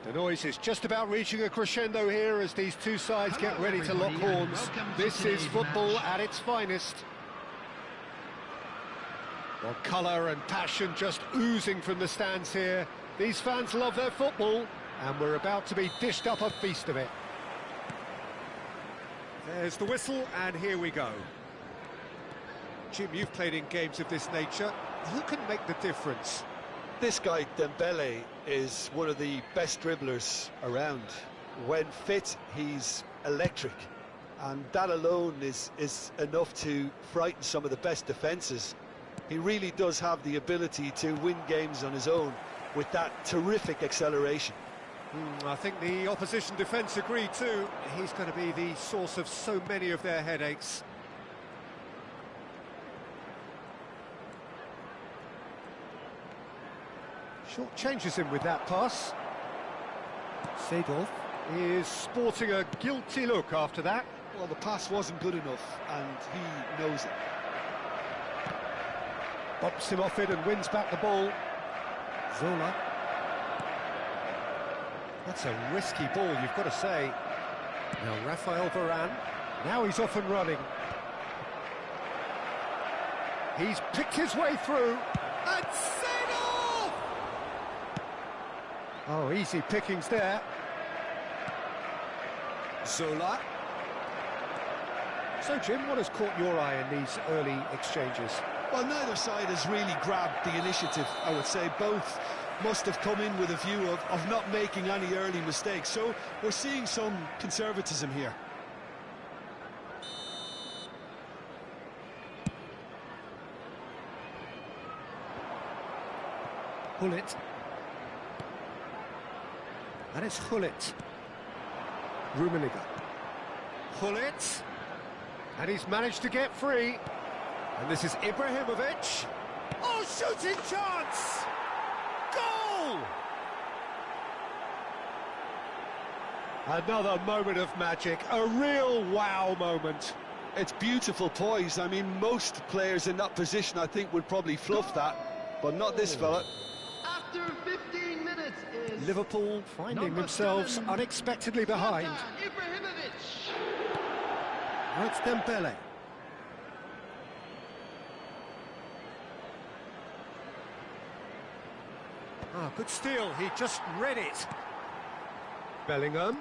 The noise is just about reaching a crescendo here as these two sides get ready to lock horns. This is football at its finest. Well, colour and passion just oozing from the stands here. These fans love their football, and we're about to be dished up a feast of it. There's the whistle, and here we go. Jim, you've played in games of this nature. Who can make the difference? This guy, Dembele, is one of the best dribblers around. When fit, he's electric. And that alone is enough to frighten some of the best defences. He really does have the ability to win games on his own with that terrific acceleration. I think the opposition defence agree too. He's going to be the source of so many of their headaches. Short changes him with that pass. Seedorf is sporting a guilty look after that. Well, the pass wasn't good enough, and he knows it. Bumps him off it and wins back the ball. Zola. That's a risky ball, you've got to say. Now Rafael Varane. Now he's off and running. He's picked his way through. And Seedorf! Oh, easy pickings there. Zola. So, Jim, what has caught your eye in these early exchanges? Well, neither side has really grabbed the initiative, I would say. Both must have come in with a view of not making any early mistakes. So we're seeing some conservatism here. Hullet. And it's Hullet. Rummenigge. Hullet. And he's managed to get free. And this is Ibrahimovic. Oh, shooting chance! Goal! Another moment of magic, a real wow moment. It's beautiful poise. I mean, most players in that position, I think, would probably fluff that, but not this fella. After 15 minutes is Liverpool finding themselves unexpectedly behind. Ibrahimovic. Now it's Dembele. Ah, good steal, he just read it. Bellingham.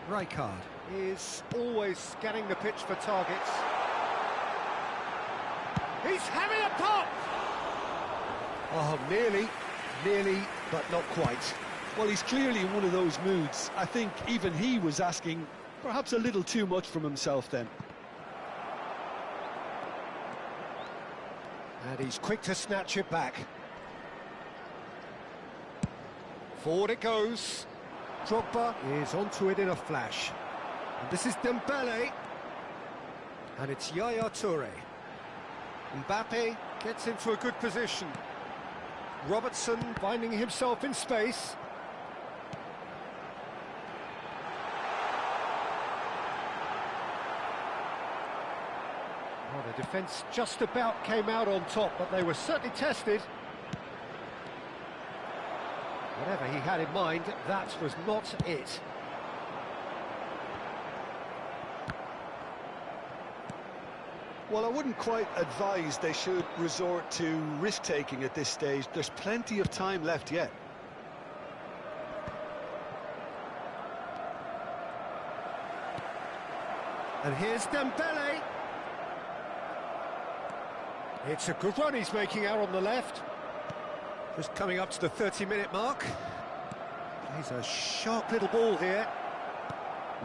Rijkaard is always scanning the pitch for targets. He's having a pop! Oh, nearly, but not quite. Well, he's clearly in one of those moods. I think even he was asking perhaps a little too much from himself then. And he's quick to snatch it back. Forward it goes. Drogba is onto it in a flash. And this is Dembele. And it's Yaya Toure. Mbappe gets into a good position. Robertson finding himself in space. Well, the defence just about came out on top, but they were certainly tested. Whatever he had in mind, that was not it. Well, I wouldn't quite advise they should resort to risk-taking at this stage. There's plenty of time left yet. And here's Dembele. It's a good run he's making out on the left. Just coming up to the 30-minute mark. Plays a sharp little ball here.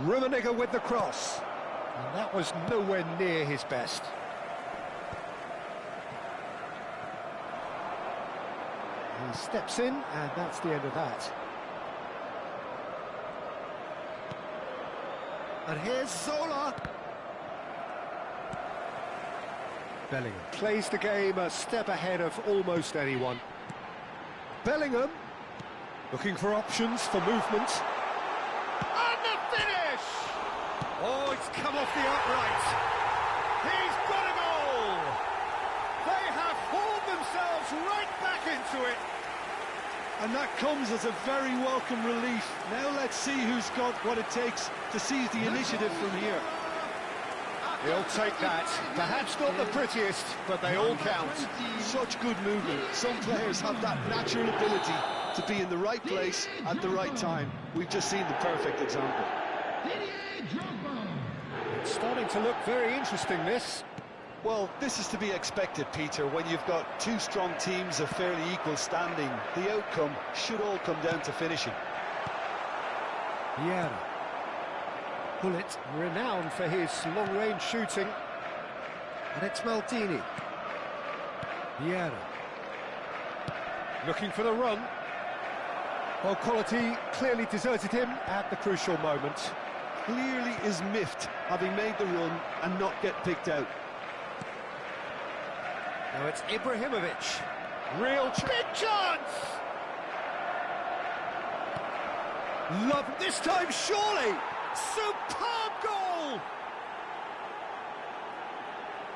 Rummenigge with the cross. And that was nowhere near his best. He steps in, and that's the end of that. And here's Zola. Bellingham plays the game a step ahead of almost anyone. Bellingham looking for options for movement. And the finish! Oh, it's come off the upright. He's got a goal! They have hauled themselves right back into it. And that comes as a very welcome relief. Now let's see who's got what it takes to seize the initiative from here. He'll take that. Perhaps not the prettiest, but they all count. Such good movement. Some players have that natural ability to be in the right place at the right time. We've just seen the perfect example. It's starting to look very interesting, this. Well, this is to be expected, Peter. When you've got two strong teams of fairly equal standing, the outcome should all come down to finishing. Vieira. Bullet, renowned for his long-range shooting. And it's Maldini. Vieira. Looking for the run. Well, quality clearly deserted him at the crucial moment. Clearly is miffed, having made the run and not get picked out. Now it's Ibrahimovic. Real big chance! Love this time, surely! Superb goal!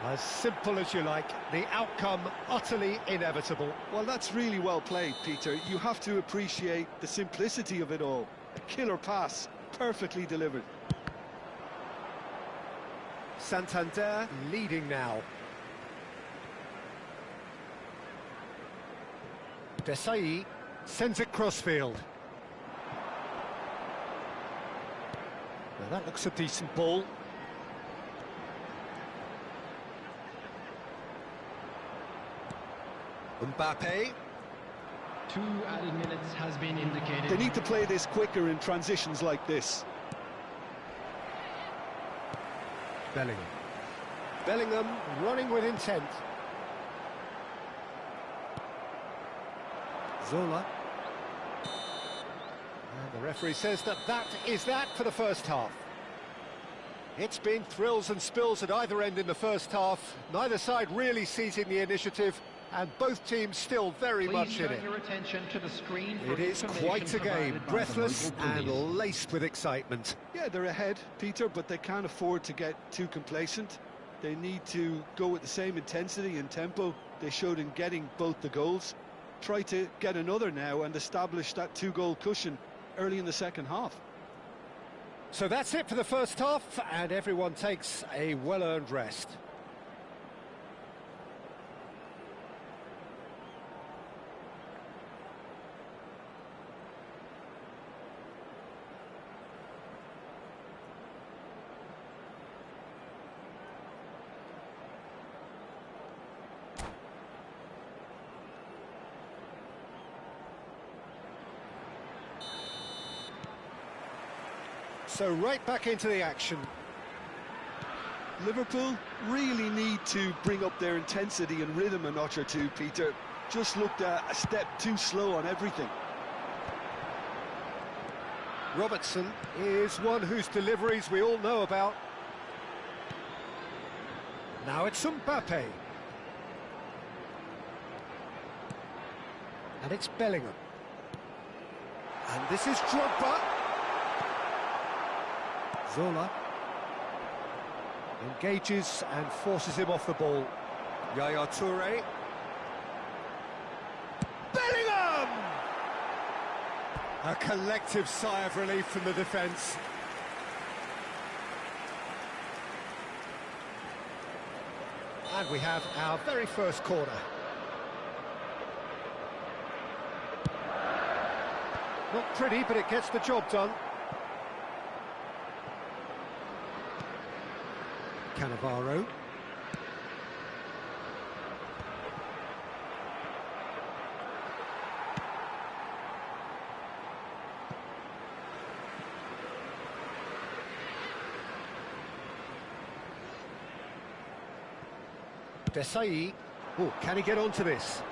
As simple as you like, the outcome utterly inevitable. Well, that's really well played, Peter. You have to appreciate the simplicity of it all. A killer pass, perfectly delivered. Santander leading now. Desai sends it crossfield. Now that looks a decent ball. Mbappe. 2 added minutes has been indicated. They need to play this quicker in transitions like this. Bellingham. Bellingham running with intent. Zola. And the referee says that is that for the first half. It's been thrills and spills at either end in the first half. Neither side really seizing the initiative, and both teams still very much in it. Your attention to the screen. It is quite a game, breathless and laced with excitement. Yeah, they're ahead, Peter, but they can't afford to get too complacent. They need to go with the same intensity and tempo they showed in getting both the goals. Try to get another now and establish that 2-goal cushion early in the second half. So that's it for the first half, and everyone takes a well-earned rest. So right back into the action. Liverpool really need to bring up their intensity and rhythm a notch or two, Peter. Just looked a step too slow on everything. Robertson is one whose deliveries we all know about. Now it's Mbappe. And it's Bellingham. And this is Drogba. Zola engages and forces him off the ball. Yaya Toure. Bellingham! A collective sigh of relief from the defence. And we have our very first corner. Not pretty, but it gets the job done. Cannavaro. Desai. Oh, can he get onto this?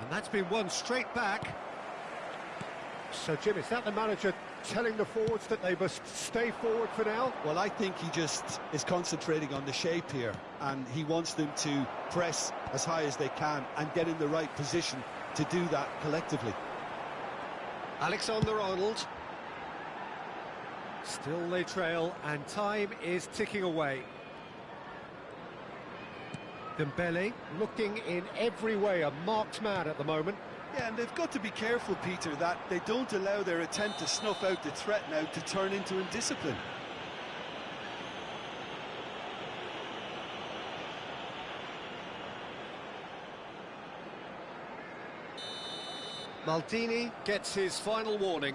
And that's been won straight back. So, Jim, is that the manager telling the forwards that they must stay forward for now? Well, I think he just is concentrating on the shape here, and he wants them to press as high as they can and get in the right position to do that collectively. Alexander-Arnold. Still they trail, and time is ticking away. Dembele looking in every way a marked man at the moment. Yeah, and they've got to be careful, Peter, that they don't allow their attempt to snuff out the threat now to turn into indiscipline. Maldini gets his final warning.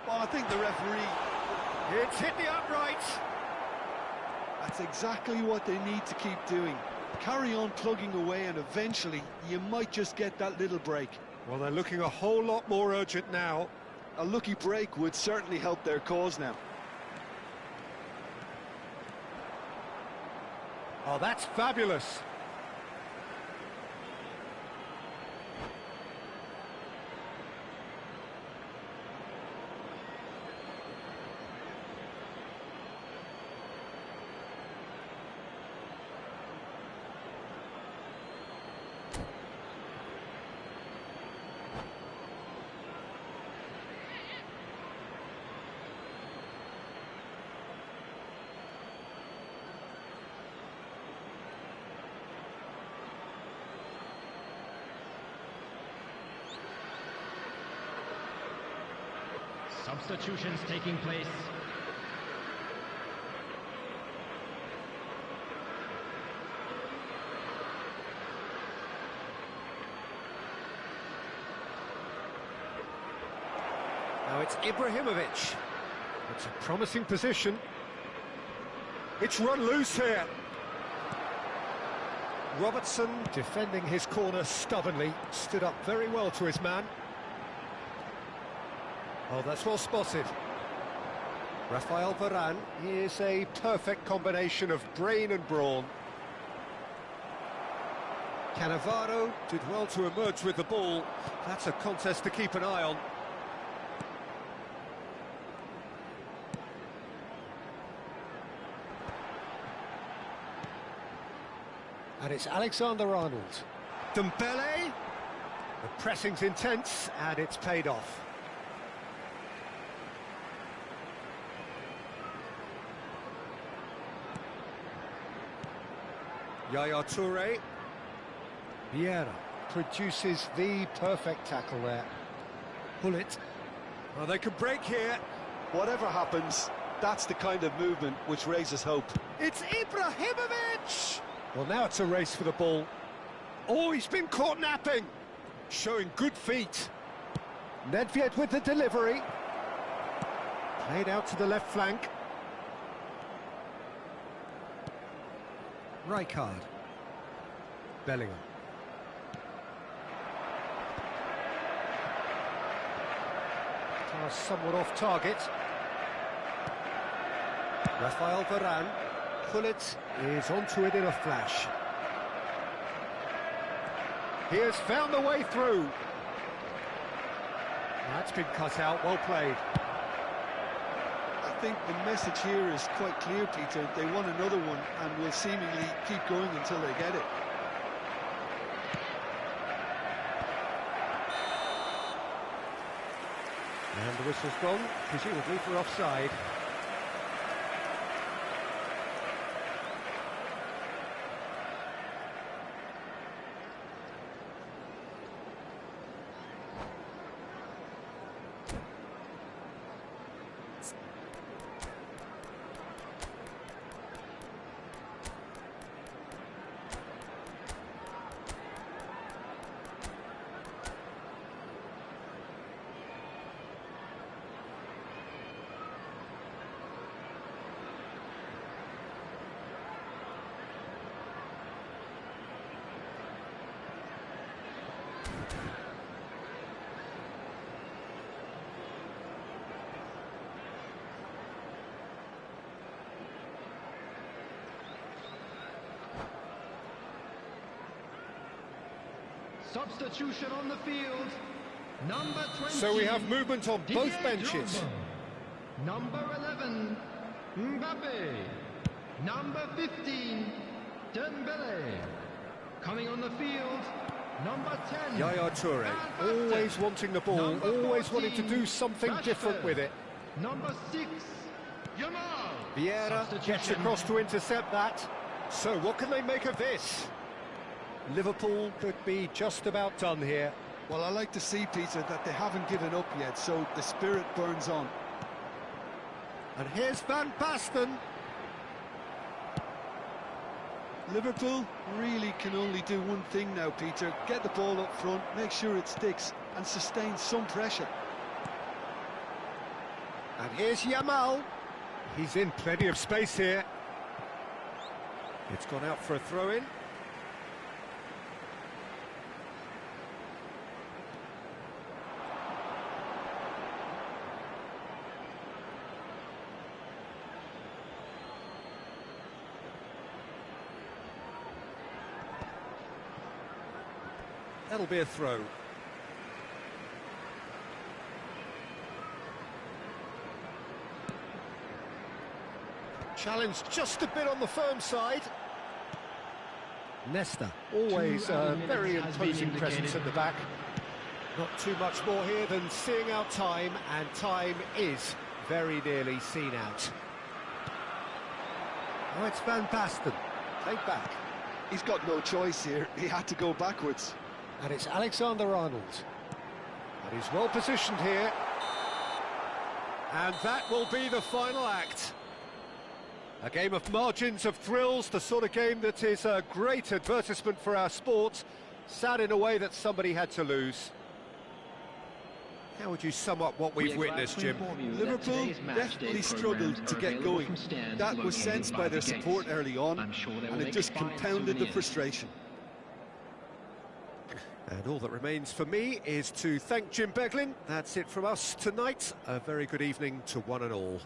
Well, I think the referee... It's hit the upright. That's exactly what they need to keep doing. Carry on plugging away and eventually you might just get that little break. Well, they're looking a whole lot more urgent now. A lucky break would certainly help their cause now. Oh, that's fabulous. Substitutions taking place. Now it's Ibrahimovic. It's a promising position. It's run loose here. Robertson defending his corner stubbornly, stood up very well to his man. Oh, that's well spotted. Rafael Varane is a perfect combination of brain and brawn. Cannavaro did well to emerge with the ball. That's a contest to keep an eye on. And it's Alexander-Arnold. Dembele. The pressing's intense, and it's paid off. Yaya Toure. Vieira produces the perfect tackle there. Pull it. Well, they could break here. Whatever happens, that's the kind of movement which raises hope. It's Ibrahimovic! Well, now it's a race for the ball. Oh, he's been caught napping. Showing good feet. Nedved with the delivery. Played out to the left flank. Rijkaard. Bellingham. Somewhat off target. Rafael Varane. Gullit is onto it in a flash. He has found the way through. That's been cut out, well played. I think the message here is quite clear, Peter. They want another one and will seemingly keep going until they get it. And the whistle's gone, presumably for offside. Substitution on the field. Number 20. So we have movement on both benches. Drogba. Number 11, Mbappe. Number 15, Dembele. Coming on the field, number 10. Yaya Toure, always wanting the ball, Number always 14, wanting to do something different with it. Number 6, Yamal. Vieira gets across to intercept that. So what can they make of this? Liverpool could be just about done here. Well, I like to see, Peter, that they haven't given up yet, so the spirit burns on. And here's Van Basten. Liverpool really can only do one thing now, Peter. Get the ball up front, make sure it sticks, and sustain some pressure. And here's Yamal. He's in plenty of space here. It's gone out for a throw-in. That'll be a throw. Challenged just a bit on the firm side. Nesta, always a very imposing presence at the back. Not too much more here than seeing out time, and time is very nearly seen out. Oh, it's Van Basten. Take back. He's got no choice here. He had to go backwards. And it's Alexander-Arnold. And he's well positioned here. And that will be the final act. A game of margins of thrills, the sort of game that is a great advertisement for our sport. Sad in a way that somebody had to lose. How would you sum up what we've witnessed, Jim? Liverpool definitely struggled to get going. That was sensed by their support early on, and it just compounded the frustration. And all that remains for me is to thank Jim Beglin. That's it from us tonight. A very good evening to one and all.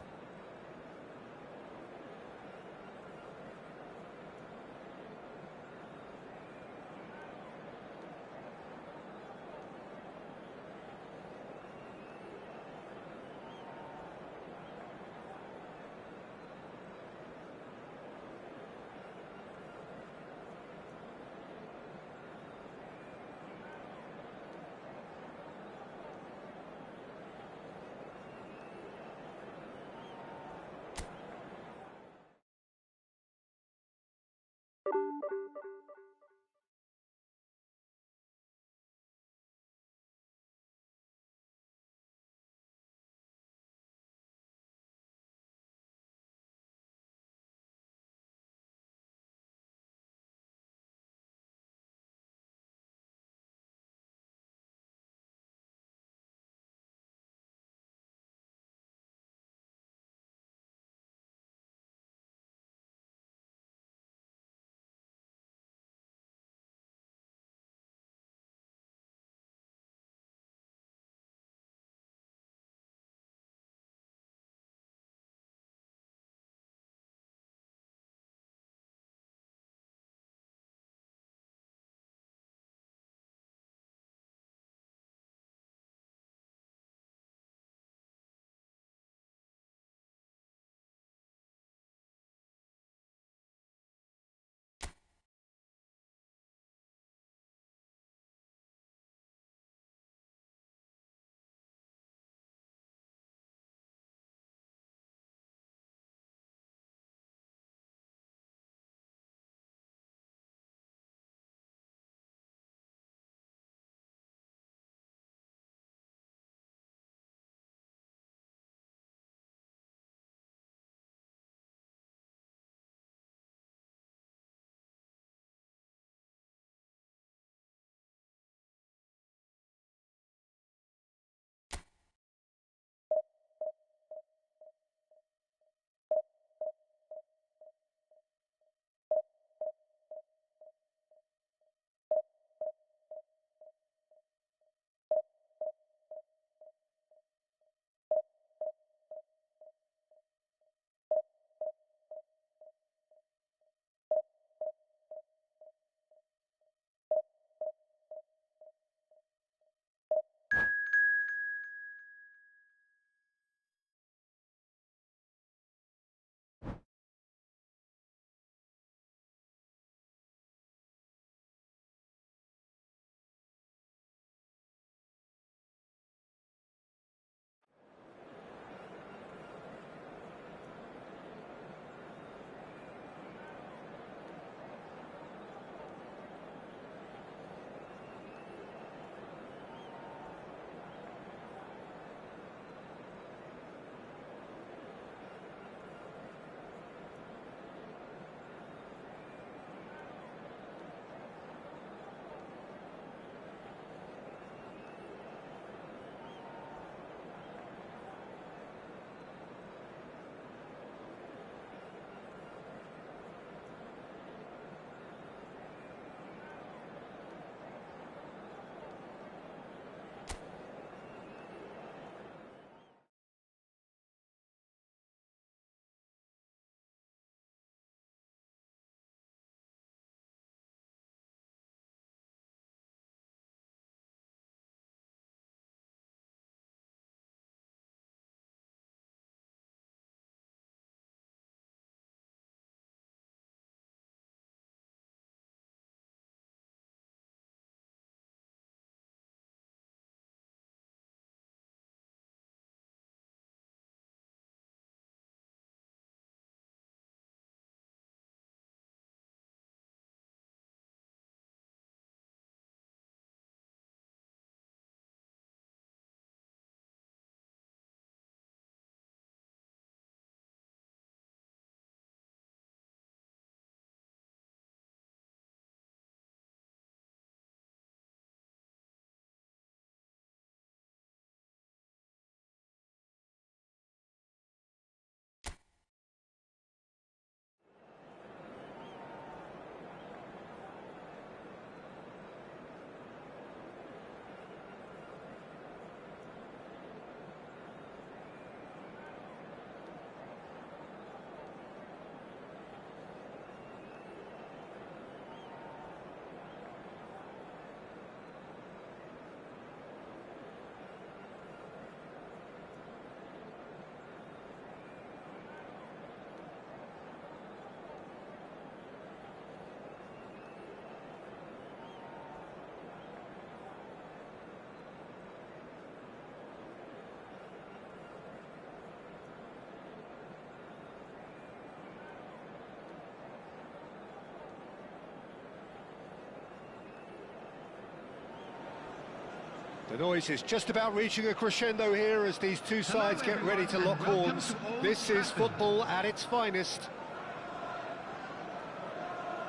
The noise is just about reaching a crescendo here as these two sides get ready to lock horns. This is football at its finest.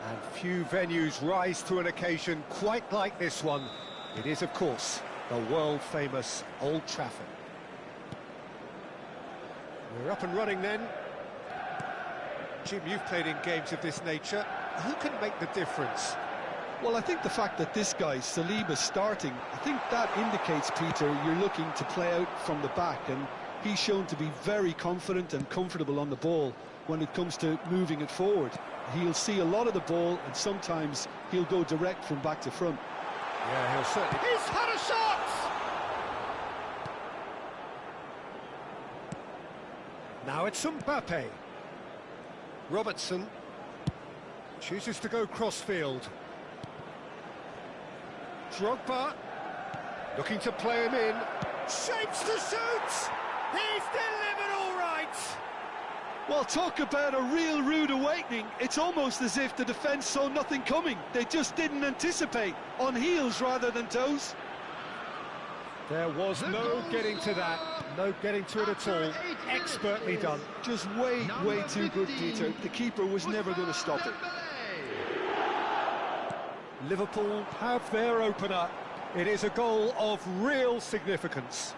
And few venues rise to an occasion quite like this one. It is, of course, the world-famous Old Trafford. We're up and running then. Jim, you've played in games of this nature. Who can make the difference? Well, I think the fact that this guy, Saliba's starting, I think that indicates, Peter, you're looking to play out from the back, and he's shown to be very confident and comfortable on the ball when it comes to moving it forward. He'll see a lot of the ball, and sometimes he'll go direct from back to front. Yeah, he'll certainly... He's had a shot! Now it's Mbappe. Robertson chooses to go crossfield. Drogba looking to play him in. Shapes to shoot! He's delivered all right! Well, talk about a real rude awakening. It's almost as if the defence saw nothing coming. They just didn't anticipate, on heels rather than toes. There was no getting to that, no getting to it at all. Expertly done. Just way too good, Peter. The keeper was never going to stop it. Liverpool have their opener. It is a goal of real significance.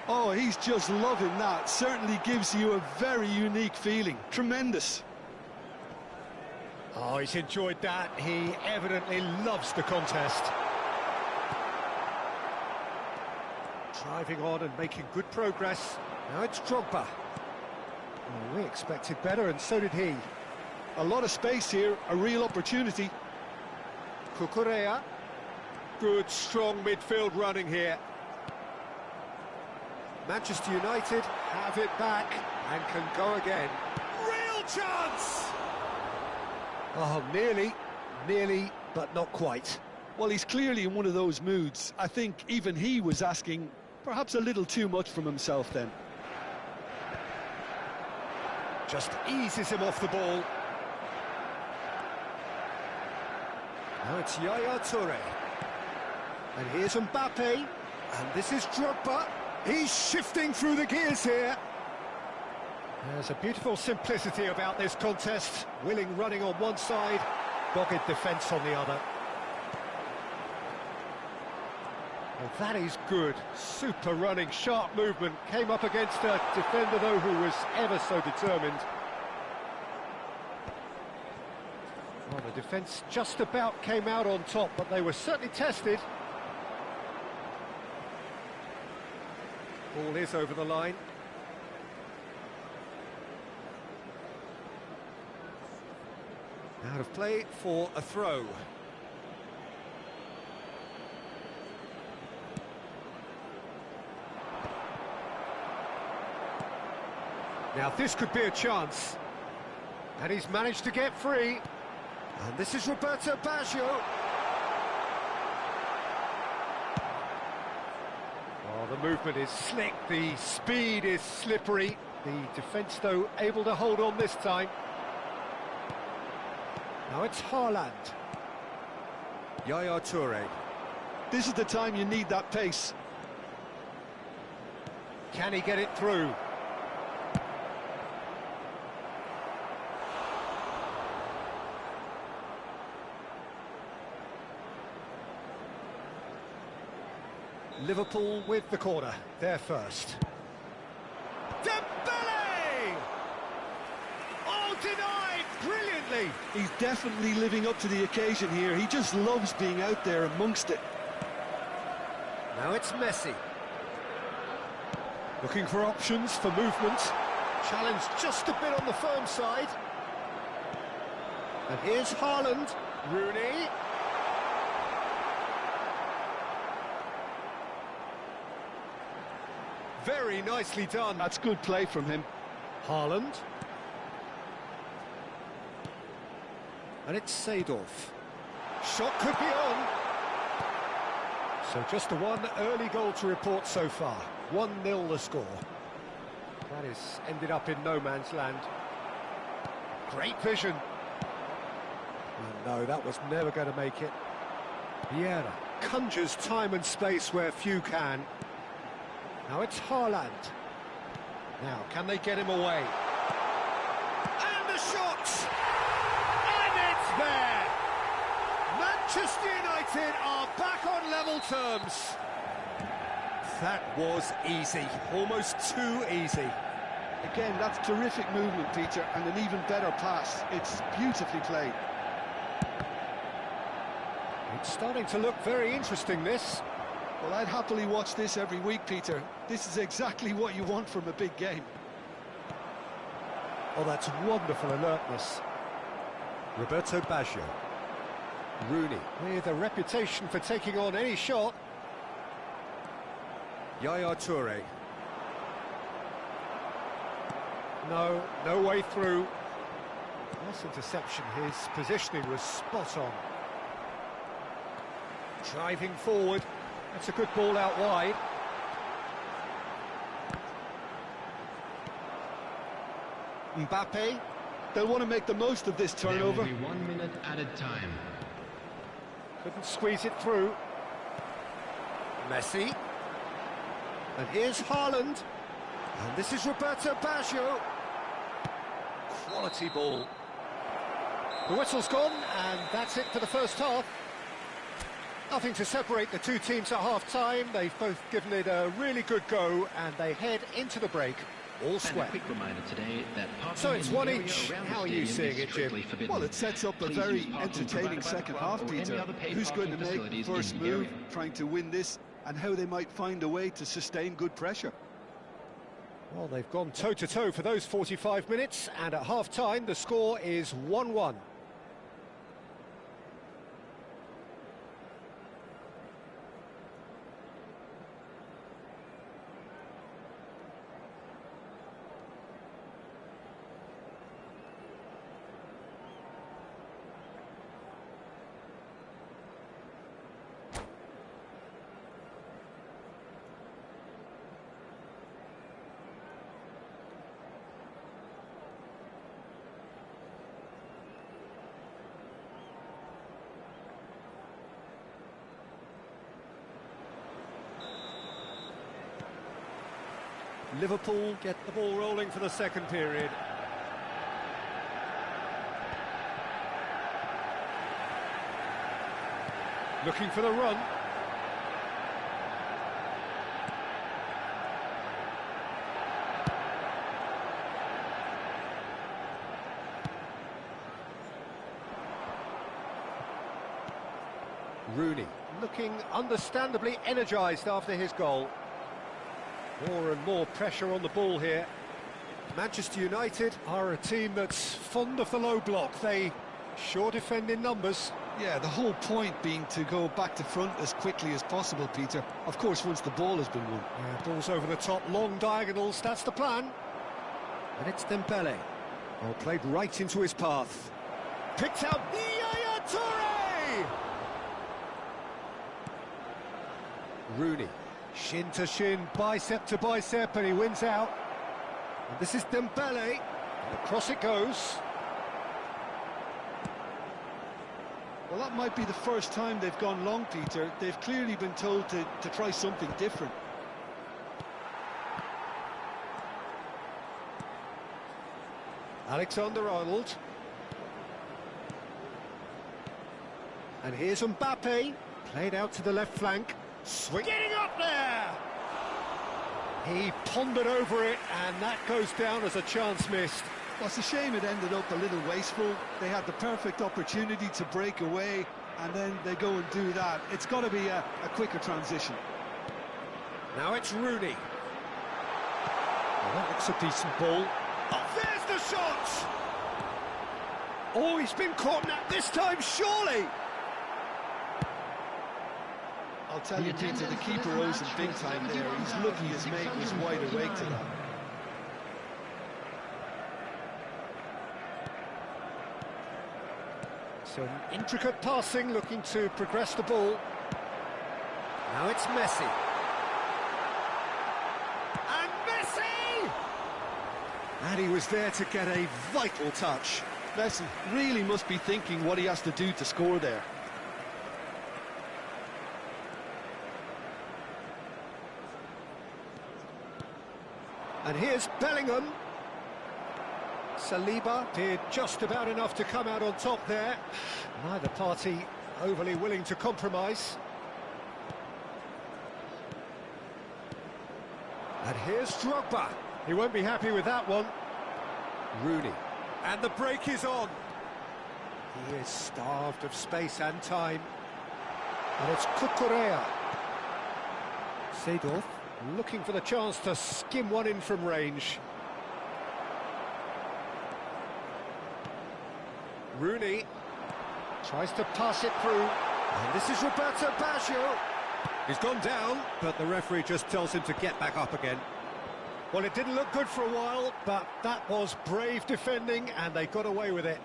Oh, he's just loving that. Certainly gives you a very unique feeling. Tremendous. Oh, he's enjoyed that. He evidently loves the contest. Driving on and making good progress. Now it's Drogba. Oh, we expected better, and so did he. A lot of space here, a real opportunity. Cucurella. Good, strong midfield running here. Manchester United have it back and can go again. Real chance! Oh, nearly, but not quite. Well, he's clearly in one of those moods. I think even he was asking perhaps a little too much from himself then. Just eases him off the ball. Now it's Yaya Toure. And here's Mbappe. And this is Drogba. He's shifting through the gears here. There's a beautiful simplicity about this contest. Willing running on one side, dogged defence on the other. Well, that is good. Super running, sharp movement. Came up against a defender, though, who was ever so determined. Well, the defence just about came out on top, but they were certainly tested. Ball is over the line. Out of play for a throw. Now this could be a chance. And he's managed to get free. And this is Roberto Baggio. Oh, the movement is slick, the speed is slippery. The defence, though, able to hold on this time. Now it's Haaland. Yaya Toure. This is the time you need that pace. Can he get it through? Liverpool with the corner, they're first. Dembele! Oh, denied brilliantly! He's definitely living up to the occasion here. He just loves being out there amongst it. Now it's Messi. Looking for options for movement. Challenge just a bit on the firm side. And here's Haaland. Rooney. Very nicely done. That's good play from him. Haaland. And it's Seedorf. Shot could be on. So just the one early goal to report so far. 1-0 the score. That is ended up in no man's land. Great vision. Oh, no, that was never going to make it. Vieira. conjures time and space where few can. Now it's Haaland. Now, can they get him away? And the shot! And it's there! Manchester United are back on level terms. That was easy, almost too easy. Again, that's terrific movement, Peter, and an even better pass. It's beautifully played. It's starting to look very interesting, this. Well, I'd happily watch this every week, Peter. This is exactly what you want from a big game. Oh, that's wonderful alertness. Roberto Baggio. Rooney, with a reputation for taking on any shot. Yaya Toure. No way through. Nice interception, his positioning was spot on. Driving forward, that's a good ball out wide. Mbappe. They'll want to make the most of this turnover. There will be 1 minute added time. Couldn't squeeze it through. Messi. And here's Haaland. And this is Roberto Baggio. Quality ball. The whistle's gone, and that's it for the first half. Nothing to separate the two teams at half-time. They've both given it a really good go, and they head into the break all square. And a quick reminder today that so it's one each. How are you seeing it, Jim? Well, it sets up a very entertaining second half, Peter. Who's going to make the first move, trying to win this, and how they might find a way to sustain good pressure. Well, they've gone toe-to-toe for those 45 minutes, and at half-time the score is 1-1. Liverpool get the ball rolling for the second period. Looking for the run. Rooney looking understandably energised after his goal. More and more pressure on the ball here. Manchester United are a team that's fond of the low block. They sure defend in numbers. Yeah, the whole point being to go back to front as quickly as possible, Peter. Of course, once the ball has been won. Yeah, ball's over the top, long diagonals, that's the plan. And it's Dembele. Well, played right into his path. Picked out Yaya Toure! Rooney. Shin to shin, bicep to bicep, and he wins out. And this is Dembele. And across it goes. Well, that might be the first time they've gone long, Peter. They've clearly been told to try something different. Alexander-Arnold. And here's Mbappe. Played out to the left flank. Getting up there! He pondered over it, and that goes down as a chance missed. Well, it's a shame it ended up a little wasteful. They had the perfect opportunity to break away, and then they go and do that. It's got to be a quicker transition. Now it's Rooney. Well, that looks a decent ball. Oh, there's the shot! Oh, he's been caught now, this time, surely! I'll tell you, Peter, the keeper owes him big time there. He's lucky his mate was wide awake to that. Some intricate passing, looking to progress the ball. Now it's Messi. And Messi! And he was there to get a vital touch. Messi really must be thinking what he has to do to score there. And here's Bellingham. Saliba did just about enough to come out on top there. Neither party overly willing to compromise. And here's Drogba. He won't be happy with that one. Rooney. And the break is on. He is starved of space and time. And it's Cucurella. Seedorf looking for the chance to skim one in from range. Rooney tries to pass it through. And this is Roberto Baggio. He's gone down, but the referee just tells him to get back up again. Well, it didn't look good for a while, but that was brave defending, and they got away with it.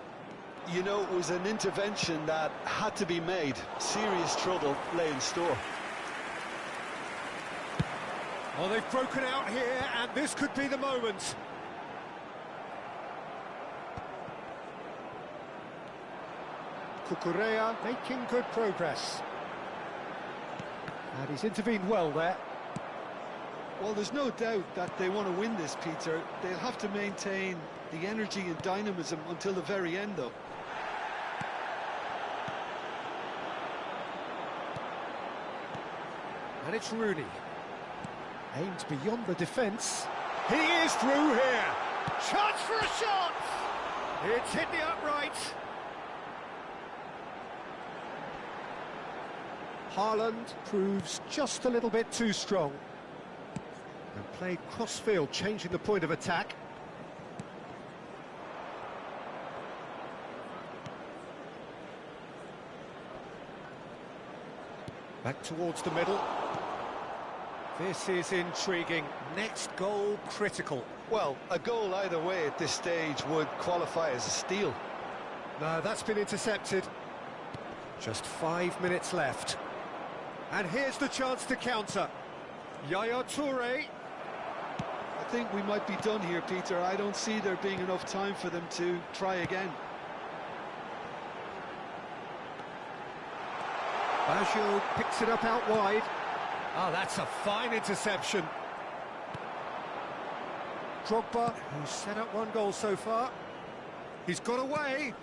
You know, it was an intervention that had to be made. Serious trouble lay in store. Well, they've broken out here, and this could be the moment. Cucurella making good progress. And he's intervened well there. Well, there's no doubt that they want to win this, Peter. They'll have to maintain the energy and dynamism until the very end, though. And it's Rooney. Aimed beyond the defence. He is through here. Chance for a shot! It's hit the upright. Haaland proves just a little bit too strong. And played cross-field, changing the point of attack. Back towards the middle. This is intriguing. Next goal critical. Well, a goal either way at this stage would qualify as a steal. No, that's been intercepted. Just 5 minutes left. And here's the chance to counter. Yaya Toure. I think we might be done here, Peter. I don't see there being enough time for them to try again. Baggio picks it up out wide. Oh, that's a fine interception. Drogba, who's set up one goal so far. He's got away.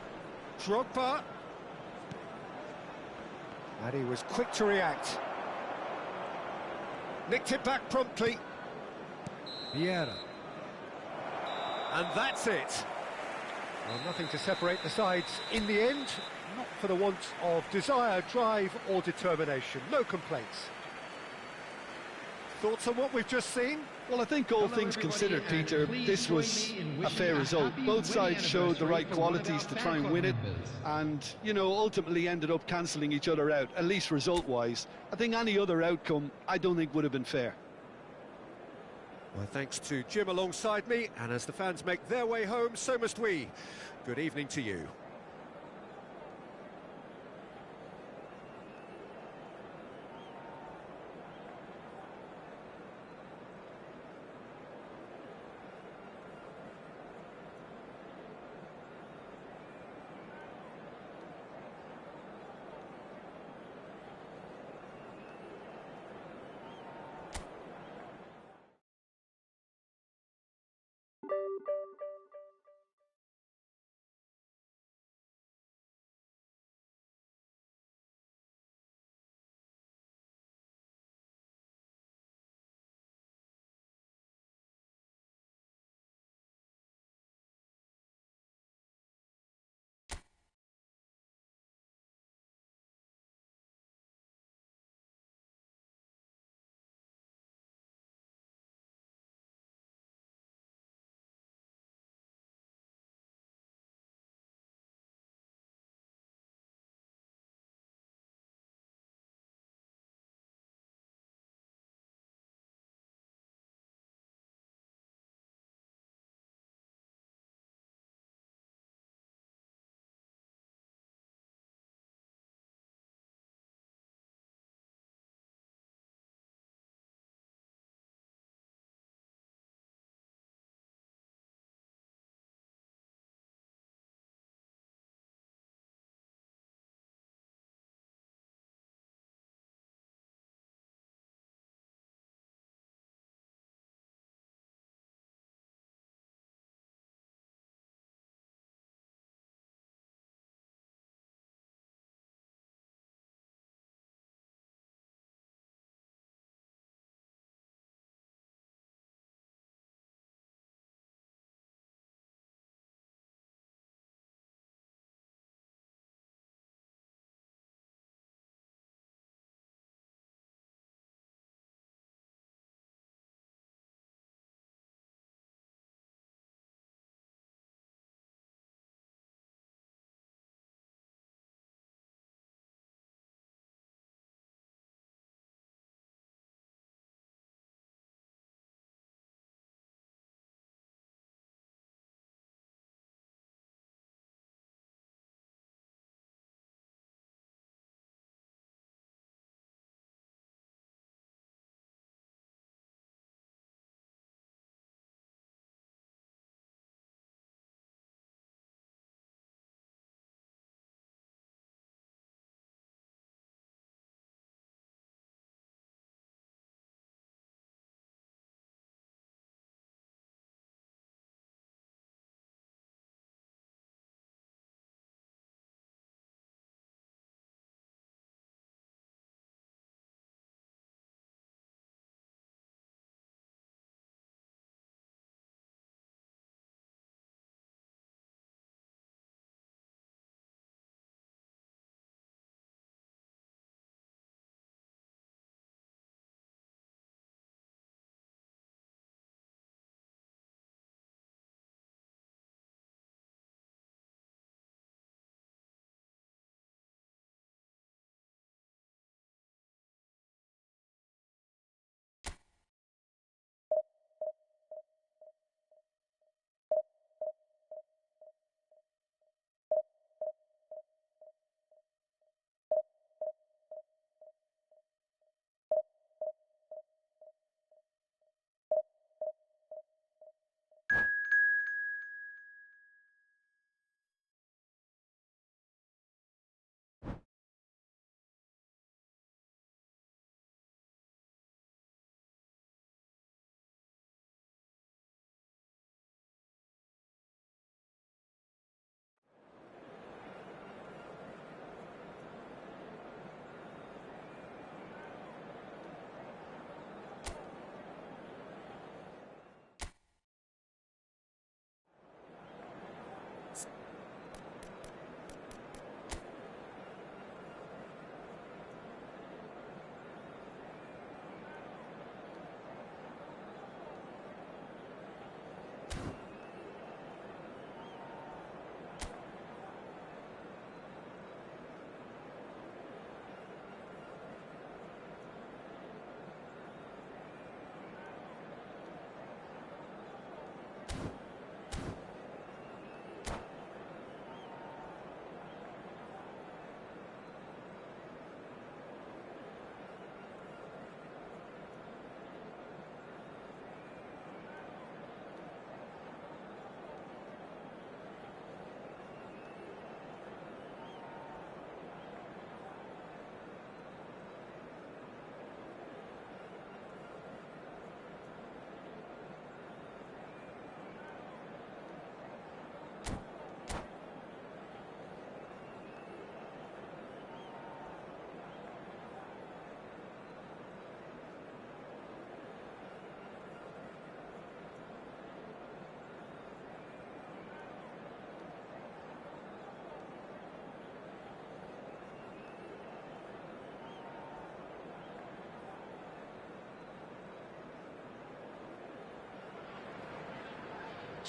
Drogba. And he was quick to react. Nicked it back promptly. Vieira. And that's it. Well, nothing to separate the sides in the end. Not for the want of desire, drive or determination. No complaints. Thoughts on what we've just seen? Well, I think all things considered, Peter, this was a fair result. Both sides showed the right qualities to try and win it and, you know, ultimately ended up cancelling each other out, at least result-wise. I think any other outcome, I don't think would have been fair. Well, thanks to Jim alongside me, and as the fans make their way home, so must we. Good evening to you.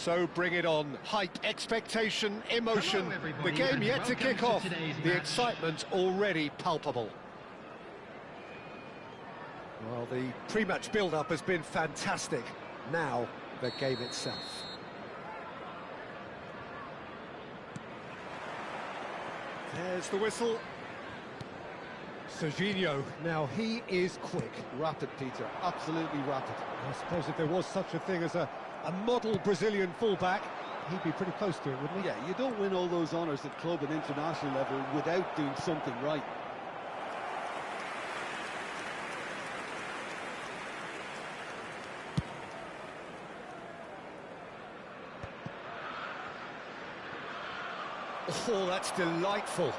So bring it on. Hype, expectation, emotion. Hello, The everybody, game and yet to welcome kick to off. today's The match. excitement already palpable. Well, the pre-match build-up has been fantastic. Now, the game itself. There's the whistle. Serginho, now he is quick. Rapid, Peter, absolutely rapid. I suppose if there was such a thing as a model Brazilian fullback, he'd be pretty close to it, wouldn't he? Yeah, you don't win all those honours at club and international level without doing something right. Oh, that's delightful.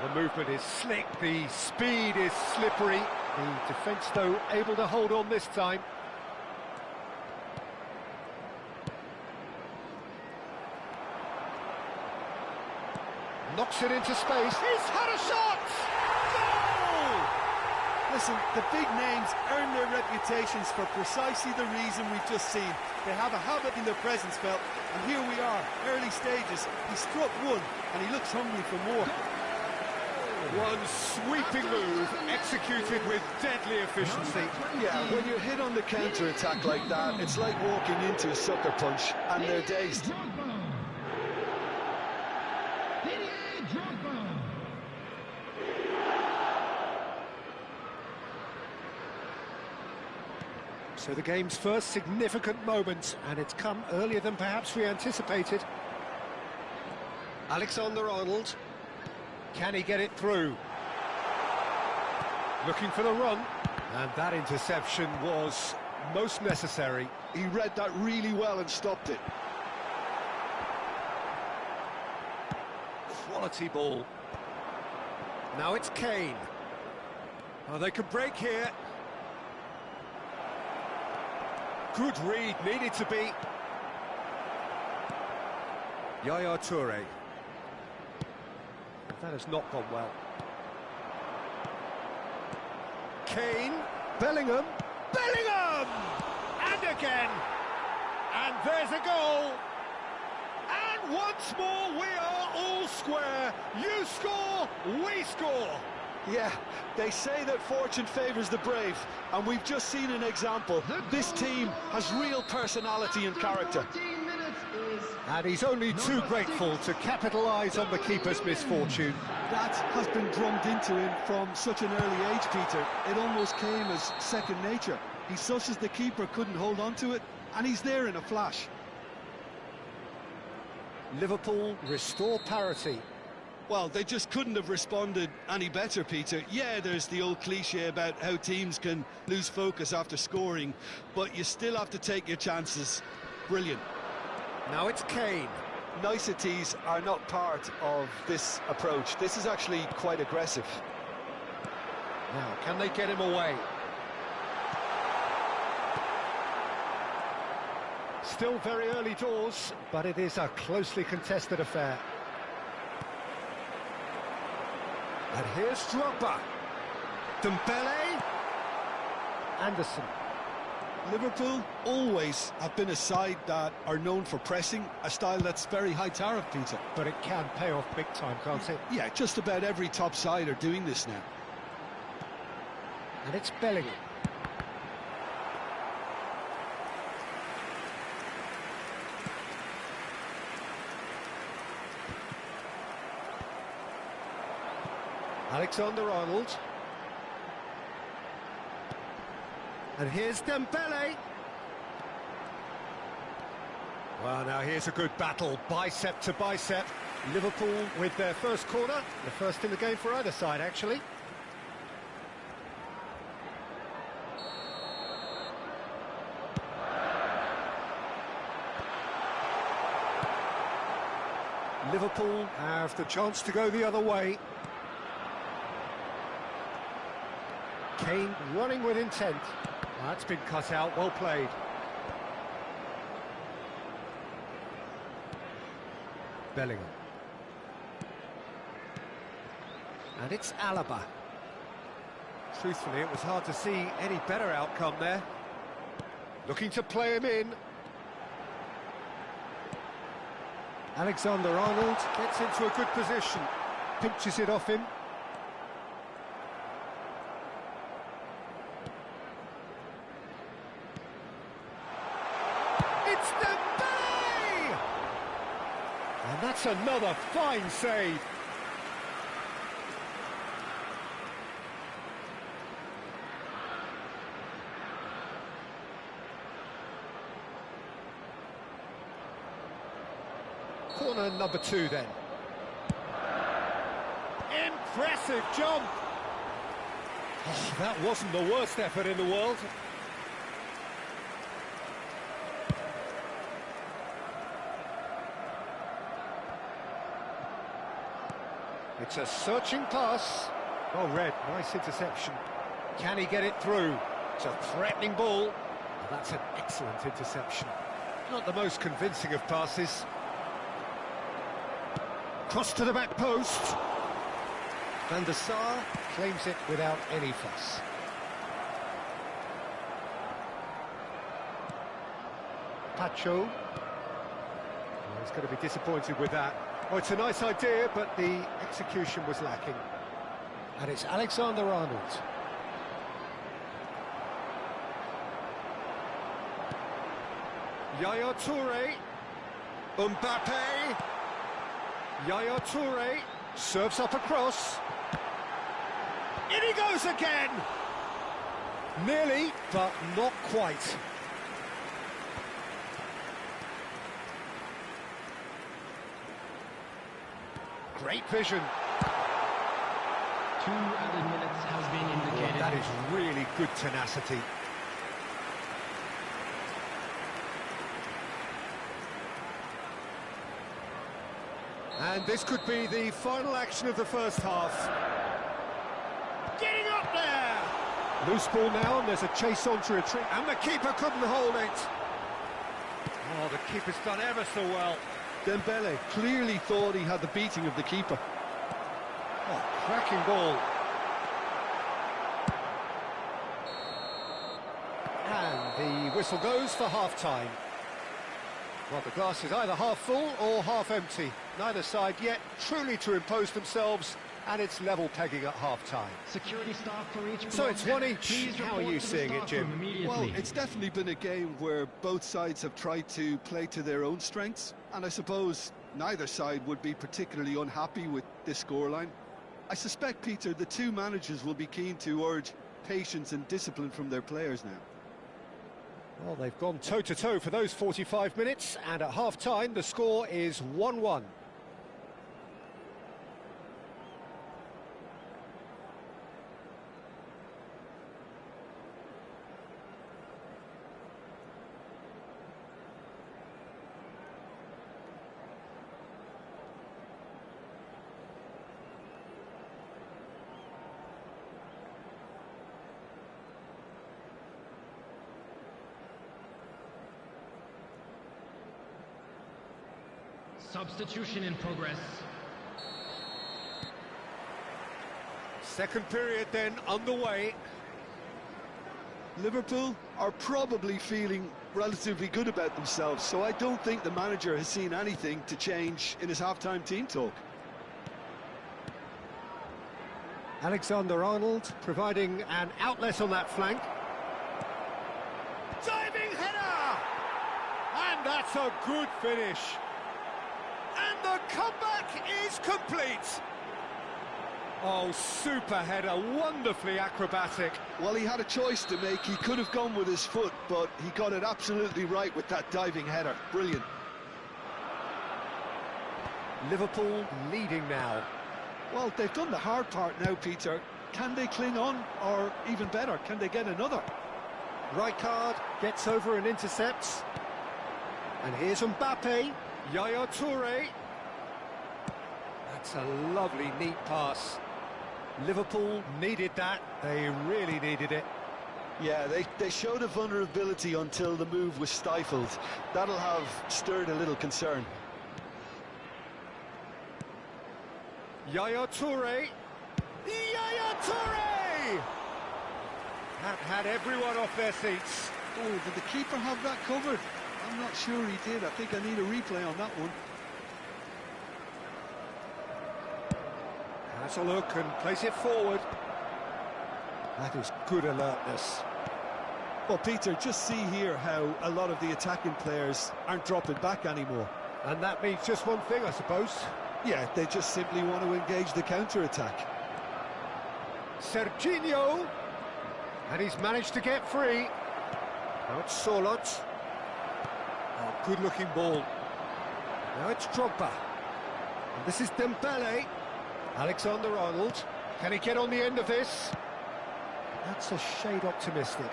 The movement is slick, the speed is slippery. The defence, though, able to hold on this time. Knocks it into space. He's had a shot! Goal! Listen, the big names earn their reputations for precisely the reason we've just seen. They have a habit in their presence, felt, and here we are, early stages. He struck one, and he looks hungry for more. One sweeping move, executed with deadly efficiency. Yeah, when you're hit on the counter-attack like that, it's like walking into a sucker punch, and they're dazed. So the game's first significant moment, and it's come earlier than perhaps we anticipated. Alexander-Arnold. Can he get it through? Looking for the run. And that interception was most necessary. He read that really well and stopped it. Quality ball. Now it's Kane. Oh, they could break here. Good read, needed to be. Yaya Toure. That has not gone well. Kane, Bellingham, Bellingham! And again! And there's a goal! And once more we are all square. You score, we score! Yeah, they say that fortune favours the brave, and we've just seen an example. This team has real personality and character. 14 minutes is And he's only too grateful to capitalise on the keeper's misfortune. That has been drummed into him from such an early age, Peter. It almost came as second nature. He's such as the keeper couldn't hold on to it, and he's there in a flash. Liverpool restore parity. Well, they just couldn't have responded any better, Peter. Yeah, there's the old cliche about how teams can lose focus after scoring, but you still have to take your chances. Brilliant. Now it's Kane. Niceties are not part of this approach. This is actually quite aggressive. Now, can they get him away? Still very early doors, but it is a closely contested affair. And here's Drogba. Dembele. Anderson. Liverpool always have been a side that are known for pressing, a style that's very high tariff, Peter. But it can pay off big time, can't it? Yeah, just about every top side are doing this now. And it's Bellingham. Alexander-Arnold. And here's Dembele. Well, now here's a good battle, bicep to bicep. Liverpool with their first corner, the first in the game for either side, actually. Liverpool have the chance to go the other way. Kane running with intent. That's been cut out, well played. Bellingham. And it's Alaba. Truthfully, it was hard to see any better outcome there. Looking to play him in. Alexander-Arnold gets into a good position. Pinches it off him. It's Dembele! And that's another fine save. Corner number 2 then. Impressive jump! Oh, that wasn't the worst effort in the world. It's a searching pass. Oh, Red, nice interception. Can he get it through? It's a threatening ball. Oh, that's an excellent interception. Not the most convincing of passes. Cross to the back post. Van der Sar claims it without any fuss. Pacho. Oh, he's going to be disappointed with that. Oh, it's a nice idea, but the execution was lacking. And it's Alexander-Arnold. Yaya Toure. Mbappe. Yaya Toure serves up across. In he goes again! Nearly, but not quite. Great vision. 2 added minutes has been indicated. Oh, that is really good tenacity. And this could be the final action of the first half. Getting up there! Loose ball now, and there's a chase on to retreat, and the keeper couldn't hold it. Oh, the keeper's done ever so well. Dembele clearly thought he had the beating of the keeper. Oh, cracking ball. And the whistle goes for half-time. Well, the glass is either half full or half empty. Neither side yet truly to impose themselves, and it's level pegging at half-time. Security staff for each. So it's one each. How are you seeing it, Jim? Well, it's definitely been a game where both sides have tried to play to their own strengths, and I suppose neither side would be particularly unhappy with this scoreline. I suspect, Peter, the two managers will be keen to urge patience and discipline from their players now. Well, they've gone toe-to-toe for those 45 minutes, and at half-time the score is 1-1. Substitution in progress. Second period then underway. Liverpool are probably feeling relatively good about themselves, so I don't think the manager has seen anything to change in his half-time team talk. Alexander-Arnold providing an outlet on that flank. Diving header! And that's a good finish. And the comeback is complete. Oh, super header, wonderfully acrobatic. Well, he had a choice to make. He could have gone with his foot, but he got it absolutely right with that diving header. Brilliant. Liverpool leading now. Well, they've done the hard part now, Peter. Can they cling on, or even better, can they get another? Rijkaard gets over and intercepts. And here's Mbappe. Yaya Toure. That's a lovely, neat pass. Liverpool needed that. They really needed it. Yeah, they showed a vulnerability until the move was stifled. That'll have stirred a little concern. Yaya Toure. Yaya Toure! That had everyone off their seats. Oh, did the keeper have that covered? I'm not sure he did. I think I need a replay on that one. Has a look and plays it forward. That is good alertness. Well, Peter, just see here how a lot of the attacking players aren't dropping back anymore. And that means just one thing, I suppose. Yeah, they just simply want to engage the counter-attack. Serginho. And he's managed to get free. Now it's Solot. Oh, good-looking ball. Now it's Drogba. And this is Dembele. Alexander-Arnold. Can he get on the end of this? That's a shade optimistic.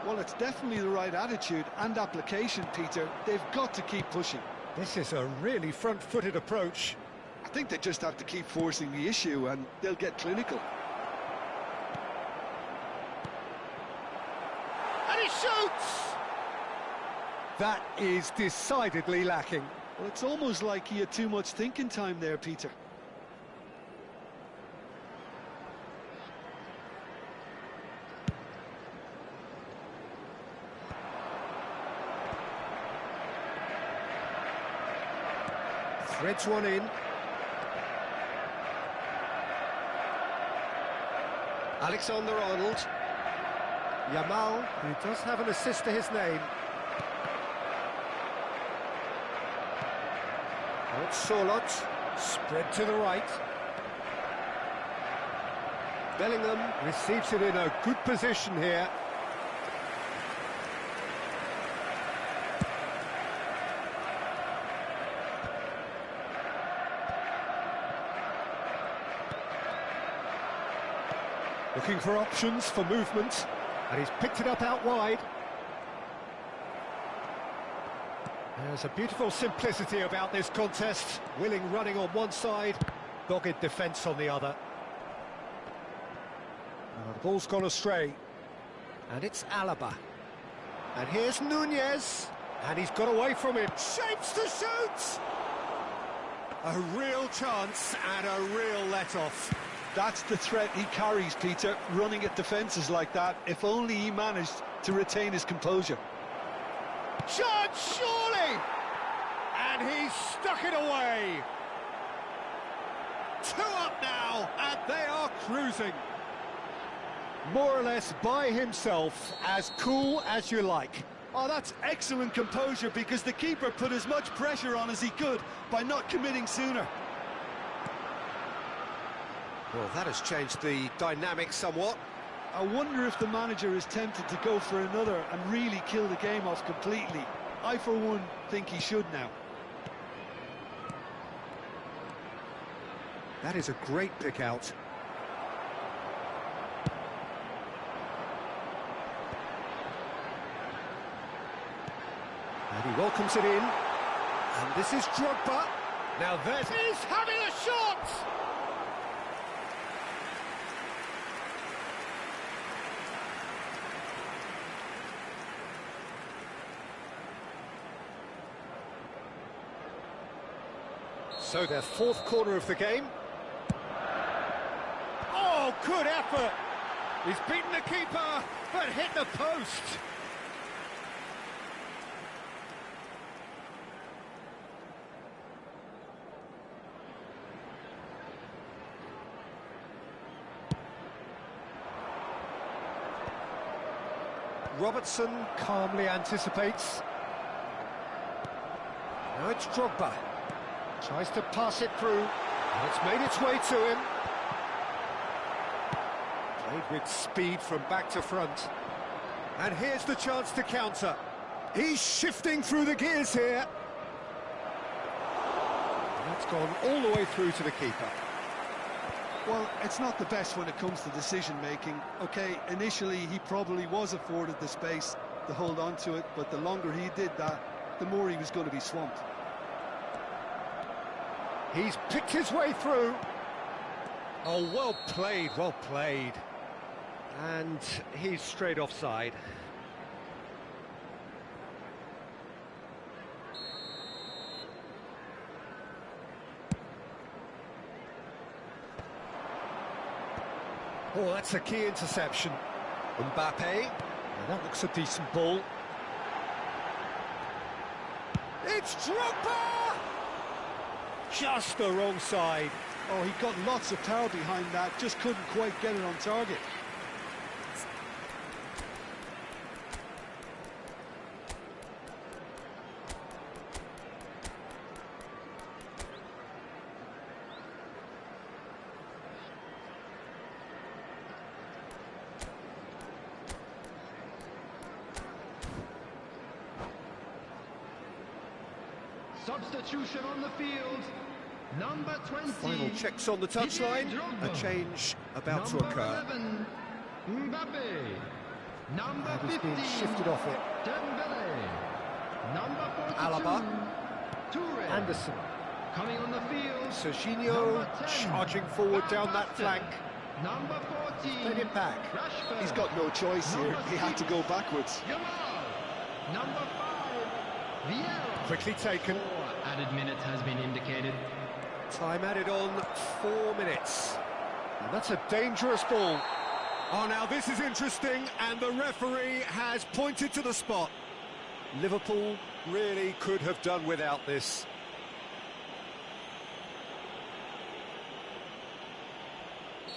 Well, it's definitely the right attitude and application, Peter. They've got to keep pushing. This is a really front-footed approach. I think they just have to keep forcing the issue and they'll get clinical. And he shoots! That is decidedly lacking. Well, it's almost like he had too much thinking time there, Peter. Threads one in. Alexander-Arnold. Yamal, who does have an assist to his name. Now it's Solot. Spread to the right. Bellingham receives it in a good position here. Looking for options for movement, and he's picked it up out wide. There's a beautiful simplicity about this contest. Willing running on one side, dogged defence on the other. The ball's gone astray, and it's Alaba. And here's Nunez, and he's got away from him. Shapes to shoot! A real chance and a real let-off. That's the threat he carries, Peter, running at defences like that. If only he managed to retain his composure. Shot, surely! And he's stuck it away. 2 up now, and they are cruising. More or less by himself, as cool as you like. Oh, that's excellent composure, because the keeper put as much pressure on as he could by not committing sooner. Well, that has changed the dynamic somewhat. I wonder if the manager is tempted to go for another and really kill the game off completely. I, for one, think he should now. That is a great pick-out. And he welcomes it in. And this is Drogba. Now that is having a shot! So their 4th corner of the game. Oh, good effort! He's beaten the keeper, but hit the post. Robertson calmly anticipates. Now it's Drogba. Tries to pass it through, and it's made its way to him. Played with speed from back to front. And here's the chance to counter. He's shifting through the gears here. And that's gone all the way through to the keeper. Well, it's not the best when it comes to decision-making. OK, initially he probably was afforded the space to hold on to it, but the longer he did that, the more he was going to be swamped. He's picked his way through. Oh, well played, well played. And he's straight offside. Oh, that's a key interception. Mbappe. Now that looks a decent ball. It's Drogba! Just the wrong side. Oh, he got lots of power behind that, just couldn't quite get it on target. Substitution on the field. Number 20. Final checks on the touchline. A change about to occur. 11, Mbappe. Number And he's 15. being shifted off it. Dembele. Number 42. Alaba. Toure. Anderson. Coming on the field. Serginho Number 10. charging forward down that Alaba. flank. Number 14. Played it back. Rashford. He's got no choice here, Number he had to 6, go backwards. Yamal. Number 5. Vieira. Quickly taken. 4 added minutes has been indicated. Time added on 4 minutes. And that's a dangerous ball. Oh, now this is interesting, and the referee has pointed to the spot. Liverpool really could have done without this.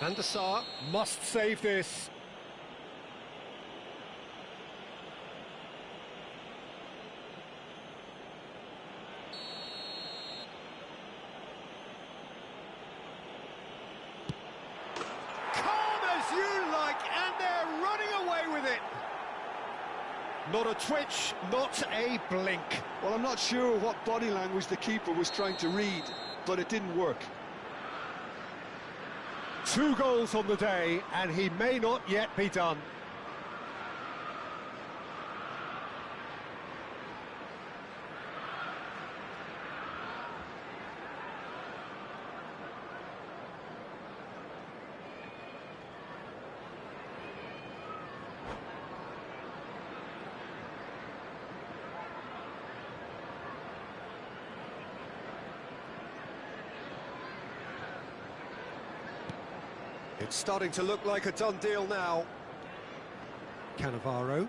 Van der Sar must save this. You like, and they're running away with it. Not a twitch, not a blink. Well, I'm not sure what body language the keeper was trying to read, but it didn't work. 2 goals on the day, and he may not yet be done. It's starting to look like a done deal now. Cannavaro.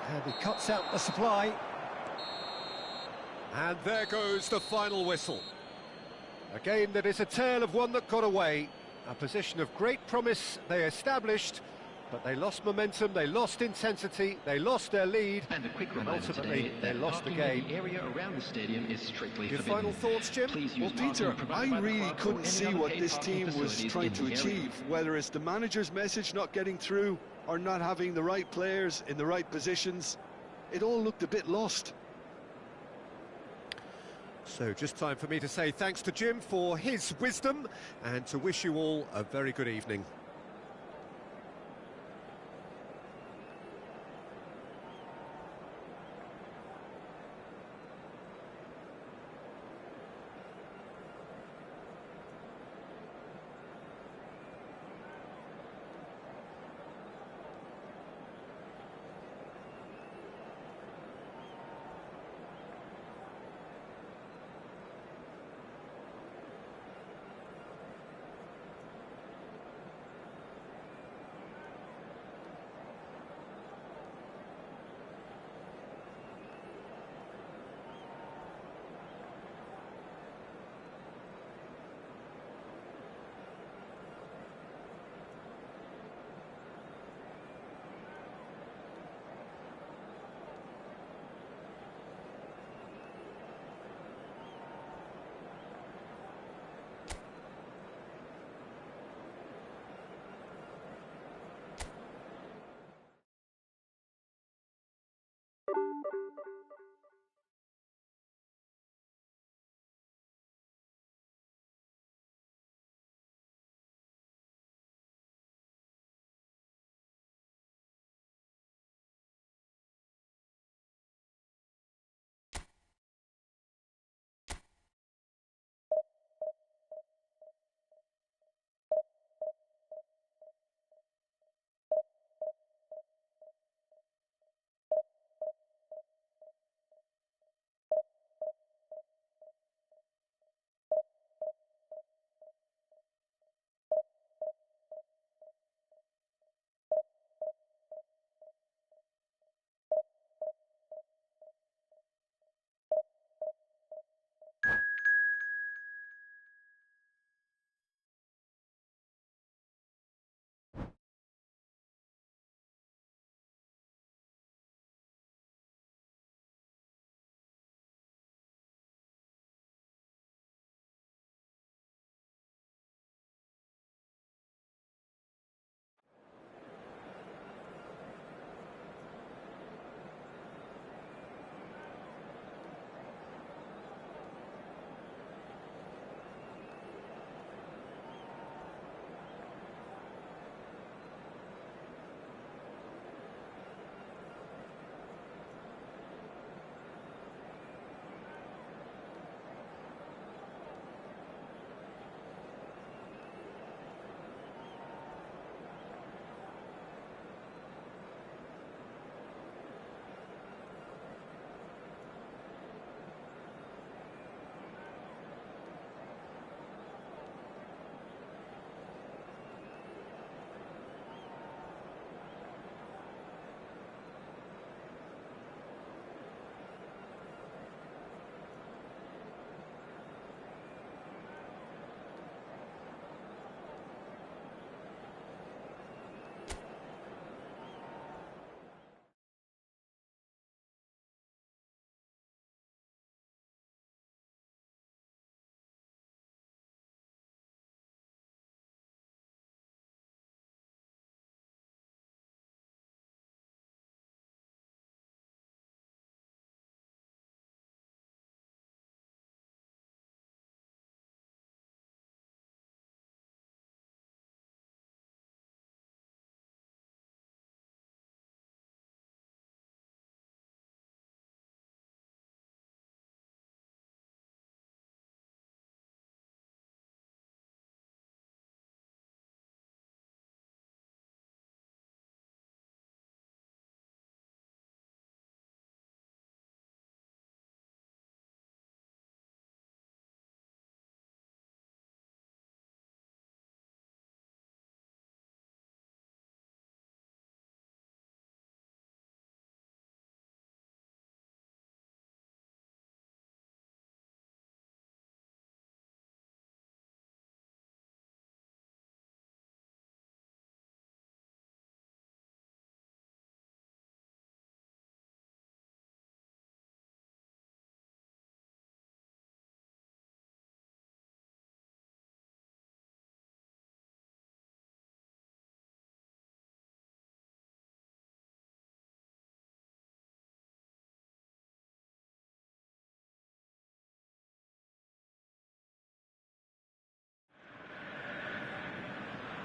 And he cuts out the supply. And there goes the final whistle. A game that is a tale of one that got away. A position of great promise they established, but they lost momentum, they lost intensity, they lost their lead, And a quick and reminder ultimately today they that lost the parking in game. the area around the stadium is strictly Your forbidden. final thoughts, Jim? Please Well, use parking Peter, provided I by the really club or couldn't any see other what paid this parking team was facilities trying in to the area. achieve, whether it's the manager's message not getting through or not having the right players in the right positions. It all looked a bit lost. So just time for me to say thanks to Jim for his wisdom and to wish you all a very good evening.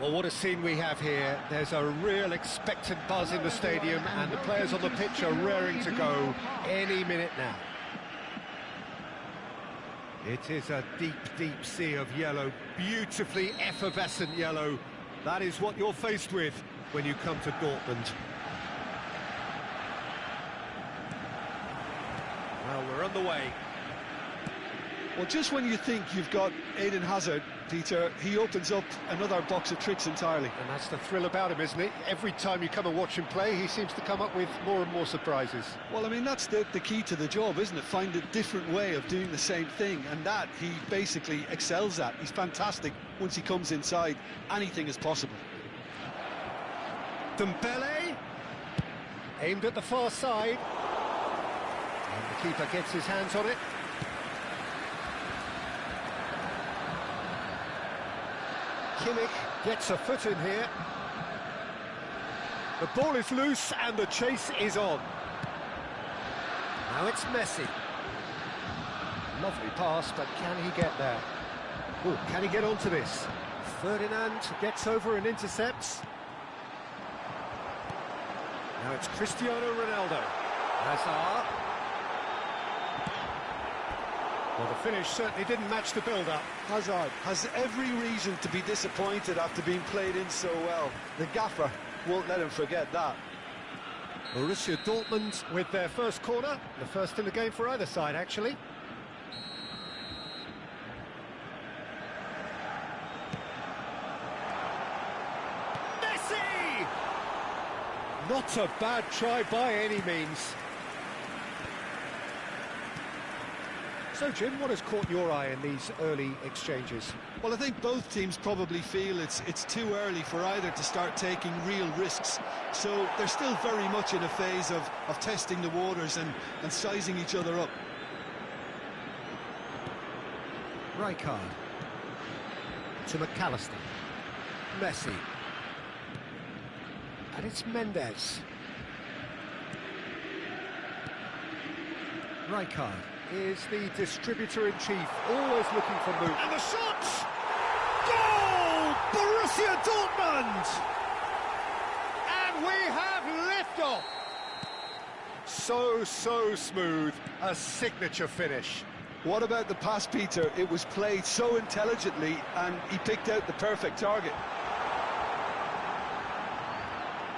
Well, what a scene we have here. There's a real expectant buzz in the stadium, and the players on the pitch are raring to go any minute now. It is a deep, deep sea of yellow, beautifully effervescent yellow. That is what you're faced with when you come to Dortmund. Well, we're on the way. Well, just when you think you've got Eden Hazard, Peter, he opens up another box of tricks entirely. And that's the thrill about him, isn't it? Every time you come and watch him play, he seems to come up with more and more surprises. Well, I mean, that's the key to the job, isn't it? Find a different way of doing the same thing, and that he basically excels at. He's fantastic. Once he comes inside, anything is possible. Dembele, aimed at the far side. And the keeper gets his hands on it. Kimmich gets a foot in here. The ball is loose and the chase is on. Now it's Messi. Lovely pass, but can he get there? Oh, can he get onto this? Ferdinand gets over and intercepts. Now it's Cristiano Ronaldo. Hazard. Well, the finish certainly didn't match the build-up. Hazard has every reason to be disappointed after being played in so well. The gaffer won't let him forget that. Borussia Dortmund with their first corner, the first in the game for either side, actually. Messi! Not a bad try by any means. So, Jim, what has caught your eye in these early exchanges? Well, I think both teams probably feel it's too early for either to start taking real risks. So they're still very much in a phase of testing the waters and sizing each other up. Rijkaard to McAllister. Messi. And it's Mendes. Rijkaard is the distributor-in-chief, always looking for moves. And the shot! Goal! Borussia Dortmund! And we have liftoff! So smooth, a signature finish. What about the pass, Peter? It was played so intelligently and he picked out the perfect target.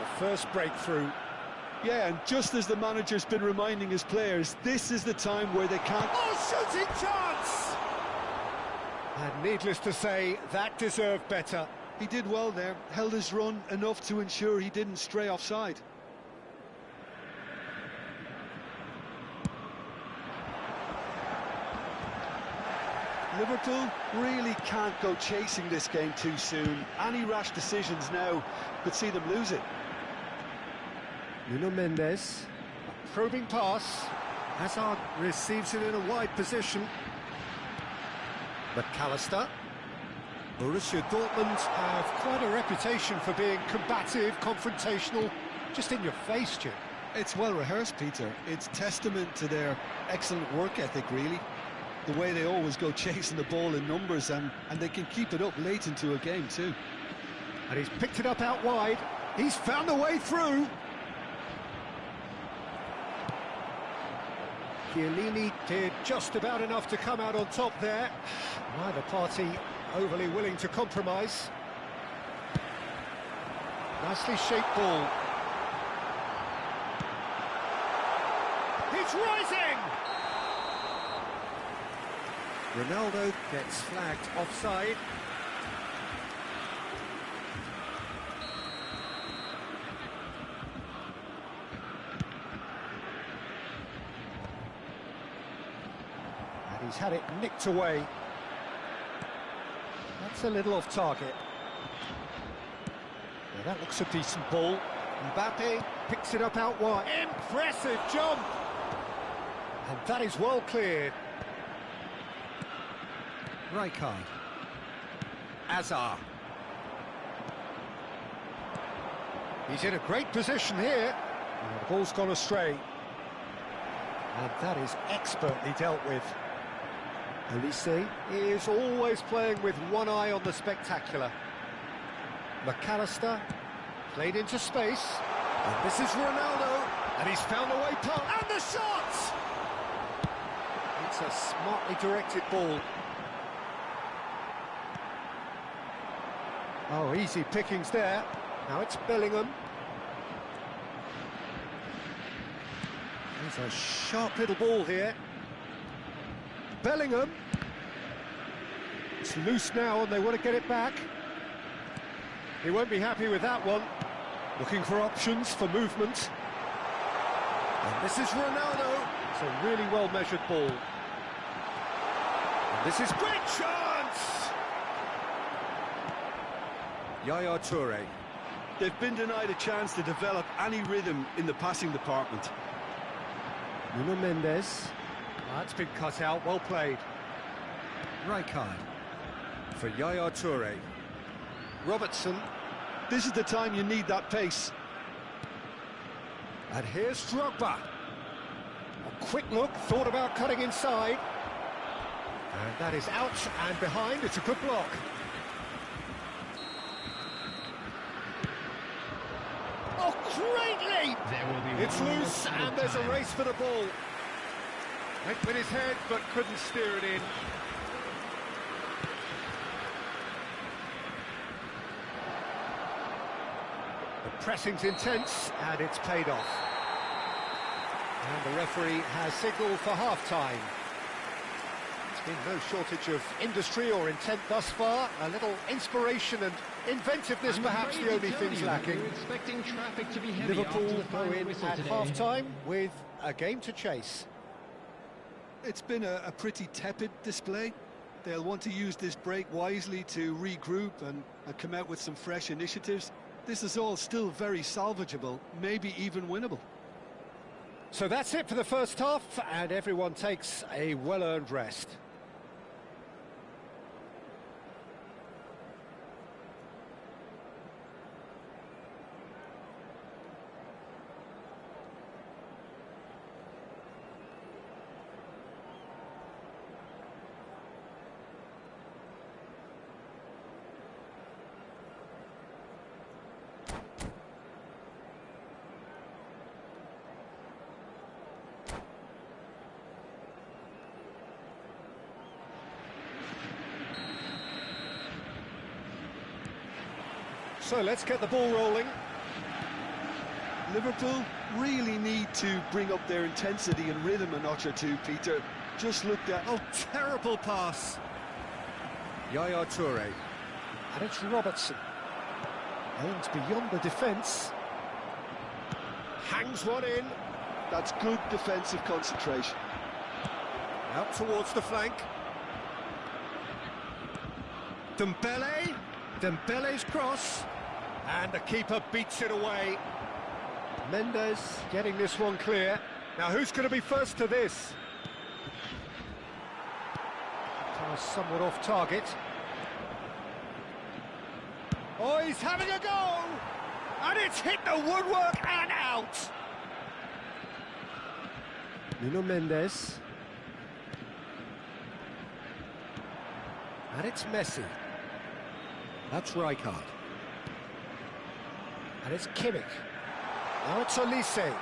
The first breakthrough. Yeah, and just as the manager's been reminding his players, this is the time where they can't... Oh, shooting chance! And needless to say, that deserved better. He did well there, held his run enough to ensure he didn't stray offside. Liverpool really can't go chasing this game too soon. Any rash decisions now could see them lose it. Nuno Mendes, a probing pass. Hazard receives it in a wide position. McAllister. Borussia Dortmund have quite a reputation for being combative, confrontational, just in your face, Jim. It's well rehearsed, Peter. It's testament to their excellent work ethic, really. The way they always go chasing the ball in numbers, and they can keep it up late into a game too. And he's picked it up out wide. He's found a way through. Chiellini did just about enough to come out on top there. Neither party overly willing to compromise. Nicely shaped ball. He's rising! Ronaldo gets flagged offside. And he's had it nicked away. That's a little off target. Yeah, that looks a decent ball. Mbappe picks it up out wide. Impressive jump! And that is well cleared. Rijkaard. Hazard. He's in a great position here. And the ball's gone astray. And that is expertly dealt with. Elise is always playing with one eye on the spectacular. McAllister, played into space, and this is Ronaldo, and he's found a way past, and the shot! It's a smartly directed ball. Oh, easy pickings there. Now it's Bellingham. There's a sharp little ball here. Bellingham. It's loose now and they want to get it back. He won't be happy with that one. Looking for options for movement. And this is Ronaldo. It's a really well-measured ball. And this is great chance! Yaya Toure. They've been denied a chance to develop any rhythm in the passing department. Nuno Mendes. That's been cut out, well played. Rijkaard for Yaya Toure. Robertson. This is the time you need that pace. And here's Drogba. A quick look, thought about cutting inside. And that is out and behind, it's a good block. Oh, great leap! There will be It's one loose more and there's a time. race for the ball. Went with his head but couldn't steer it in. The pressing's intense and it's paid off. And the referee has signalled for half-time. There's been no shortage of industry or intent thus far. A little inspiration and inventiveness, perhaps the only things lacking. We're expecting traffic to be heavy after Liverpool the go final in whistle at today. half-time with a game to chase. It's been a pretty tepid display. They'll want to use this break wisely to regroup and come out with some fresh initiatives. This is all still very salvageable, maybe even winnable. So that's it for the first half, and everyone takes a well-earned rest. So let's get the ball rolling. Liverpool really need to bring up their intensity and rhythm a notch or two, Peter. Just looked at... Oh, terrible pass. Yaya Toure. And it's Robertson. Aims beyond the defence. Hangs one in. That's good defensive concentration. Out towards the flank. Dembele. Dembele's cross. And the keeper beats it away. Mendes getting this one clear. Now who's going to be first to this? Pass somewhat off target. Oh, he's having a go! And it's hit the woodwork and out! Nuno Mendes. And it's Messi. That's Rijkaard. And it's Kimmich. Now it's Olise.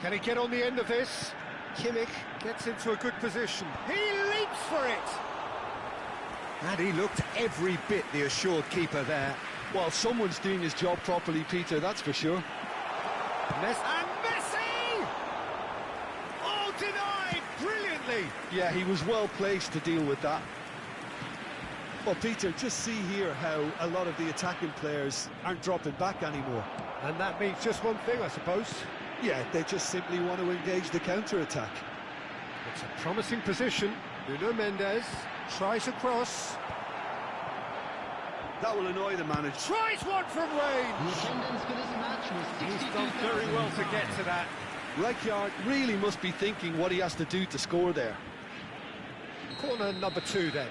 Can he get on the end of this? Kimmich gets into a good position. He leaps for it! And he looked every bit the assured keeper there. Well, someone's doing his job properly, Peter, that's for sure. And Messi! Oh, denied brilliantly! Yeah, he was well placed to deal with that. Well, Peter, just see here how a lot of the attacking players aren't dropping back anymore. And that means just one thing, I suppose. Yeah, they just simply want to engage the counter-attack. It's a promising position. Nuno Mendes tries a cross. That will annoy the manager. Tries one from range! The attendance for this match was He's done very well to get to that. Rijkaard really must be thinking what he has to do to score there. Corner number 2 then.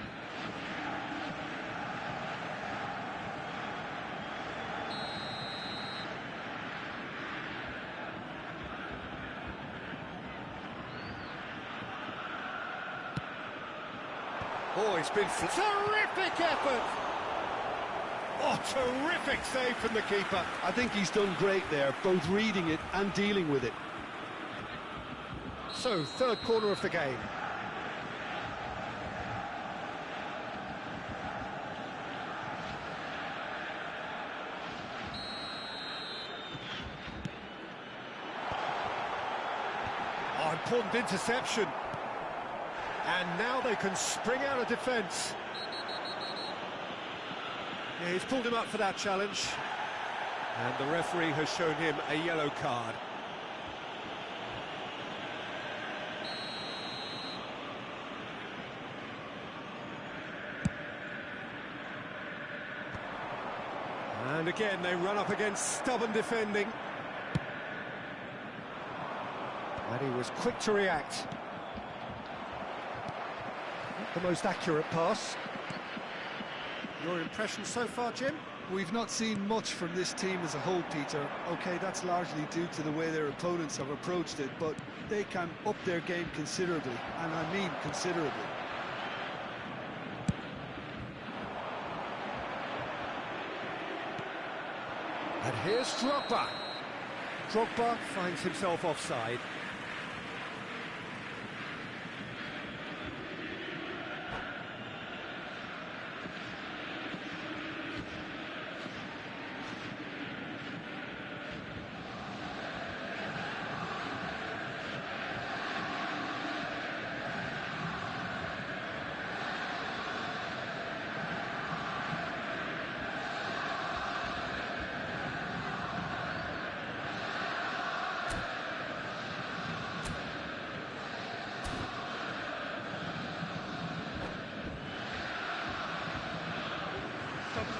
Oh, he's been... Terrific effort! terrific save from the keeper. I think he's done great there, both reading it and dealing with it. So, third corner of the game. Oh, important interception. And now they can spring out of defence. Yeah, he's pulled him up for that challenge. And the referee has shown him a yellow card. And again, they run up against stubborn defending. And he was quick to react. Not the most accurate pass. Your impression so far, Jim? We've not seen much from this team as a whole, Peter. OK, that's largely due to the way their opponents have approached it, but they can up their game considerably, and I mean considerably. And here's Drogba. Drogba finds himself offside.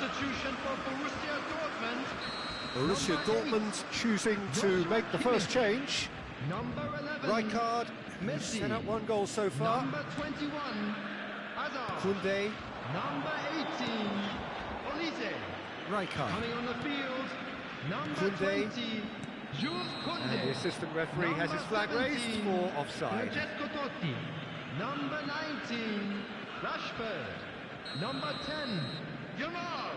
Substitution for Borussia Dortmund. Borussia Dortmund choosing to make the first change. Number 11. Rijkaard, Messi. set up one goal so far. Number 21. Hazard. Koundé, Number 18. Olise. Rijkaard. Coming on the field. Number Koundé. 20. Jules Koundé. And the assistant referee has his flag Number raised 17, for offside. Francesco Totti. Number 19. Rashford. Number 10. Yamal.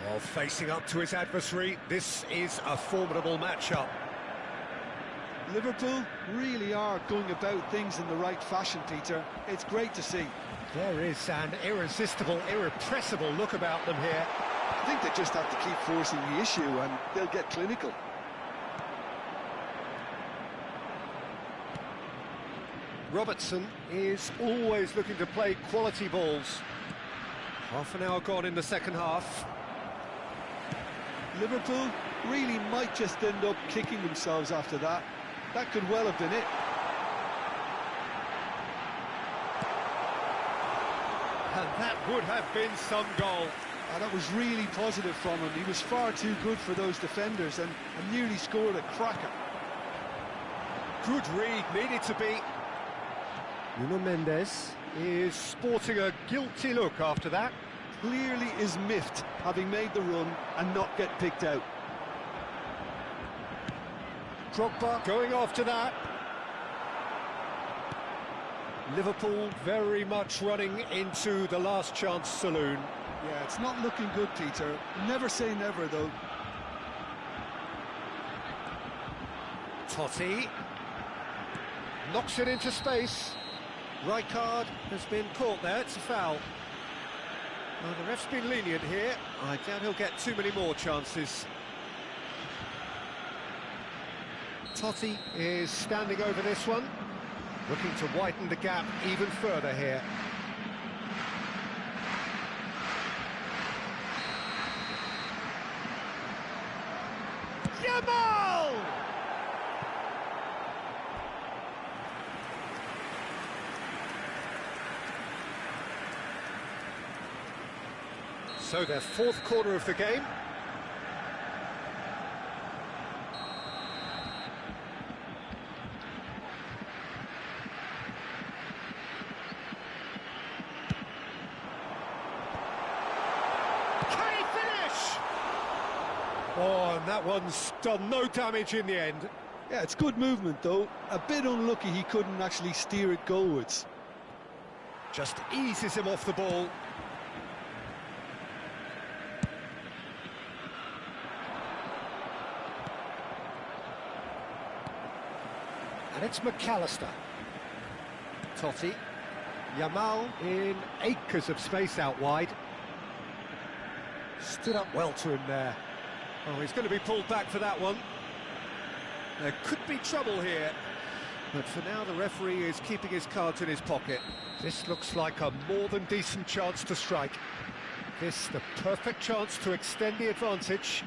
Well, facing up to his adversary, this is a formidable matchup. Liverpool really are going about things in the right fashion, Peter. It's great to see. There is an irresistible, irrepressible look about them here. I think they just have to keep forcing the issue and they'll get clinical. Robertson is always looking to play quality balls. Half an hour gone in the second half. Liverpool really might just end up kicking themselves after that. That could well have been it. And that would have been some goal. That was really positive from him. He was far too good for those defenders and nearly scored a cracker. Good read, needed to be. Nuno Mendes is sporting a guilty look after that. Clearly is miffed, having made the run and not get picked out. Drogba going after that. Liverpool very much running into the last chance saloon. Yeah, it's not looking good, Peter. Never say never, though. Totti knocks it into space. Rijkaard has been caught there, it's a foul. Well, the ref's been lenient here. I doubt he'll get too many more chances. Totti is standing over this one, looking to widen the gap even further here. Yamal! So their fourth corner of the game. Can he finish? Oh, and that one's done no damage in the end. Yeah, it's good movement though. A bit unlucky he couldn't actually steer it goalwards. Just eases him off the ball. And it's McAllister. Totti. Yamal in acres of space out wide. Stood up well to him there. Oh, he's going to be pulled back for that one. There could be trouble here. But for now, the referee is keeping his cards in his pocket. This looks like a more than decent chance to strike. This, the perfect chance to extend the advantage.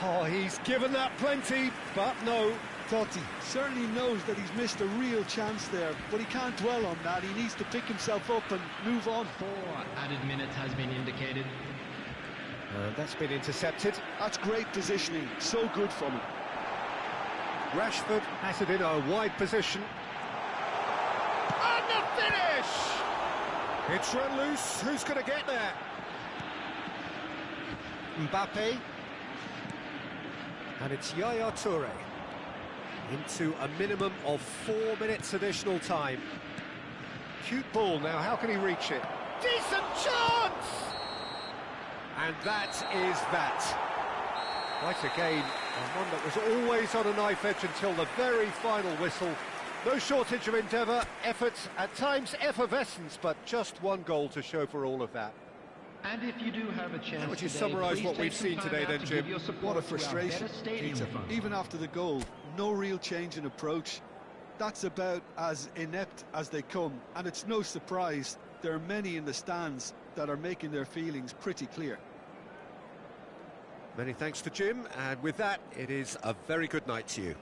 Oh, he's given that plenty, but no. Totti certainly knows that he's missed a real chance there, but he can't dwell on that. He needs to pick himself up and move on. 4 added minutes has been indicated. That's been intercepted. That's great positioning, so good from him. Rashford has it in a wide position. And the finish! It's run loose, who's going to get there? Mbappe. And it's Yaya Toure. Into a minimum of 4 minutes additional time. Cute ball now, how can he reach it? Decent chance! And that is that. Quite a game, and one that was always on a knife edge until the very final whistle. No shortage of endeavour, effort, at times effervescence, but just one goal to show for all of that. And if you do have a chance, How would you today, summarise please what take we've some seen time today out then, to Jim? give your support What a to our frustration, better stadium Peter. fund. Even after the goal, no real change in approach. That's about as inept as they come, and it's no surprise there are many in the stands that are making their feelings pretty clear. Many thanks to Jim, and with that, it is a very good night to you.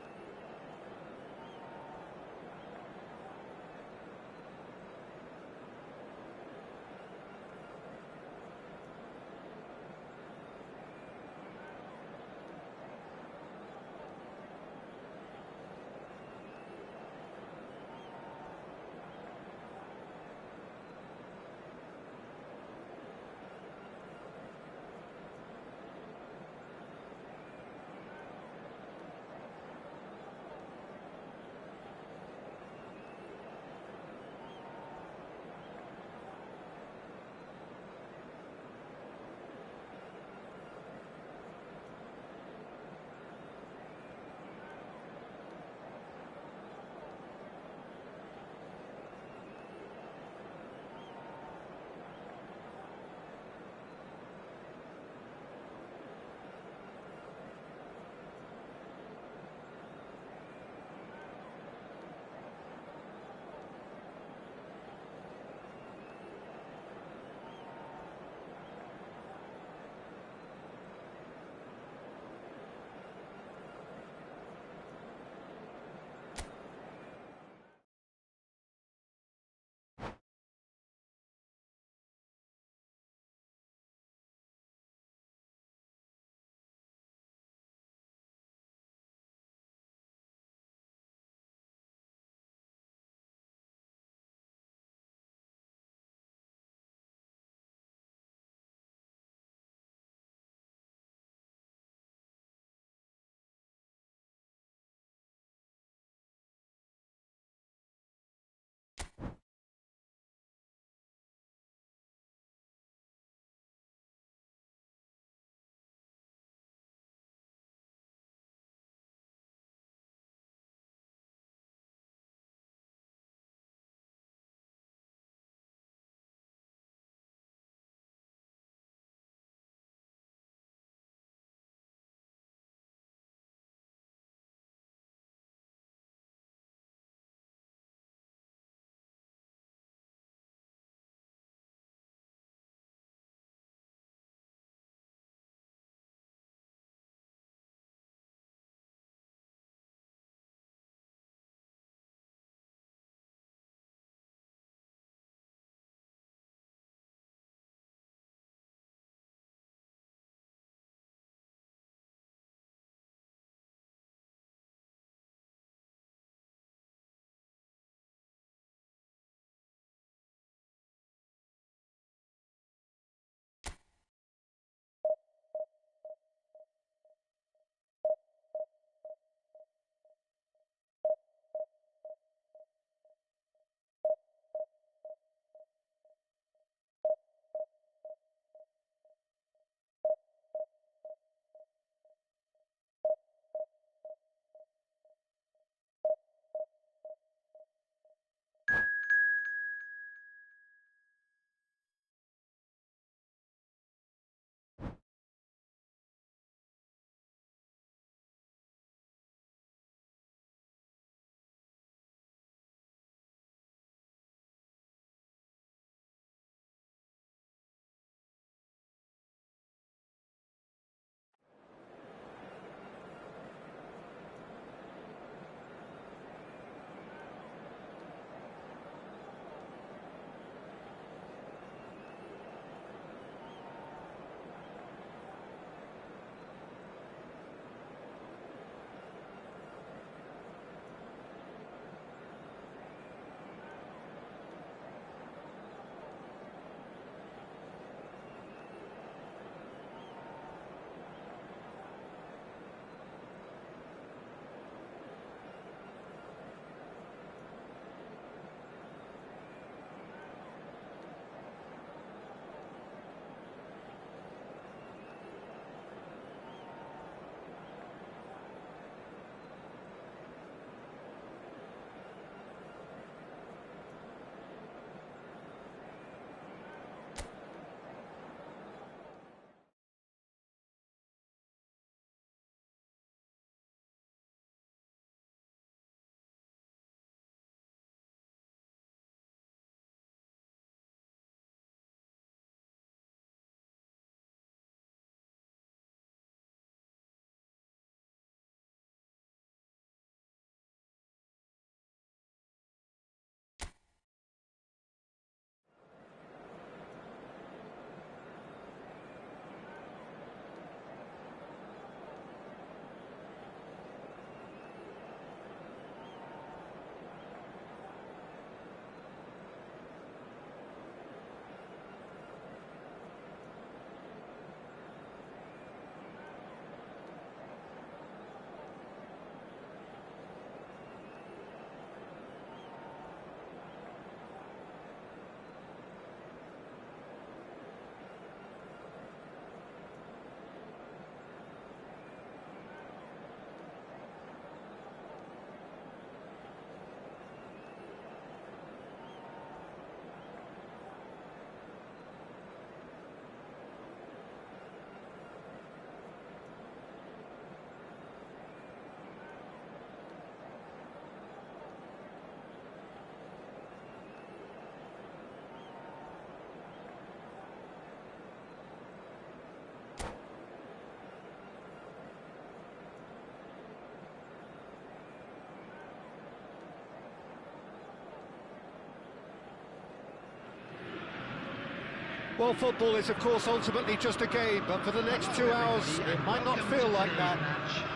Well, football is, of course, ultimately just a game, but for the next 2 hours, it might not feel like that.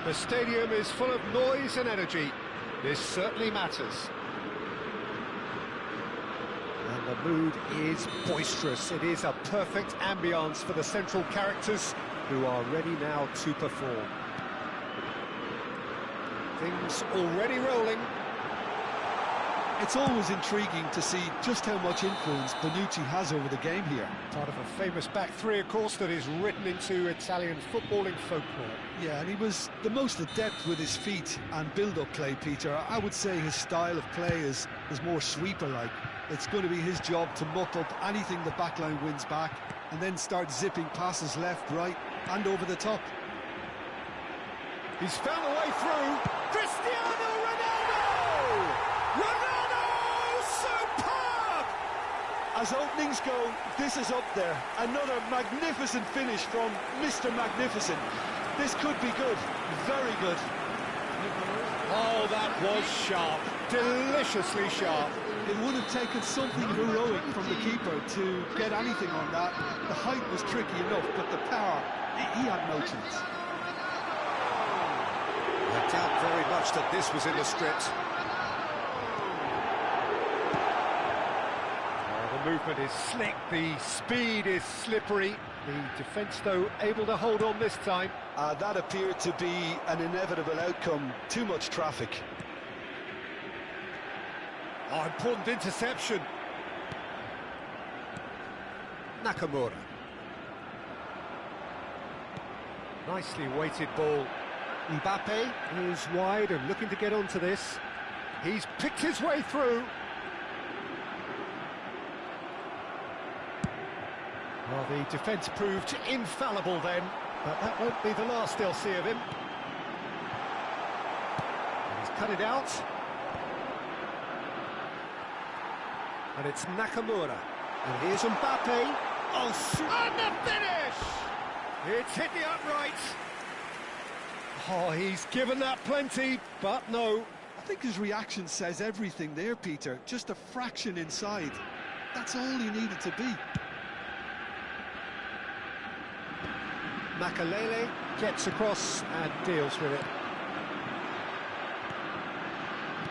The stadium is full of noise and energy. This certainly matters. And the mood is boisterous. It is a perfect ambience for the central characters who are ready now to perform. Things already rolling. It's always intriguing to see just how much influence Bonucci has over the game here. Part of a famous back three, of course, that is written into Italian footballing folklore. Yeah, and he was the most adept with his feet and build-up play, Peter. I would say his style of play is more sweeper-like. It's going to be his job to muck up anything the backline wins back and then start zipping passes left, right and over the top. He's found a way through. Cristiano Ronaldo! Ronaldo! Superb! As openings go, this is up there. Another magnificent finish from Mr. Magnificent. This could be good, very good. Oh, that was sharp, deliciously sharp. It would have taken something heroic from the keeper to get anything on that. The height was tricky enough, but the power, he had no chance. I doubt very much that this was in the script. Oh, the movement is slick, the speed is slippery. The defence, though, able to hold on this time. That appeared to be an inevitable outcome. Too much traffic. Oh, important interception. Nakamura. Nicely weighted ball. Mbappe is wide and looking to get onto this. He's picked his way through. Well, the defence proved infallible then, but that won't be the last they'll see of him. And he's cut it out. And it's Nakamura. And here's Mbappe. Oh, shoot. And the finish! It's hit the upright. Oh, he's given that plenty, but no. I think his reaction says everything there, Peter. Just a fraction inside. That's all he needed to be. Makalele gets across and deals with it.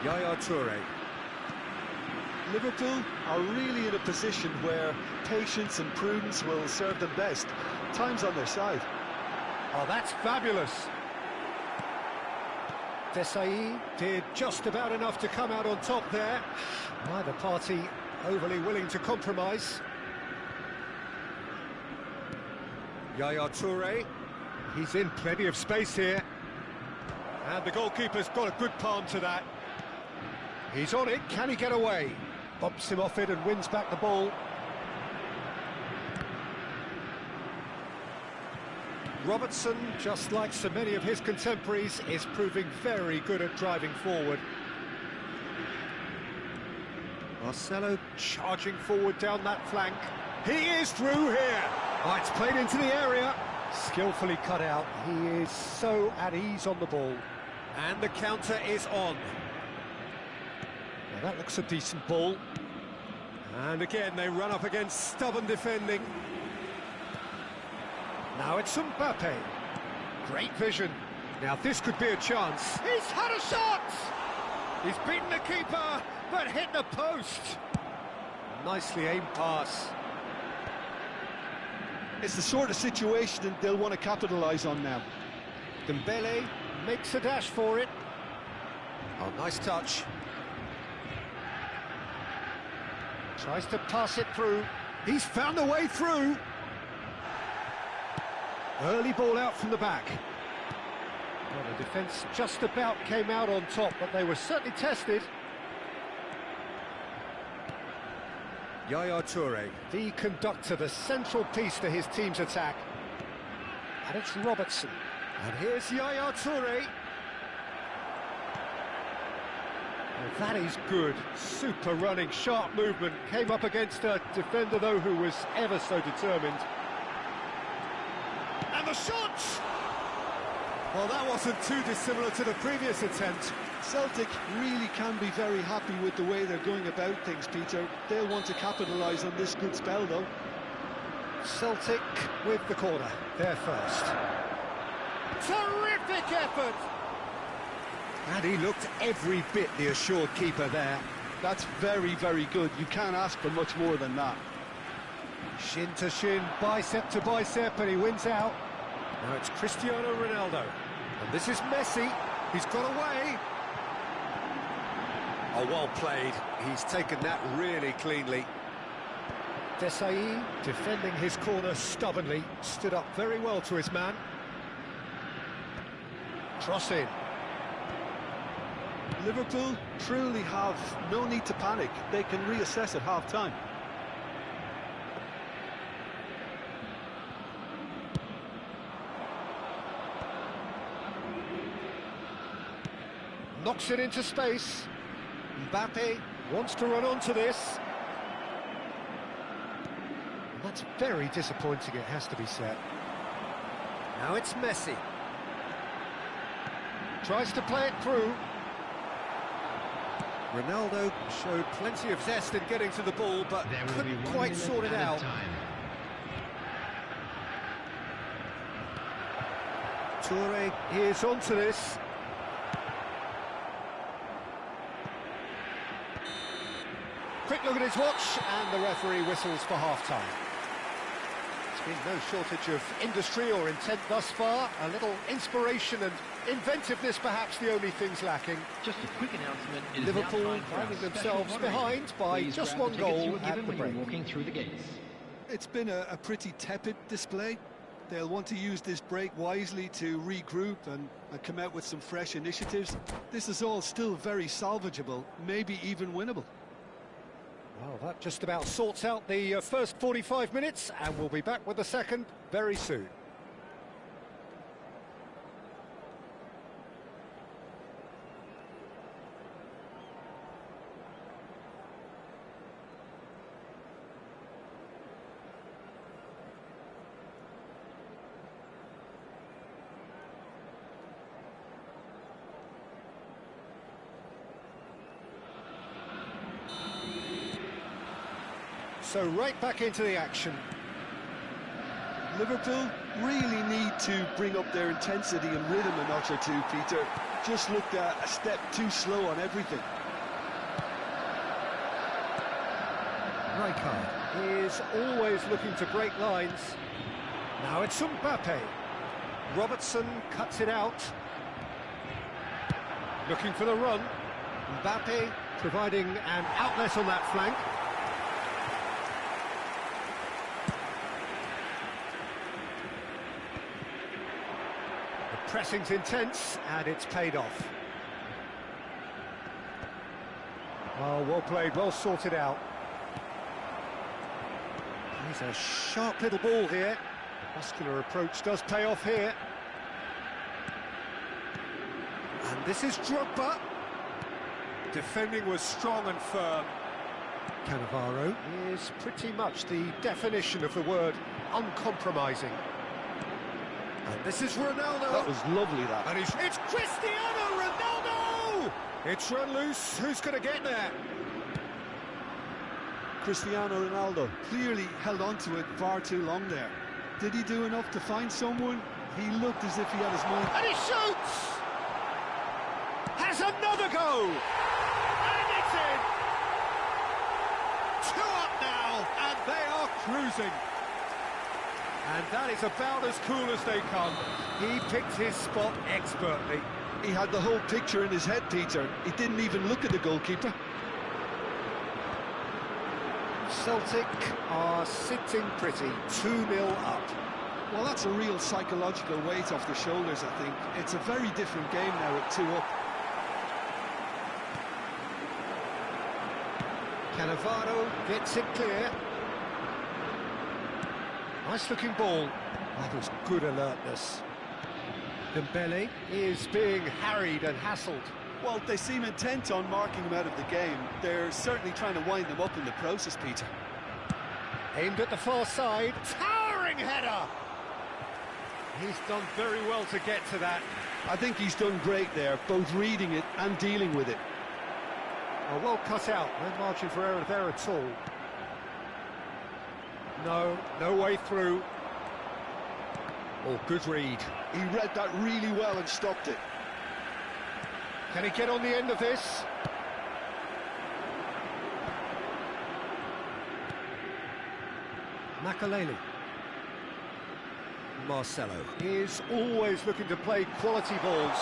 Yaya Toure. Liverpool are really in a position where patience and prudence will serve them best. Time's on their side. Oh, that's fabulous. Desai did just about enough to come out on top there. Neither party overly willing to compromise. Yaya Toure, he's in plenty of space here. And the goalkeeper's got a good palm to that. He's on it, can he get away? Bumps him off it and wins back the ball. Robertson, just like so many of his contemporaries, is proving very good at driving forward. Marcelo charging forward down that flank. He is through here. Oh, it's played into the area. Skillfully cut out. He is so at ease on the ball. And the counter is on. Now that looks a decent ball. And again, they run up against stubborn defending. Now it's Mbappe. Great vision. Now this could be a chance. He's had a shot! He's beaten the keeper, but hit the post. Nicely aimed pass. It's the sort of situation they'll want to capitalise on now. Dembele makes a dash for it. Oh, nice touch. Tries to pass it through. He's found a way through. Early ball out from the back. Well, the defence just about came out on top, but they were certainly tested. Yaya Toure, the conductor, the central piece to his team's attack. And it's Robertson. And here's Yaya Toure. Well, that is good. Super running, sharp movement. Came up against a defender, though, who was ever so determined. And the shot! Well, that wasn't too dissimilar to the previous attempt. Celtic really can be very happy with the way they're going about things, Peter. They'll want to capitalise on this good spell, though. Celtic with the corner, there first. Terrific effort! And he looked every bit the assured keeper there. That's very, very good. You can't ask for much more than that. Shin to shin, bicep to bicep, and he wins out. Now it's Cristiano Ronaldo. And this is Messi. He's got away. Oh, well played. He's taken that really cleanly. Desai, defending his corner stubbornly, stood up very well to his man. Cross in. Liverpool truly have no need to panic. They can reassess at half-time. Knocks it into space. Mbappe wants to run onto this. And that's very disappointing, it has to be said. Now it's Messi. Tries to play it through. Ronaldo showed plenty of zest in getting to the ball, but couldn't quite sort it out. Toure is onto this. Quick look at his watch, and the referee whistles for half-time. There's been no shortage of industry or intent thus far. A little inspiration and inventiveness, perhaps the only things lacking. Just a quick announcement. It is Liverpool now time for our finding special themselves lottery. behind by Please just grab one the tickets goal you were at given the when you were break. walking through the gates. It's been a pretty tepid display. They'll want to use this break wisely to regroup and come out with some fresh initiatives. This is all still very salvageable, maybe even winnable. Well, that just about sorts out the first 45 minutes, and we'll be back with the second very soon. So right back into the action. Liverpool really need to bring up their intensity and rhythm a notch or two, Peter. Just looked a step too slow on everything. Rijkaard is always looking to break lines. Now it's Mbappe. Robertson cuts it out. Looking for the run. Mbappe providing an outlet on that flank. The pressing's intense, and it's paid off. Oh, well played, well sorted out. He's a sharp little ball here. Muscular approach does pay off here. And this is Drogba. Defending was strong and firm. Cannavaro is pretty much the definition of the word uncompromising. And this is Ronaldo. That was lovely, that. And it's Cristiano Ronaldo! It's run loose. Who's going to get there? Cristiano Ronaldo clearly held on to it far too long there. Did he do enough to find someone? He looked as if he had his mind. And he shoots! Has another go! And it's in! 2 up now, and they are cruising. And that is about as cool as they come. He picked his spot expertly. He had the whole picture in his head, Peter. He didn't even look at the goalkeeper. Celtic are sitting pretty, 2-0 up. Well, that's a real psychological weight off the shoulders, I think. It's a very different game now at 2 up. Cannavaro gets it clear. Nice looking ball. That was good alertness. Dembele is being harried and hassled. Well, they seem intent on marking him out of the game. They're certainly trying to wind him up in the process, Peter. Aimed at the far side. Towering header! He's done very well to get to that. I think he's done great there, both reading it and dealing with it. Oh, well cut out. No margin for error there at all. No, no way through. Oh, good read. He read that really well and stopped it. Can he get on the end of this? Makaleli. Marcelo is always looking to play quality balls.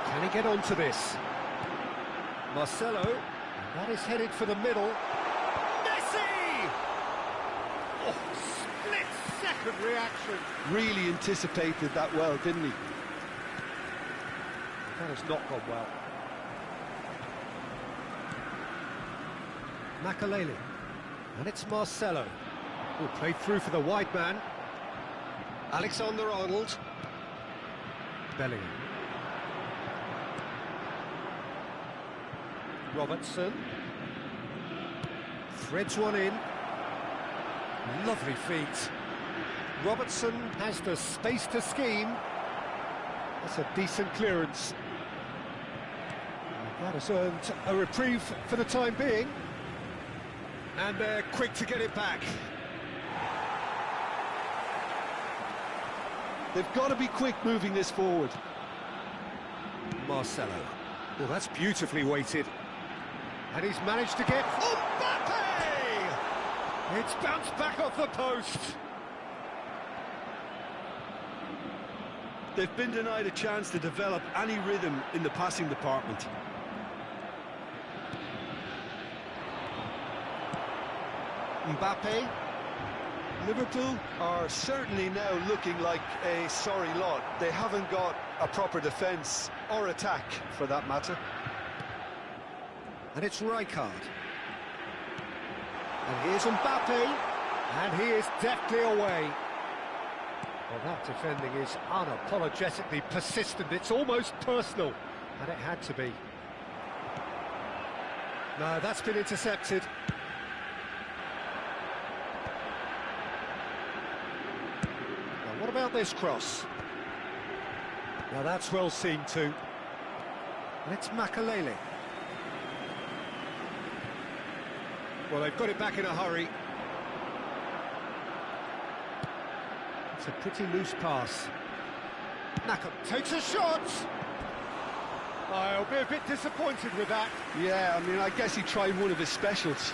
Can he get onto this? Marcelo, and that is headed for the middle. Messi! Oh, split-second reaction. Really anticipated that well, didn't he? That has not gone well. Makaleli. And it's Marcelo. Oh, played through for the wide man. Alexander-Arnold. Bellingham. Robertson. Threads one in. Lovely feet. Robertson has the space to scheme. That's a decent clearance. That has earned a reprieve for the time being. And they're quick to get it back. They've got to be quick moving this forward. Marcelo. Well, that's beautifully weighted. And he's managed to get... Mbappe! It's bounced back off the post. They've been denied a chance to develop any rhythm in the passing department. Mbappe. Liverpool are certainly now looking like a sorry lot. They haven't got a proper defence or attack, for that matter. And it's Rijkaard. And here's Mbappe. And he is deftly away. Well, that defending is unapologetically persistent. It's almost personal. And it had to be. No, that's been intercepted. Now, what about this cross? Now, that's well seen too. And it's Makaleli. Well, they've got it back in a hurry. It's a pretty loose pass. Naka takes a shot! I'll be a bit disappointed with that. Yeah, I mean, I guess he tried one of his specials.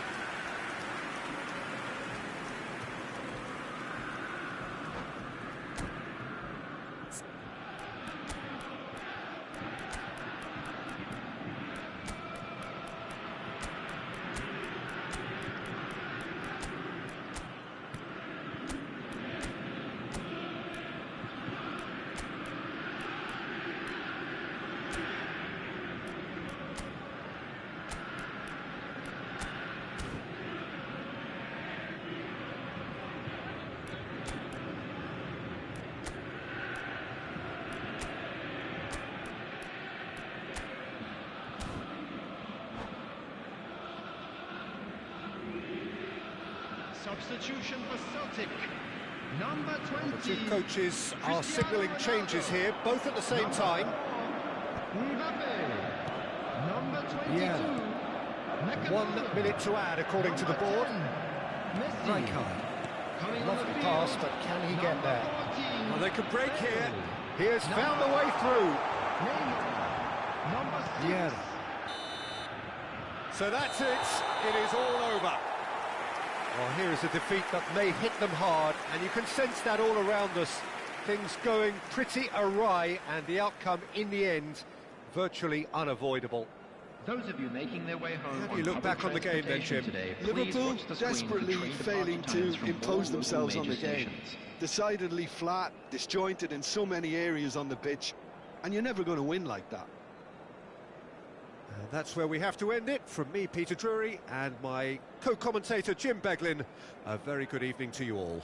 Substitution for Celtic. Number 20. The two coaches are signalling changes here, both at the same time. Mbappe. Number 22. Yeah. 1 minute to add, according to the board. Messi. Rijkaard. Coming on Lovely the pass, field. but can he get there? Number 14. Well, they could break here. He has found a way through. Neymar. Number 6. Yeah. So that's it. It is all over. Well, here is a defeat that may hit them hard, and you can sense that all around us. Things going pretty awry, and the outcome, in the end, virtually unavoidable. Those of you making their way home How do you look back on the game then, Jim? today, please Liverpool watch the screen for desperately train failing departure to times from impose all local themselves on major the game. stations. Decidedly flat, disjointed in so many areas on the pitch, and you're never going to win like that. And that's where we have to end it. From me, Peter Drury, and my co-commentator, Jim Beglin. A very good evening to you all.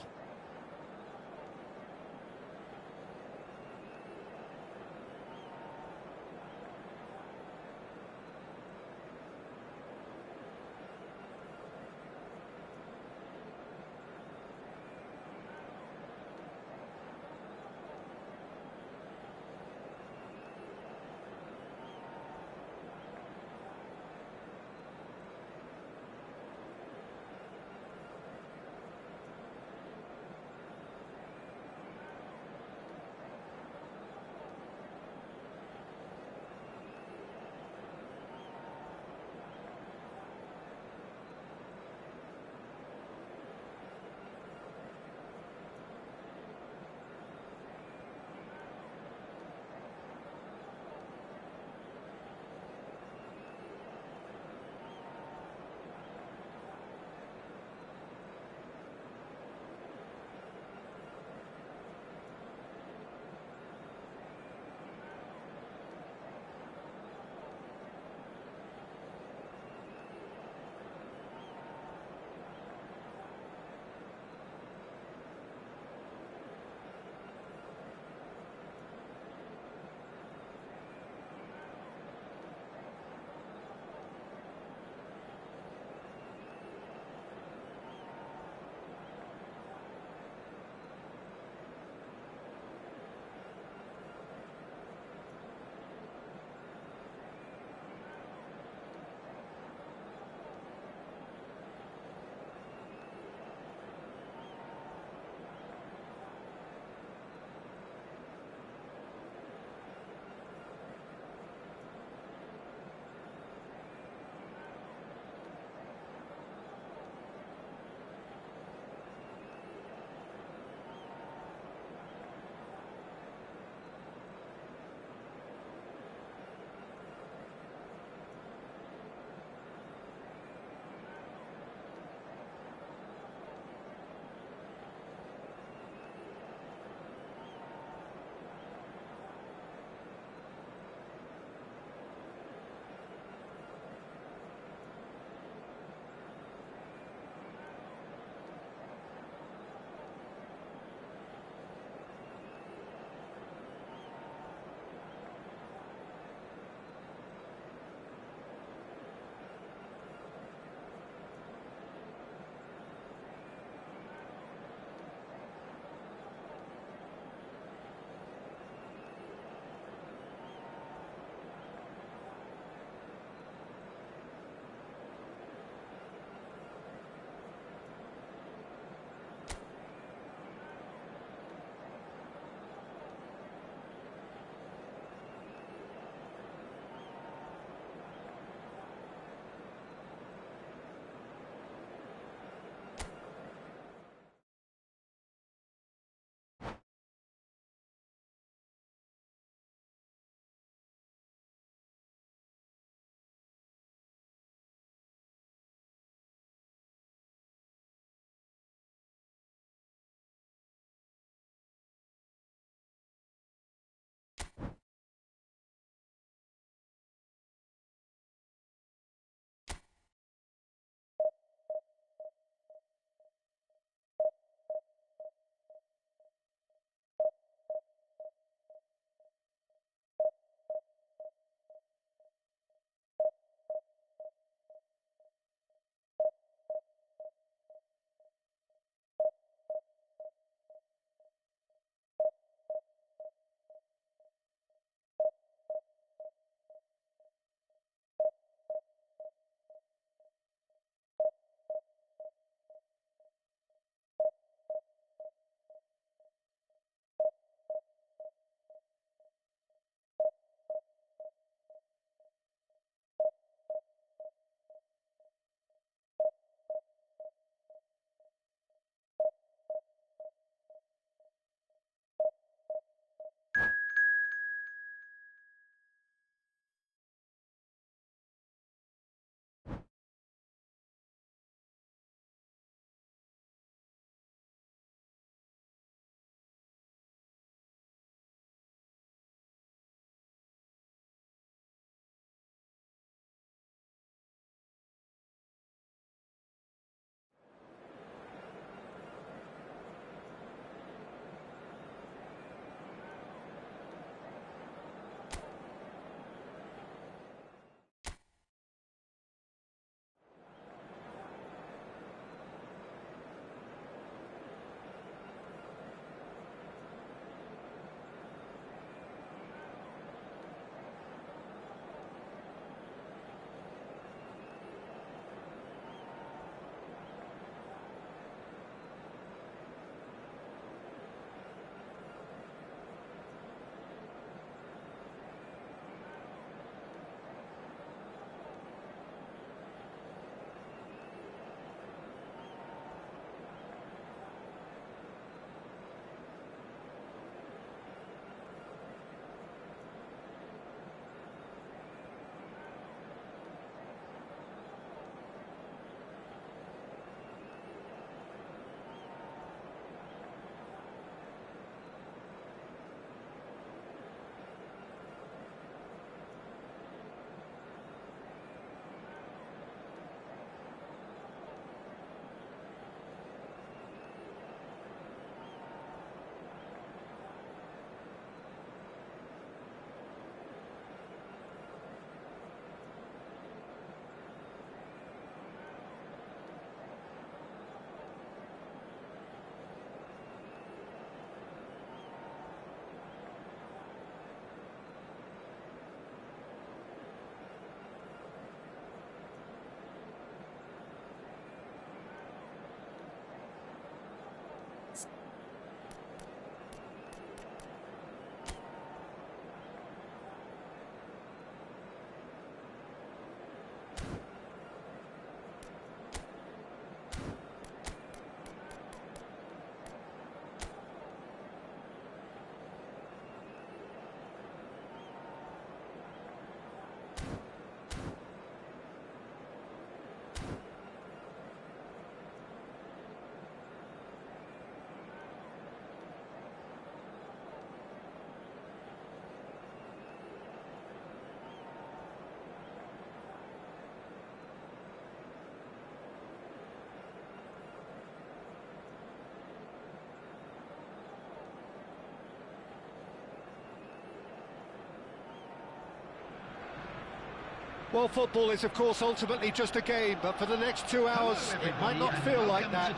Well, football is, of course, ultimately just a game, but for the next 2 hours, it might not feel like that.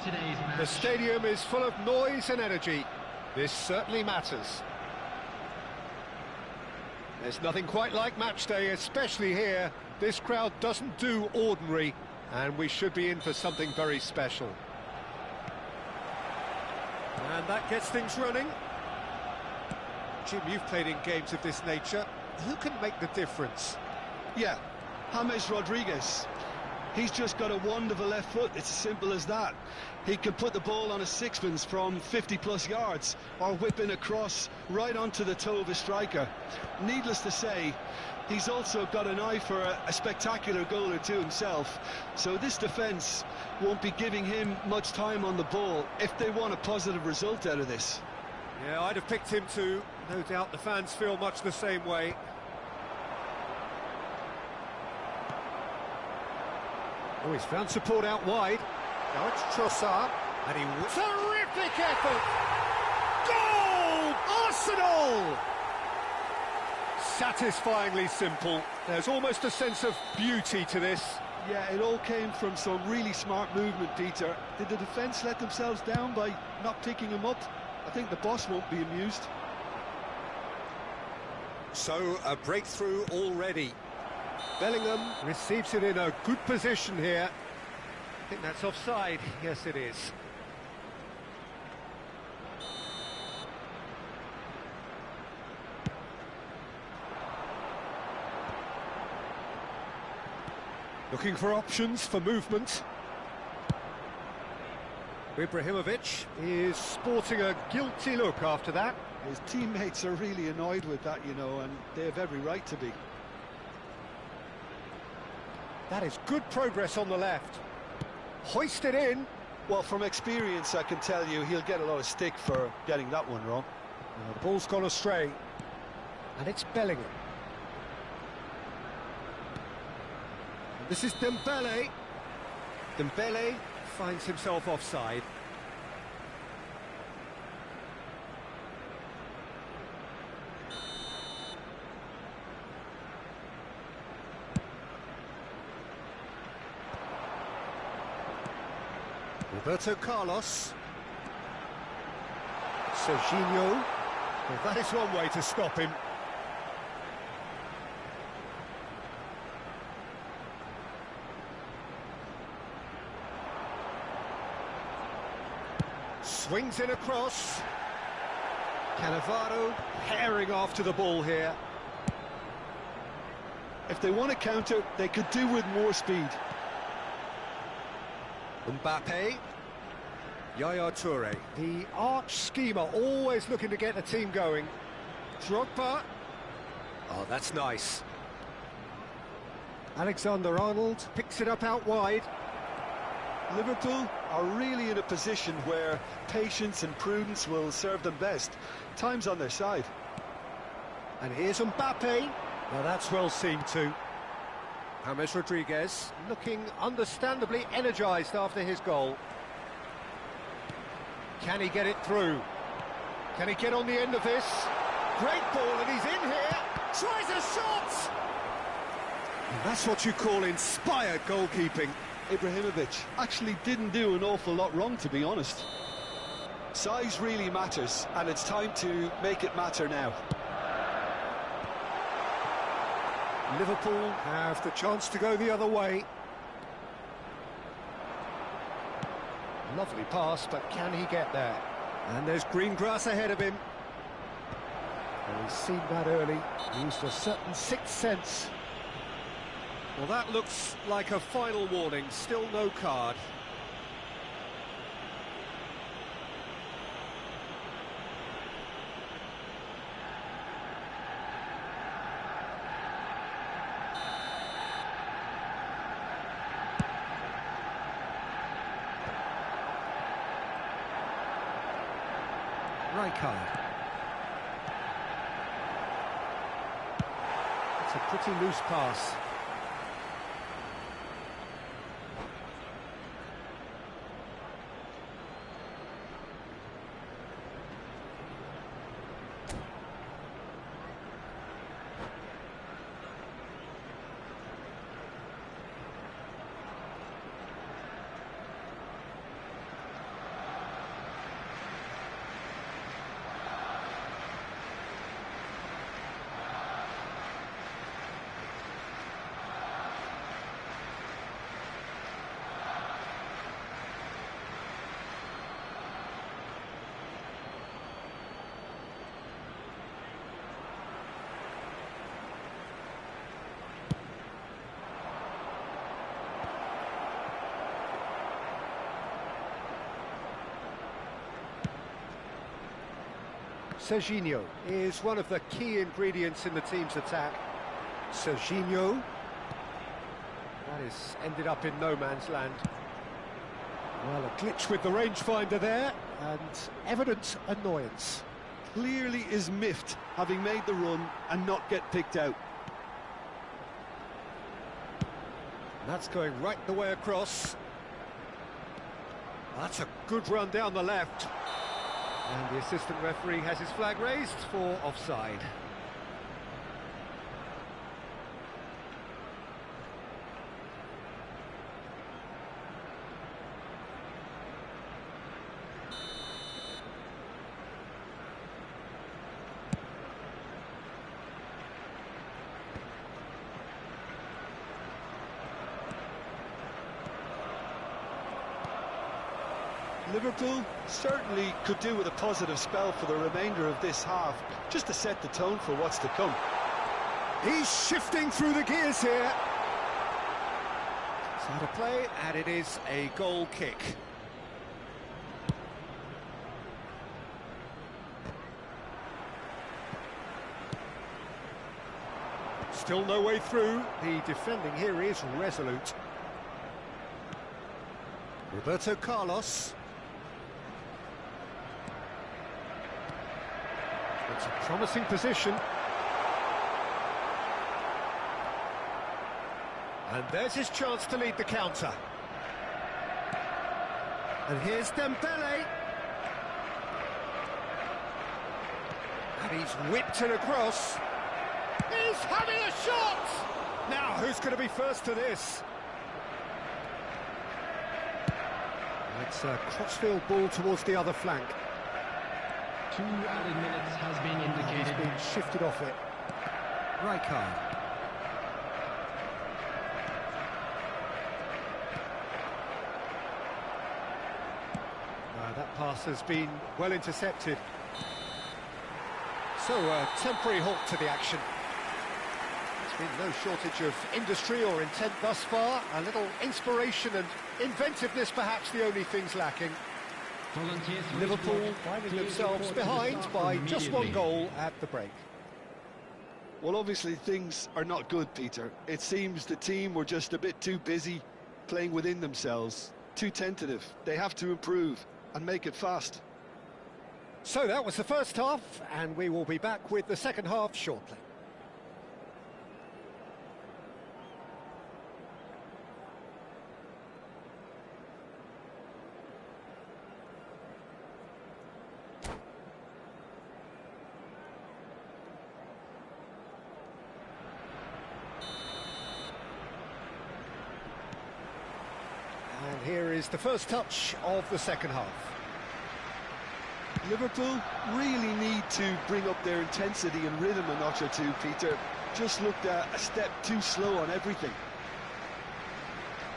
The stadium is full of noise and energy. This certainly matters. There's nothing quite like match day, especially here. This crowd doesn't do ordinary, and we should be in for something very special. And that gets things running. Jim, you've played in games of this nature. Who can make the difference? Yeah, James Rodriguez. He's just got a wonderful left foot. It's as simple as that. He can put the ball on a sixpence from 50-plus yards or whip in a cross right onto the toe of a striker. Needless to say, he's also got an eye for a spectacular goal or two himself. So this defence won't be giving him much time on the ball if they want a positive result out of this. Yeah, I'd have picked him too. No doubt the fans feel much the same way. Oh, he's found support out wide. Now it's Trossard, and he... Terrific effort! Goal! Arsenal! Satisfyingly simple. There's almost a sense of beauty to this. Yeah, it all came from some really smart movement, Peter. Did the defence let themselves down by not picking him up? I think the boss won't be amused. So, a breakthrough already. Bellingham receives it in a good position here. I think that's offside. Yes, it is. Looking for options for movement. Ibrahimovic is sporting a guilty look after that. His teammates are really annoyed with that, you know, and they have every right to be. That is good progress on the left. Hoisted in. Well, from experience, I can tell you he'll get a lot of stick for getting that one wrong. The ball's gone astray. And it's Bellingham. This is Dembele. Dembele finds himself offside. Roberto Carlos. Serginho. Well, that is one way to stop him. Swings in across. Cannavaro herring after the ball here. If they want to counter, they could do with more speed. Mbappe. Yaya Toure. The arch schemer, always looking to get the team going. Drogba. Oh, that's nice. Alexander-Arnold picks it up out wide. Liverpool are really in a position where patience and prudence will serve them best. Time's on their side. And here's Mbappe. Well, that's well seen too. James Rodriguez looking understandably energised after his goal. Can he get it through? Can he get on the end of this? Great ball, and he's in here. Tries a shot! And that's what you call inspired goalkeeping. Ibrahimovic actually didn't do an awful lot wrong, to be honest. Size really matters, and it's time to make it matter now. Liverpool have the chance to go the other way. Lovely pass, but can he get there? And there's green grass ahead of him. And he's seen that early. He used a certain sixth sense. Well, that looks like a final warning. Still no card. Rijkaard. It's a pretty loose pass. Serginho is one of the key ingredients in the team's attack. Serginho. That has ended up in no man's land. Well, a glitch with the rangefinder there, and evident annoyance. Clearly is miffed, having made the run and not get picked out. That's going right the way across. That's a good run down the left. And the assistant referee has his flag raised for offside. Liverpool certainly could do with a positive spell for the remainder of this half, just to set the tone for what's to come. He's shifting through the gears here. It's out of play, and it is a goal kick. Still no way through. The defending here is resolute. Roberto Carlos. It's a promising position. And there's his chance to lead the counter. And here's Dembele. And he's whipped it across. He's having a shot! Now, who's going to be first to this? It's a crossfield ball towards the other flank. 2 added minutes has been indicated. He's been shifted off it. Rijkaard. That pass has been well intercepted. So, a temporary halt to the action. There's been no shortage of industry or intent thus far. A little inspiration and inventiveness, perhaps the only things lacking. Liverpool finding themselves behind by just 1 goal at the break. Well, obviously things are not good, Peter. It seems the team were just a bit too busy playing within themselves, too tentative. They have to improve and make it fast. So that was the first half, and we will be back with the second half shortly. And here is the first touch of the second half. Liverpool really need to bring up their intensity and rhythm a notch or two, Peter. Just looked a step too slow on everything.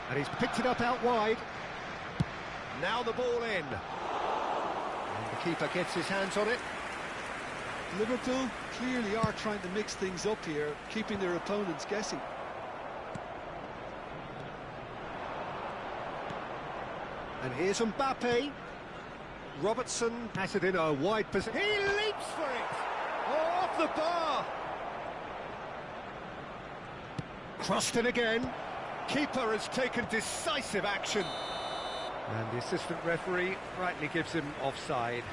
And he's picked it up out wide. Now the ball in. And the keeper gets his hands on it. Liverpool clearly are trying to mix things up here, keeping their opponents guessing. And here's Mbappe. Robertson has it in a wide position. He leaps for it! Oh, off the bar! Crossed in again. Keeper has taken decisive action. And the assistant referee rightly gives him offside.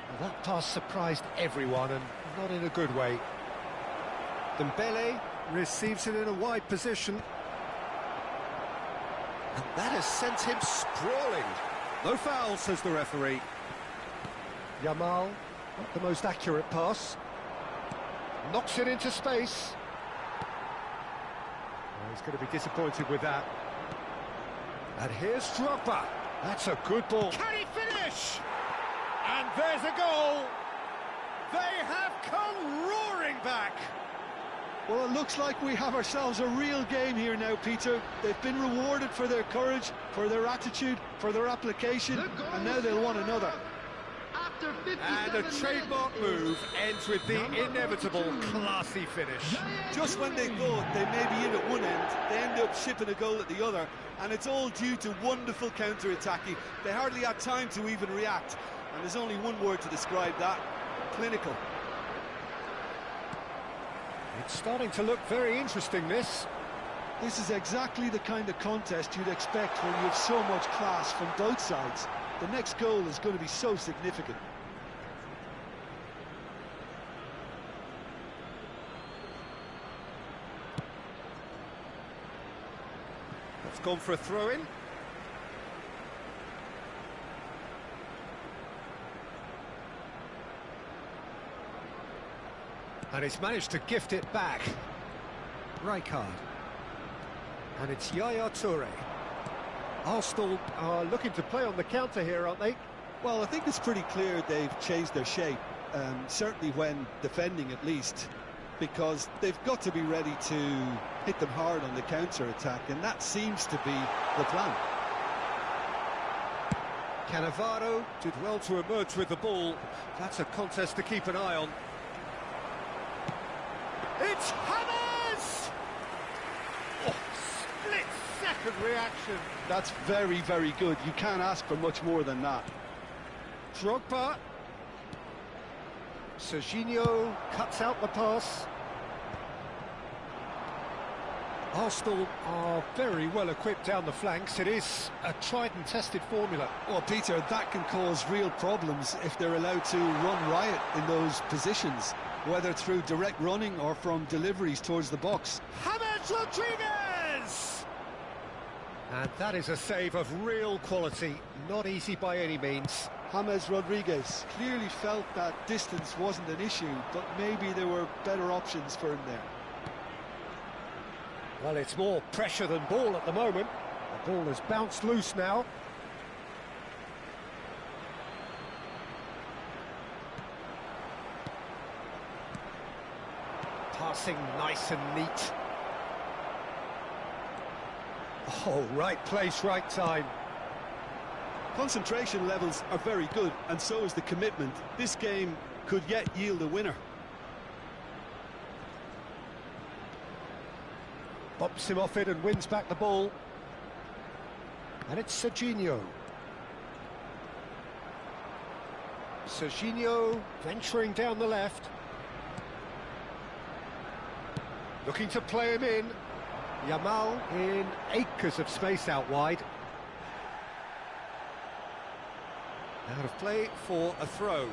Well, that pass surprised everyone, and not in a good way. Dembele receives it in a wide position. And that has sent him sprawling. No foul, says the referee. Yamal, not the most accurate pass. Knocks it into space. Well, he's going to be disappointed with that. And here's Drogba. That's a good ball. Can he finish? And there's a goal. They have come roaring back. Well, it looks like we have ourselves a real game here now, Peter. They've been rewarded for their courage, for their attitude, for their application, and now they'll want another. After 57 And a trademark move ends with the inevitable classy finish. Just when they thought they may be in at one end, they end up shipping a goal at the other, and it's all due to wonderful counter-attacking. They hardly had time to even react, and there's only one word to describe that: clinical. It's starting to look very interesting, this. This is exactly the kind of contest you'd expect when you have so much class from both sides. The next goal is going to be so significant. It's gone for a throw-in. And he's managed to gift it back. Rijkaard. And it's Yaya Toure. Arsenal are looking to play on the counter here, aren't they? Well, I think it's pretty clear they've changed their shape, certainly when defending at least, because they've got to be ready to hit them hard on the counter-attack, and that seems to be the plan. Cannavaro did well to emerge with the ball. That's a contest to keep an eye on. It's Hammers! Oh, split-second reaction. That's very, very good. You can't ask for much more than that. Drogba. Serginho cuts out the pass. Arsenal are very well equipped down the flanks. It is a tried and tested formula. Well, Peter, that can cause real problems if they're allowed to run riot in those positions, whether through direct running or from deliveries towards the box. James Rodriguez! And that is a save of real quality, not easy by any means. James Rodriguez clearly felt that distance wasn't an issue, but maybe there were better options for him there. Well, it's more pressure than ball at the moment. The ball has bounced loose now. Passing nice and neat. Oh, right place, right time. Concentration levels are very good, and so is the commitment. This game could yet yield a winner. Bumps him off it and wins back the ball. And it's Serginho. Serginho venturing down the left. Looking to play him in. Yamal in acres of space out wide. Out of play for a throw.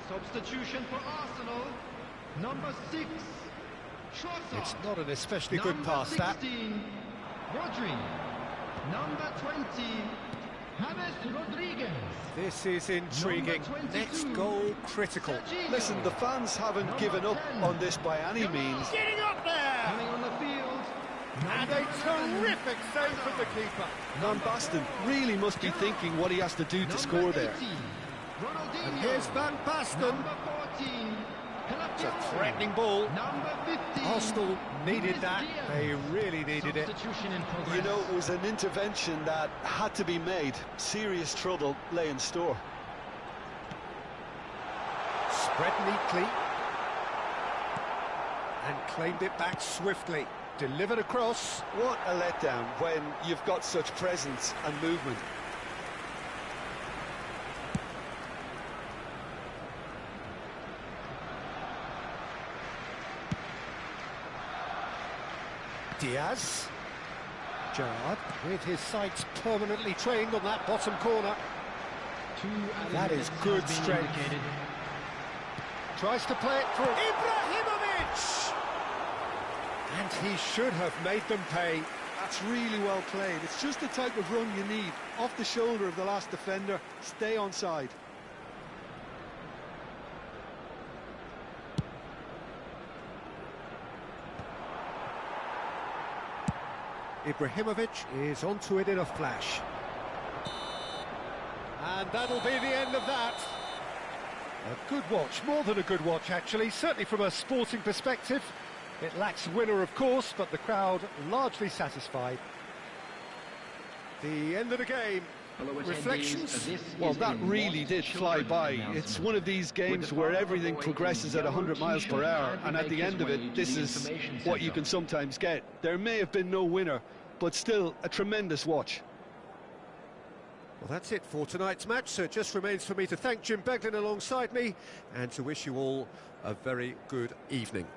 Substitution for Arsenal. Number 6, Trossard. It's not an especially good pass, that. Number 16, Rodri. Number 20, James Rodriguez. This is intriguing. Number 22, Next goal critical. Serginho. Listen, the fans haven't Number given up 10, on this by any means. Getting up there! Coming on the field. And Number a 11, terrific save from the keeper. Van Basten really must be thinking what he has to do to score there. 18, Ronaldinho. And here's Van Basten. Number 14, It's a threatening ball. Number 15, Arsenal needed Luis that. Diaz. They really needed it. Substitution in progress. You know, it was an intervention that had to be made. Serious trouble lay in store. Spread neatly. And claimed it back swiftly. Delivered across. What a letdown when you've got such presence and movement. Diaz. Gerrard, with his sights permanently trained on that bottom corner. That is good strength. Tries to play it through. Ibrahimovic! And he should have made them pay. That's really well played. It's just the type of run you need. Off the shoulder of the last defender, stay onside. Ibrahimovic is onto it in a flash. And that'll be the end of that. A good watch, more than a good watch actually, certainly from a sporting perspective. It lacks winner of course, but the crowd largely satisfied. The end of the game. Reflections? Well, that really did fly by. It's one of these games where everything progresses at 100 miles per hour, and at the end of it, this is what you can sometimes get. There may have been no winner, but still a tremendous watch. Well, that's it for tonight's match, so it just remains for me to thank Jim Beglin alongside me and to wish you all a very good evening.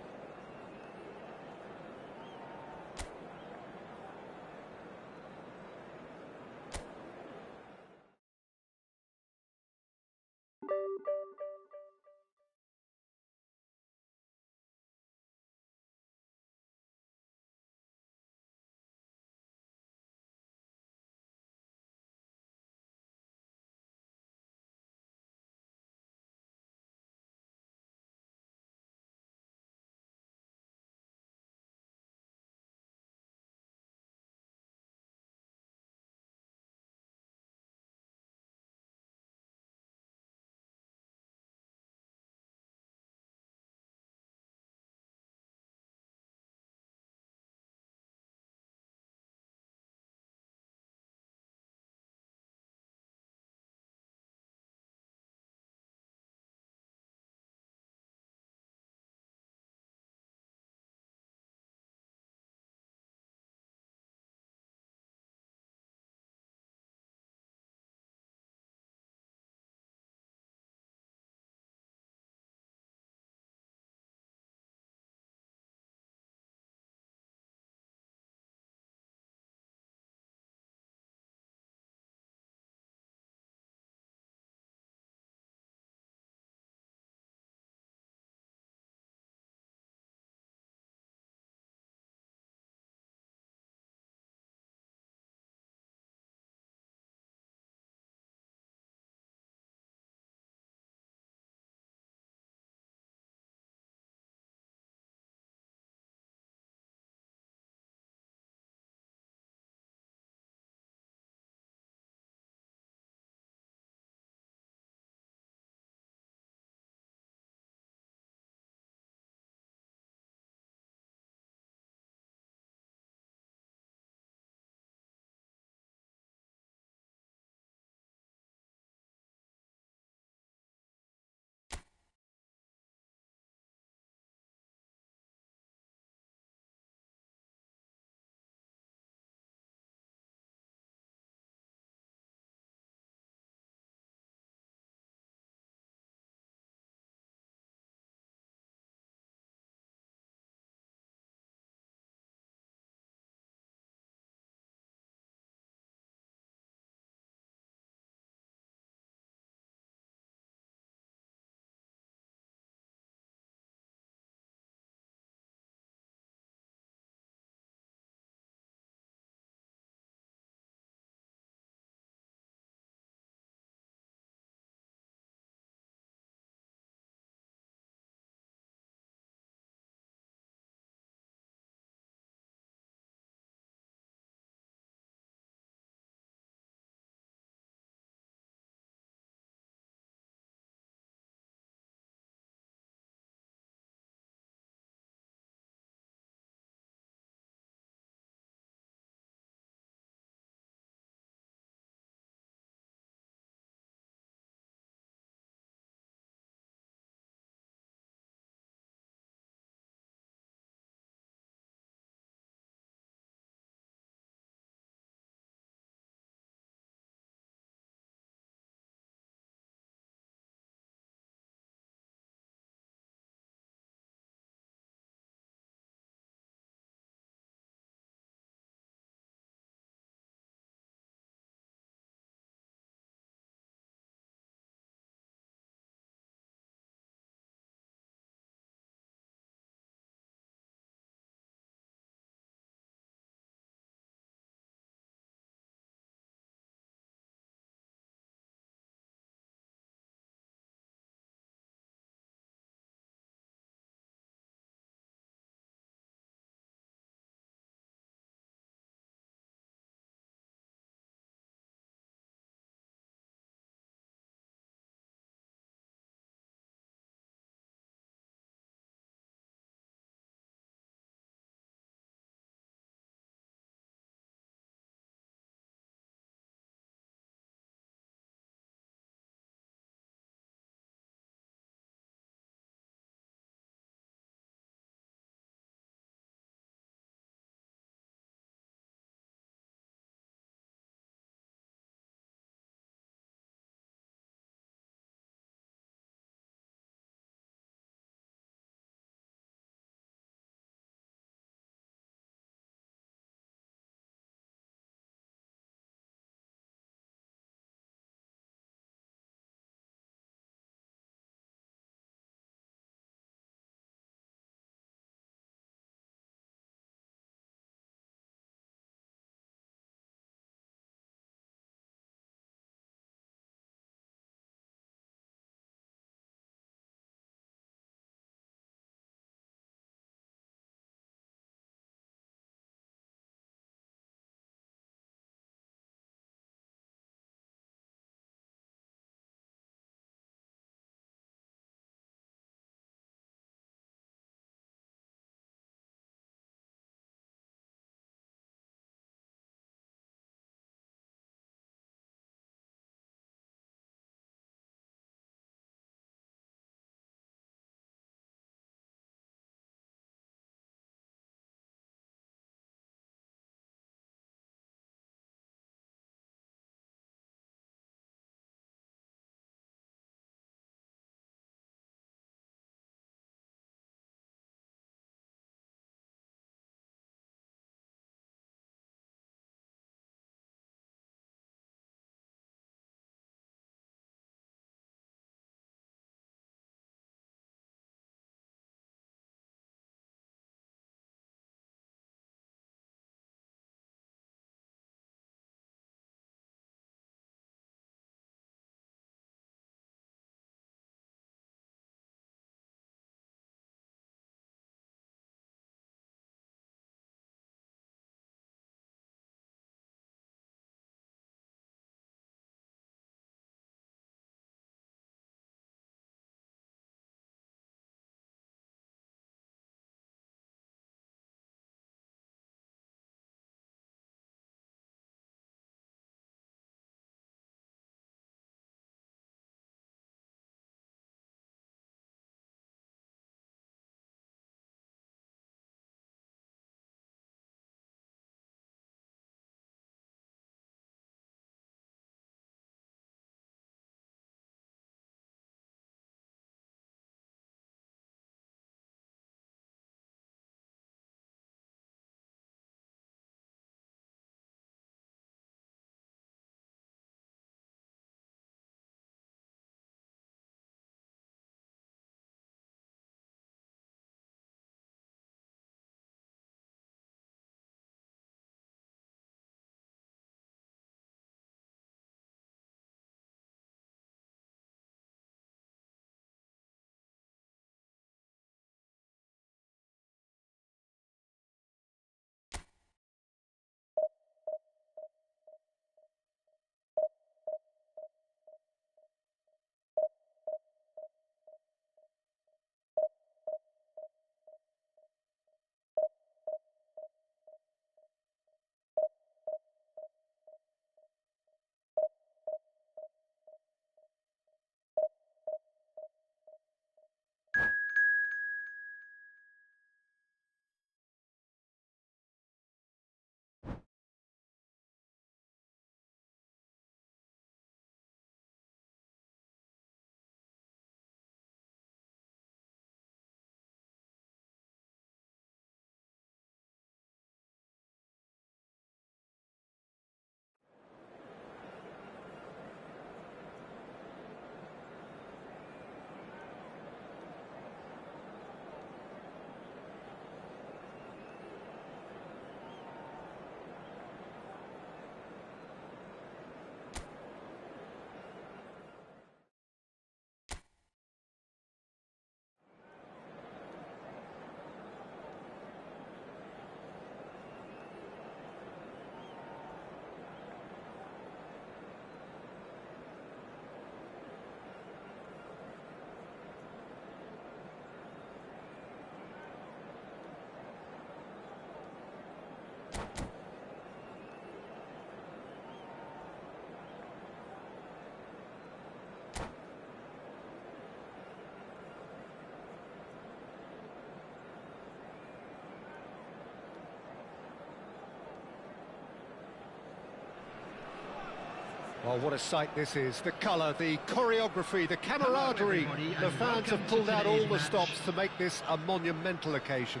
Well, what a sight this is. The colour, the choreography, the camaraderie. everybody, The and fans welcome have to pulled out all today's the match. stops to make this a monumental occasion.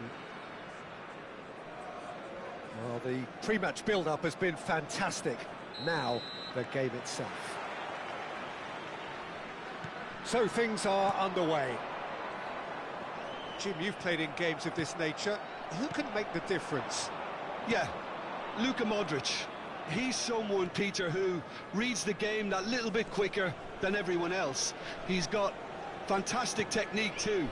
Well, the pre-match build-up has been fantastic. Now, the game itself. So things are underway. Jim, you've played in games of this nature. Who can make the difference? Yeah, Luka Modric. He's someone, Peter, who reads the game that little bit quicker than everyone else. He's got fantastic technique too,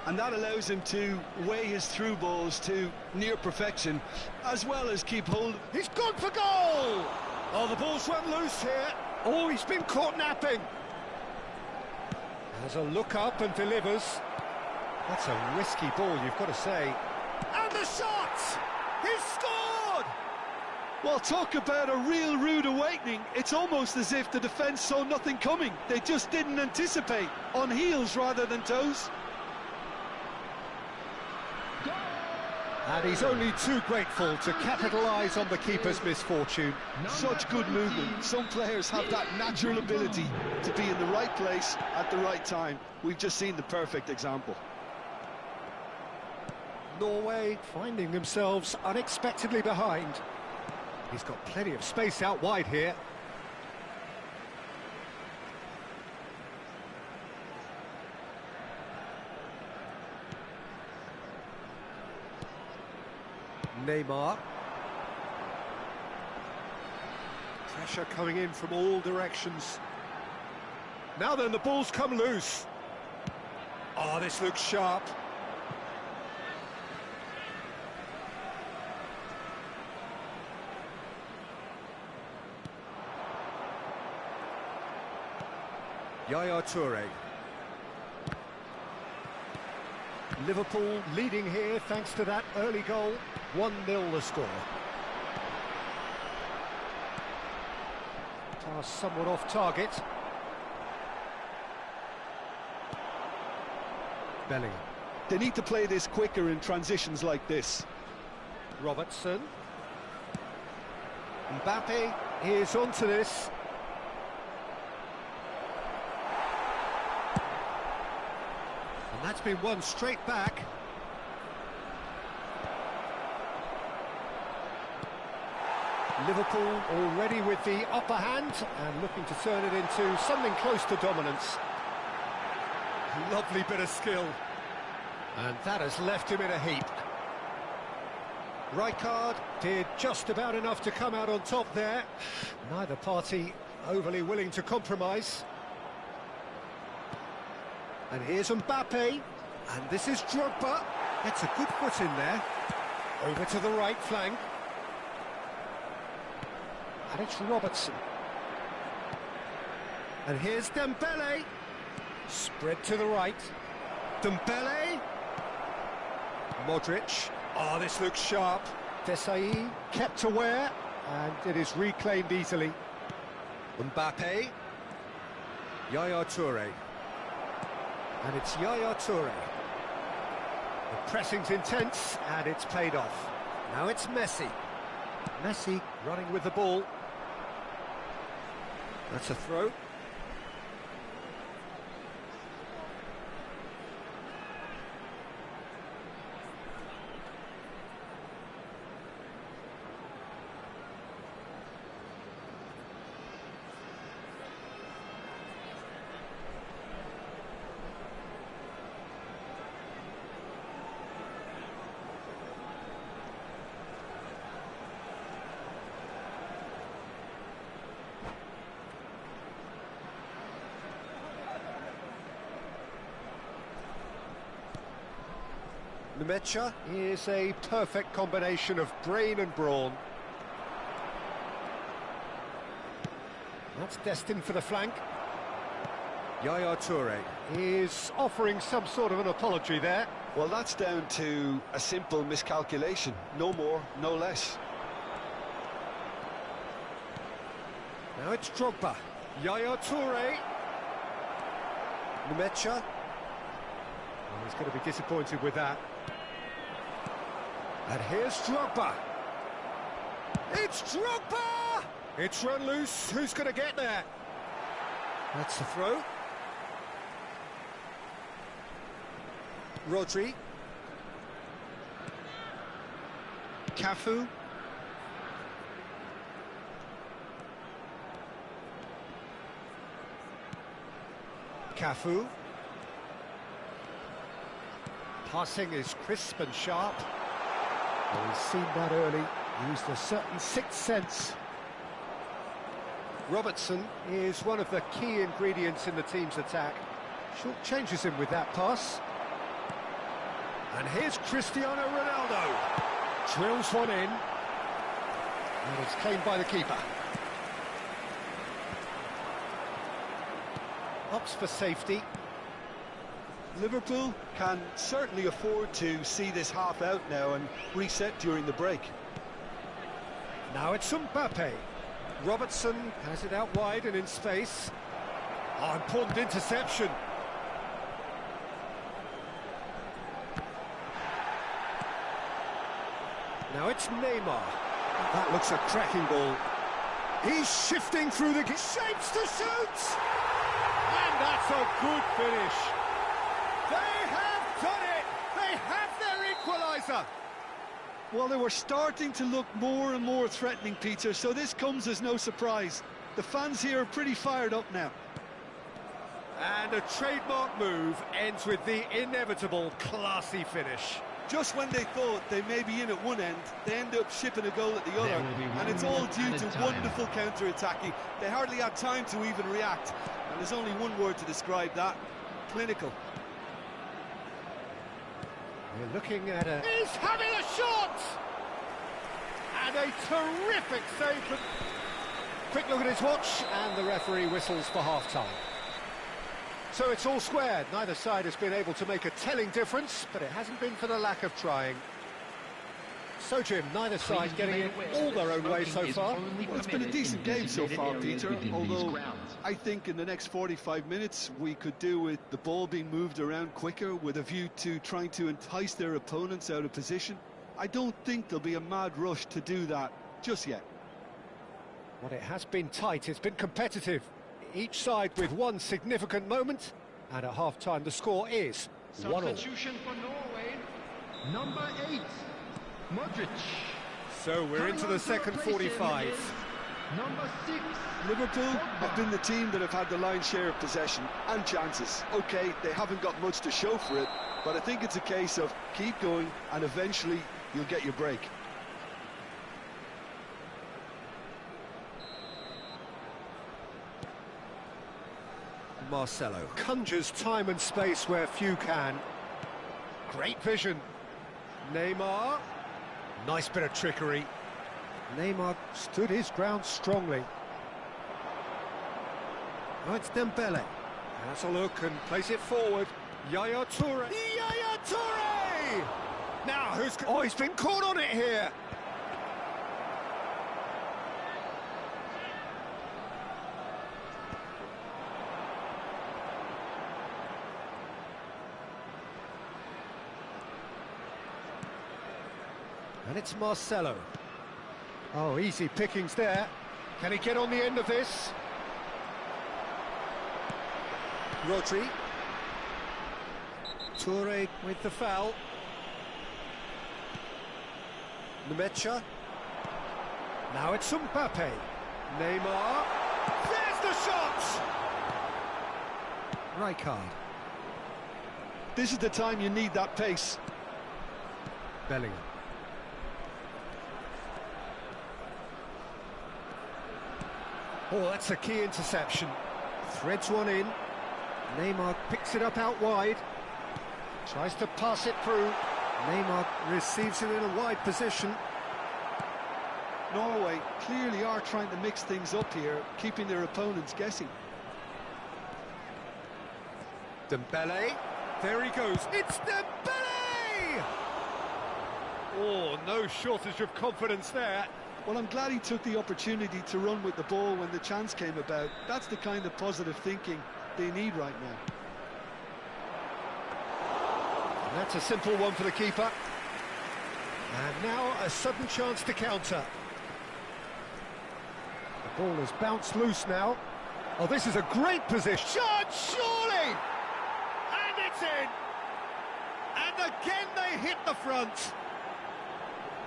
and that allows him to weigh his through balls to near perfection, as well as keep hold. He's gone for goal! Oh, the ball's run loose here. Oh, he's been caught napping. Has a look up and delivers. That's a risky ball, you've got to say. And the shot! He's scored! Well, talk about a real rude awakening. It's almost as if the defence saw nothing coming. They just didn't anticipate, on heels rather than toes. And he's only too grateful to capitalise on the keeper's misfortune. Such good movement. Some players have that natural ability to be in the right place at the right time. We've just seen the perfect example. Norway finding themselves unexpectedly behind. He's got plenty of space out wide here. Neymar. Pressure coming in from all directions. Now then, the ball's come loose. Oh, this looks sharp. Yaya Toure. Liverpool leading here thanks to that early goal. 1-0 the score. Pass somewhat off target. Bellingham. They need to play this quicker in transitions like this. Robertson. Mbappe is onto this. And that's been won straight back. Liverpool already with the upper hand and looking to turn it into something close to dominance. Lovely bit of skill. And that has left him in a heap. Rijkaard did just about enough to come out on top there. Neither party overly willing to compromise. And here's Mbappe. And this is Drogba. Gets a good foot in there. Over to the right flank. And it's Robertson. And here's Dembele. Spread to the right. Dembele. Modric. Oh, this looks sharp. Desai kept aware, and it is reclaimed easily. Mbappe. Yaya Toure. And it's Yaya Toure. The pressing's intense, and it's paid off. Now it's Messi. Messi running with the ball. That's a throw. Nemecha is a perfect combination of brain and brawn. That's destined for the flank. Yaya Toure is offering some sort of an apology there. Well, that's down to a simple miscalculation. No more, no less. Now it's Drogba. Yaya Toure. Nemecha. Oh, he's going to be disappointed with that. And here's Drogba. It's Drogba! It's run loose. Who's going to get there? That's the throw. Rodri. Cafu. Cafu. Passing is crisp and sharp. Well, he's seen that early. Used a certain sixth sense. Robertson is one of the key ingredients in the team's attack. Short changes him with that pass. And here's Cristiano Ronaldo. Drills one in. And it's claimed by the keeper. Opts for safety. Liverpool can certainly afford to see this half out now and reset during the break. Now it's Mbappe. Robertson has it out wide and in space. Oh, important interception. Now it's Neymar. That looks a cracking ball. He's shifting through the... shapes to shoot! And that's a good finish. They have done it! They have their equaliser! Well, they were starting to look more and more threatening, Peter, so this comes as no surprise. The fans here are pretty fired up now. And a trademark move ends with the inevitable classy finish. Just when they thought they may be in at one end, they end up shipping a goal at the other, and it's all due to wonderful counter-attacking. They hardly had time to even react, and there's only one word to describe that: clinical. We're looking at a... He's having a shot! And a terrific save. Quick look at his watch, and the referee whistles for half-time. So it's all squared. Neither side has been able to make a telling difference, but it hasn't been for the lack of trying. So, Jim, neither side getting it all their own way so far. Well, it's been a decent game so far, Peter, although I think in the next 45 minutes we could do with the ball being moved around quicker with a view to trying to entice their opponents out of position. I don't think there'll be a mad rush to do that just yet. Well, it has been tight, it's been competitive. Each side with one significant moment, and at half-time the score is 1-1. Substitution for Norway. Number 8, Modric. So we're into the second 45. Number 6. Liverpool have been the team that have had the lion's share of possession and chances. OK, they haven't got much to show for it, but I think it's a case of keep going and eventually you'll get your break. Marcelo conjures time and space where few can. Great vision. Neymar. Nice bit of trickery. Neymar stood his ground strongly. Now it's Dembele. Has a look and plays it forward. Yaya Toure. Yaya Toure! Now who's... Oh, he's been caught on it here. And it's Marcelo. Oh, easy pickings there. Can he get on the end of this? Rodri. Toure with the foul. Nemecha. Now it's Mbappe. Neymar. There's the shot! Rijkaard. This is the time you need that pace. Bellingham. Oh, that's a key interception. Threads one in. Neymar picks it up out wide. Tries to pass it through. Neymar receives it in a wide position. Norway clearly are trying to mix things up here, keeping their opponents guessing. Dembele. There he goes. It's Dembele! Oh, no shortage of confidence there. Well, I'm glad he took the opportunity to run with the ball when the chance came about. That's the kind of positive thinking they need right now. And that's a simple one for the keeper. And now a sudden chance to counter. The Ball has bounced loose now. Oh, this is a great position. Shot, surely! And it's in! And again they hit the front.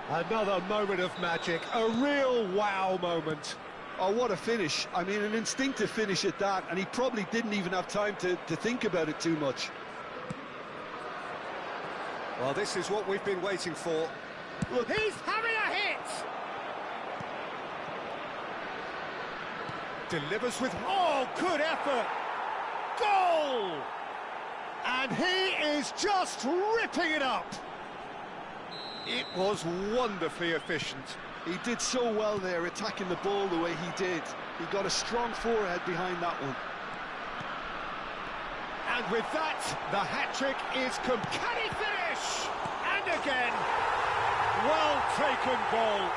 Another moment of magic, a real wow moment. Oh, what a finish. I mean, an instinctive finish at that, and he probably didn't even have time to think about it too much. Well, this is what we've been waiting for. Look, he's having a hit! Delivers with, oh, good effort! Goal! And he is just ripping it up! It was wonderfully efficient. He did so well there, attacking the ball the way he did. He got a strong forehead behind that one. And with that, the hat-trick is complete. Can he finish? And again, well taken goal.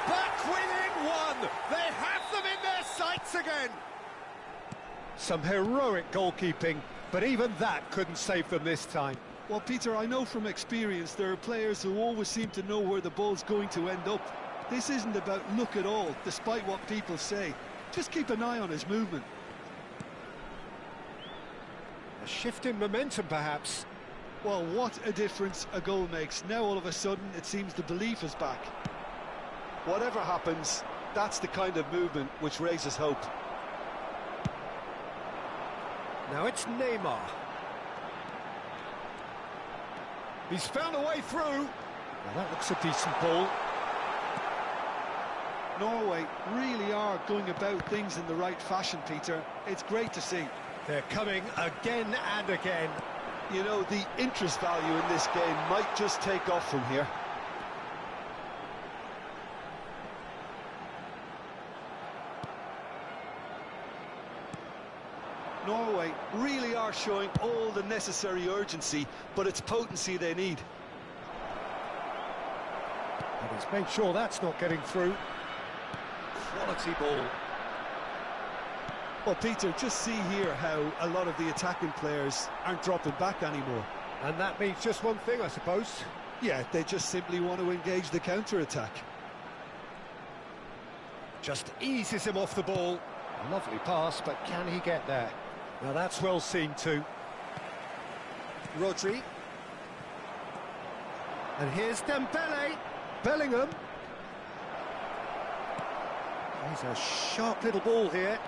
Back within one. They have them in their sights again. Some heroic goalkeeping, but even that couldn't save them this time. Well, Peter, I know from experience there are players who always seem to know where the ball's going to end up. This isn't about luck at all, despite what people say. Just keep an eye on his movement. A shift in momentum, perhaps. Well, what a difference a goal makes. Now, all of a sudden, it seems the belief is back. Whatever happens, that's the kind of movement which raises hope. Now it's Neymar. He's found a way through. Now that looks a decent ball. Norway really are going about things in the right fashion, Peter. It's great to see. They're coming again and again. You know, the interest value in this game might just take off from here. Norway really are showing all the necessary urgency, but it's potency they need. And he's made sure that's not getting through. Quality ball. Well, Peter, just see here how a lot of the attacking players aren't dropping back anymore. And that means just one thing, I suppose. Yeah, they just simply want to engage the counter-attack. Just eases him off the ball. A lovely pass, but can he get there? Now that's well seen too. Rodri. And here's Dembele. Bellingham. He's a sharp little ball here.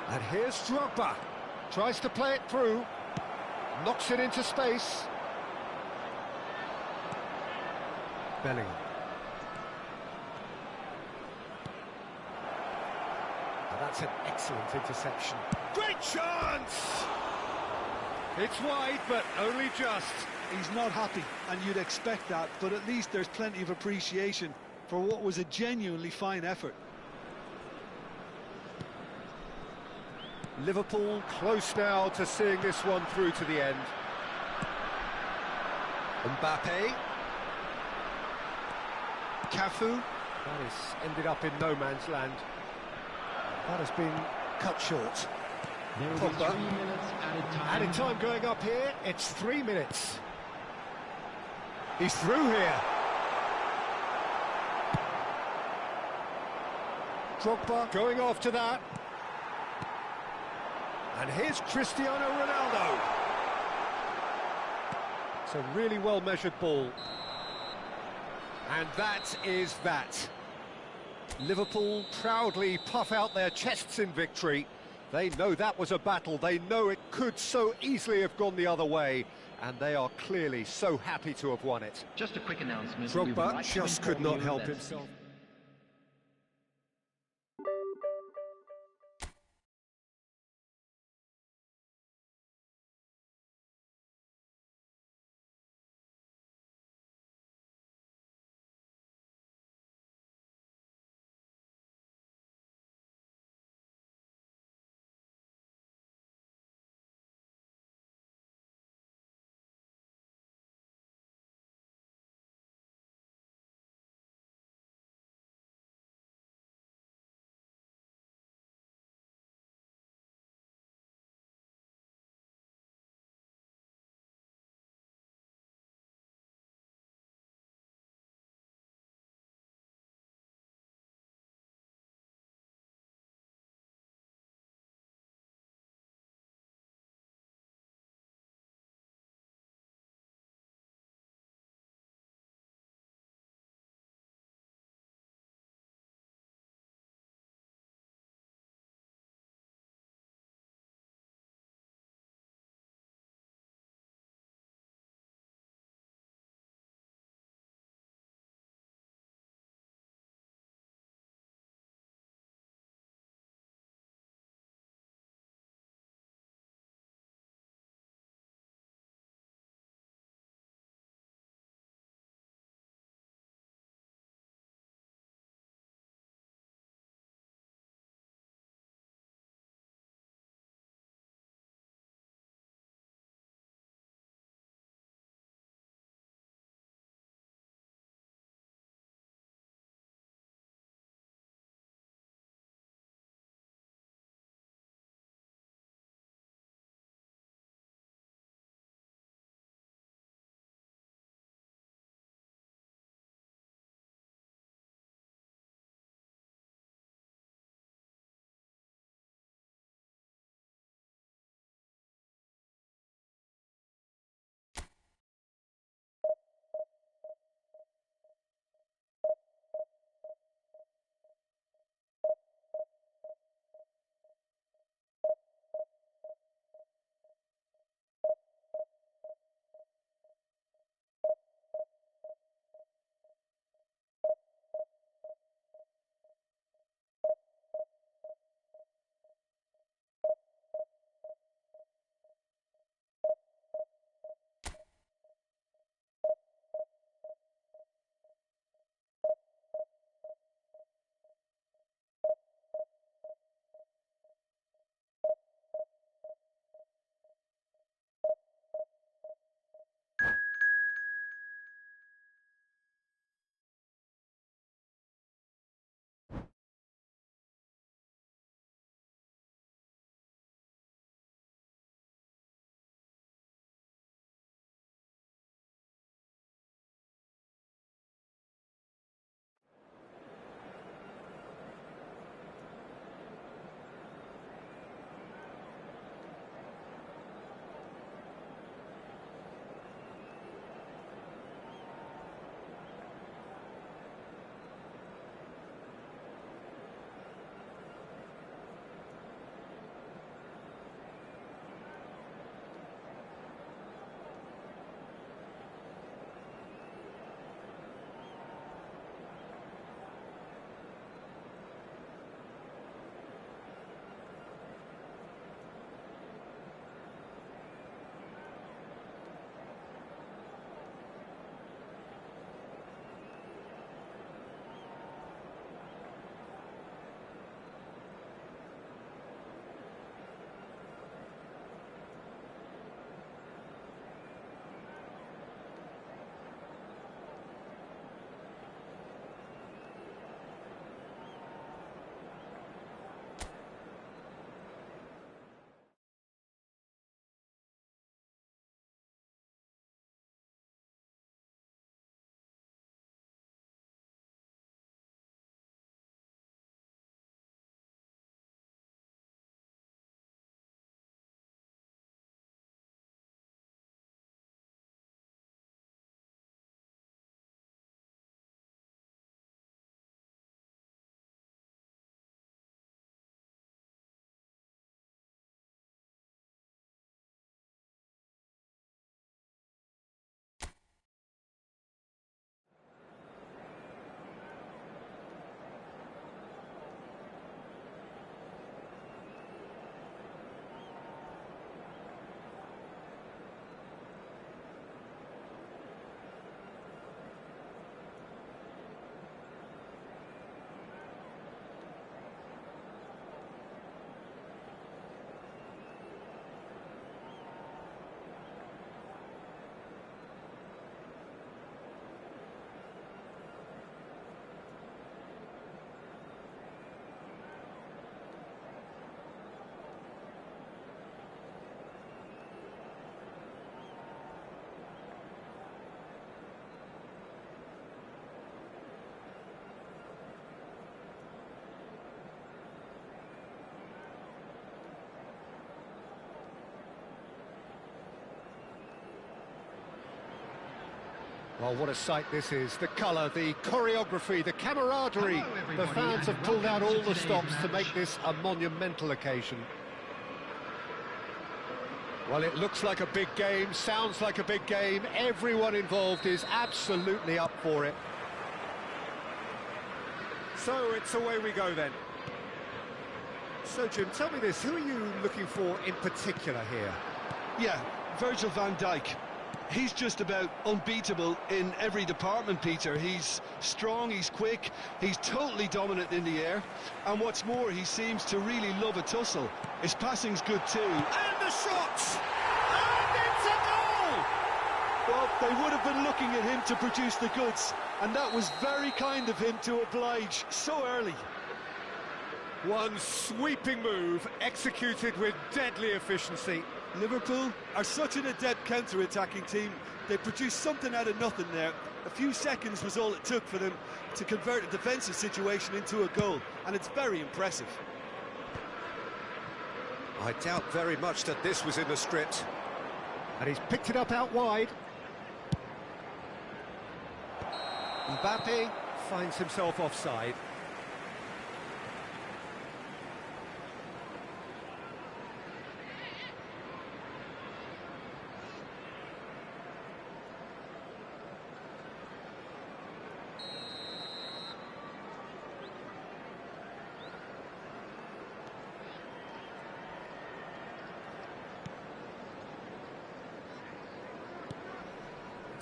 And here's Drogba. Tries to play it through. Knocks it into space. Bellingham. That's an excellent interception. Great chance! It's wide, but only just. He's not happy, and you'd expect that, but at least there's plenty of appreciation for what was a genuinely fine effort. Liverpool close now to seeing this one through to the end. Mbappe. Cafu. That has ended up in no man's land. That has been cut short. There will be 3 minutes added time. Added time going up here, it's 3 minutes. He's through here. Drogba going after that. And here's Cristiano Ronaldo. It's a really well-measured ball. And that is that. Liverpool proudly puff out their chests in victory. They know that was a battle. They know it could so easily have gone the other way. And they are clearly so happy to have won it. Just a quick announcement. We would Drogba like to just could inform not you help that himself. Well, what a sight this is. The colour, the choreography, the camaraderie. Hello, The everybody, fans and have pulled out welcome all to the today's stops to match. make this a monumental occasion. Well, it looks like a big game, sounds like a big game. Everyone involved is absolutely up for it. So it's away we go then. So, Jim, tell me this, who are you looking for in particular here? Yeah, Virgil van Dijk. He's just about unbeatable in every department, Peter. He's strong, he's quick, he's totally dominant in the air. And what's more, he seems to really love a tussle. His passing's good too. And the shot! And it's a goal! Well, they would have been looking at him to produce the goods. And that was very kind of him to oblige so early. One sweeping move, executed with deadly efficiency. Liverpool are such an adept counter-attacking team. They produced something out of nothing there. A few seconds was all it took for them to convert a defensive situation into a goal, and it's very impressive. I doubt very much that this was in the script. And he's picked it up out wide. Mbappe finds himself offside.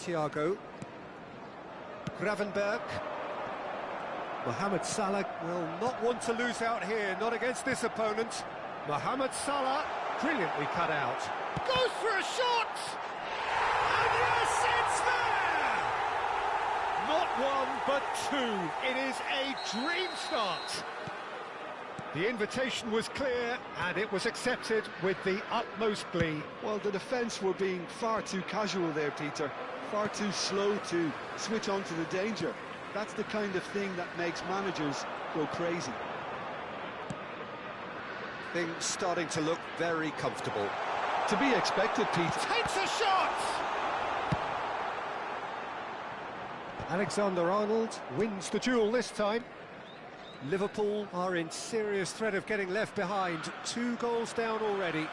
Thiago. Gravenberg. Mohamed Salah will not want to lose out here, not against this opponent. Mohamed Salah, brilliantly cut out. Goes for a shot! And yes, it's there! Not one, but two. It is a dream start. The invitation was clear, and it was accepted with the utmost glee. Well, the defence were being far too casual there, Peter. Far too slow to switch on to the danger. That's the kind of thing that makes managers go crazy. Things starting to look very comfortable. To be expected, Peter. Takes a shot! Alexander-Arnold wins the duel this time. Liverpool are in serious threat of getting left behind. 2 goals down already.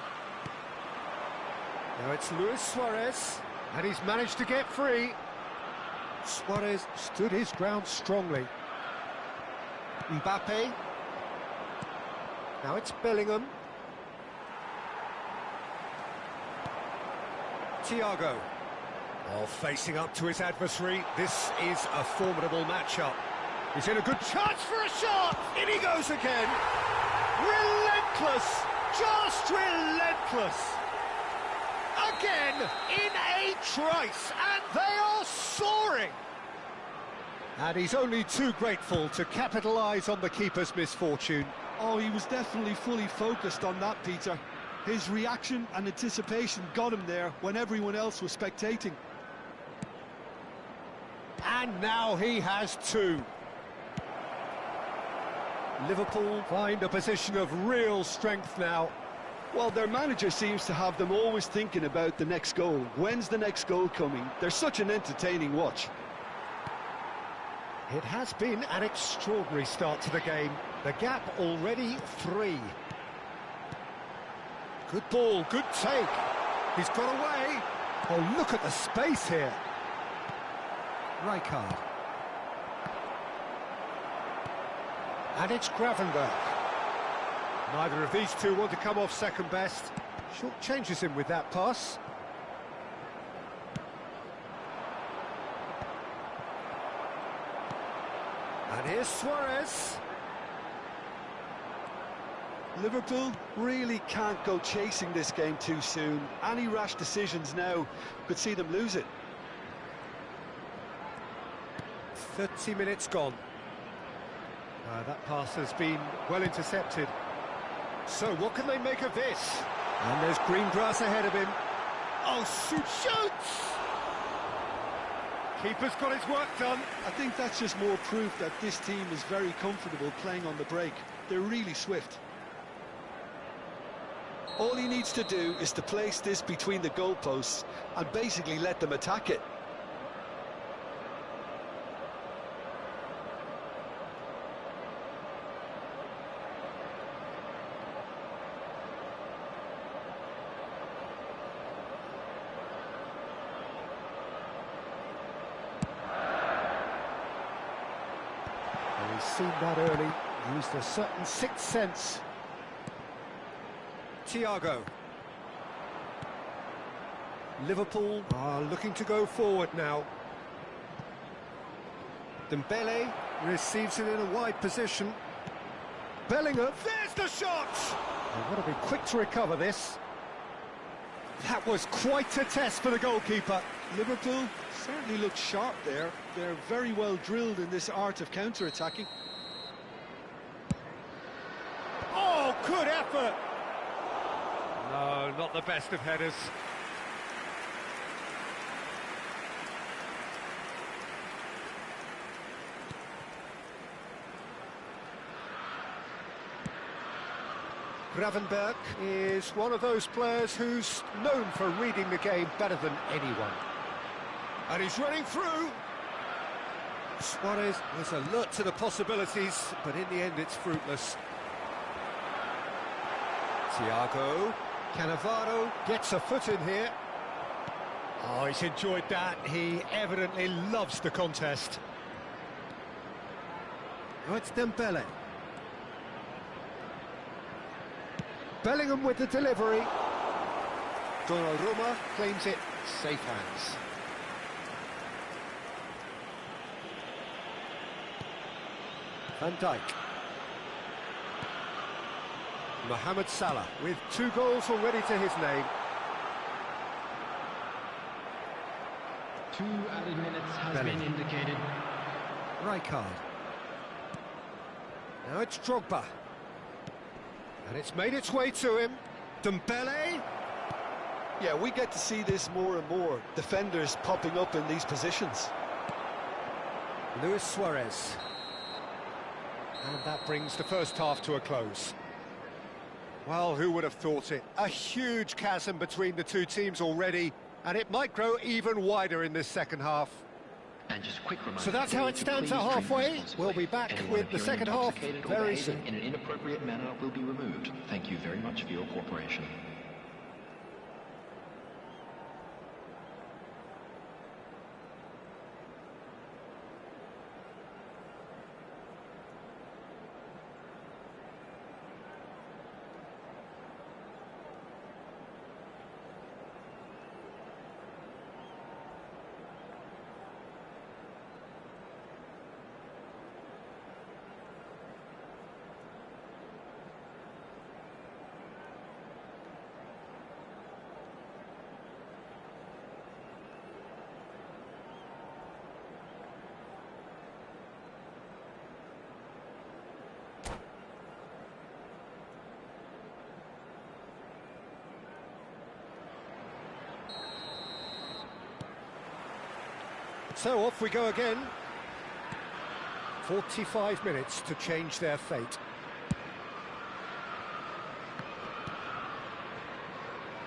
Now it's Luis Suarez, and he's managed to get free. Suarez stood his ground strongly. Mbappe. Now it's Bellingham. Thiago. Oh, facing up to his adversary. This is a formidable matchup. He's in a good chance for a shot! In he goes again! Relentless! Just relentless! Again, in a trice, and they are soaring! And he's only too grateful to capitalise on the keeper's misfortune. Oh, he was definitely fully focused on that, Peter. His reaction and anticipation got him there when everyone else was spectating. And now he has 2. Liverpool find a position of real strength now. Well, their manager seems to have them always thinking about the next goal. When's the next goal coming? They're such an entertaining watch. It has been an extraordinary start to the game. The gap already 3. Good ball, good take. He's got away. Oh, look at the space here. Rijkaard. And it's Gravenberg. Neither of these two want to come off second best. Short changes him with that pass. And here's Suarez. Liverpool really can't go chasing this game too soon. Any rash decisions now could see them lose it. 30 minutes gone. That pass has been well intercepted. So what can they make of this? And there's green grass ahead of him. Oh, shoots! Keeper's got his work done. I think that's just more proof that this team is very comfortable playing on the break. They're really swift. All he needs to do is to place this between the goalposts and basically let them attack it. He's seen that early, used a certain sixth sense. Thiago. Liverpool are looking to go forward now. Dembele receives it in a wide position. Bellingham, there's the shot! They've got to be quick to recover this. That was quite a test for the goalkeeper. Liverpool certainly look sharp there. They're very well drilled in this art of counter-attacking. Oh, good effort! No, not the best of headers. Gravenberch is one of those players who's known for reading the game better than anyone. And he's running through. Suarez is alert to the possibilities, but in the end it's fruitless. Thiago. Cannavaro gets a foot in here. Oh, he's enjoyed that. He evidently loves the contest. Now it's Dembele. Bellingham with the delivery. Donnarumma claims it, safe hands. Van Dijk. Mohamed Salah with 2 goals already to his name. 2 added minutes has been indicated. Rijkaard. Now it's Drogba. And it's made its way to him. Dembele. Yeah, we get to see this more and more. Defenders popping up in these positions. Luis Suarez. And that brings the first half to a close. Well, who would have thought it? A huge chasm between the two teams already, and it might grow even wider in this second half. And just a quick reminder, so that's how it stands at halfway. We'll be back with the second half very soon. In an inappropriate manner will be removed. Thank you very much for your cooperation. So off we go again. 45 minutes to change their fate.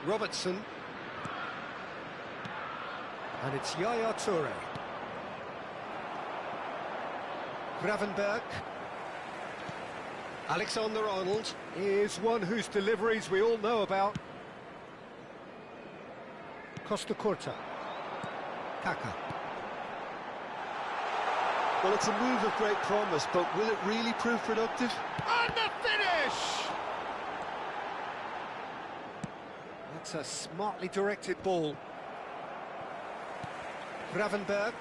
Robertson. And it's Yaya Toure. Gravenberch. Alexander-Arnold is one whose deliveries we all know about. Costa Curta. Kaka. Well, it's a move of great promise, but will it really prove productive? And the finish! That's a smartly directed ball. Gravenberch.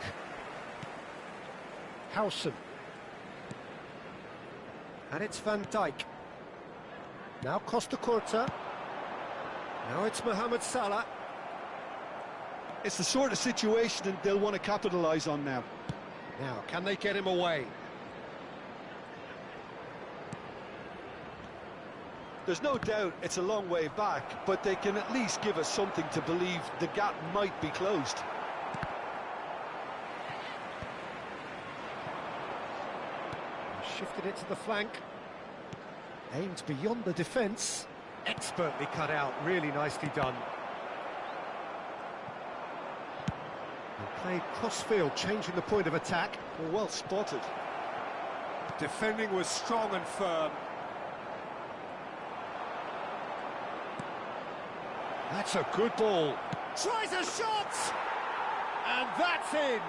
Howson. And it's Van Dijk. Now Costa Curta. Now it's Mohamed Salah. It's the sort of situation they'll want to capitalise on now. Now, can they get him away? There's no doubt it's a long way back, but they can at least give us something to believe the gap might be closed. Shifted it to the flank. Aimed beyond the defence. Expertly cut out, really nicely done. Played cross-field, changing the point of attack. Well spotted. Defending was strong and firm. That's a good ball. Tries a shot! And that's in!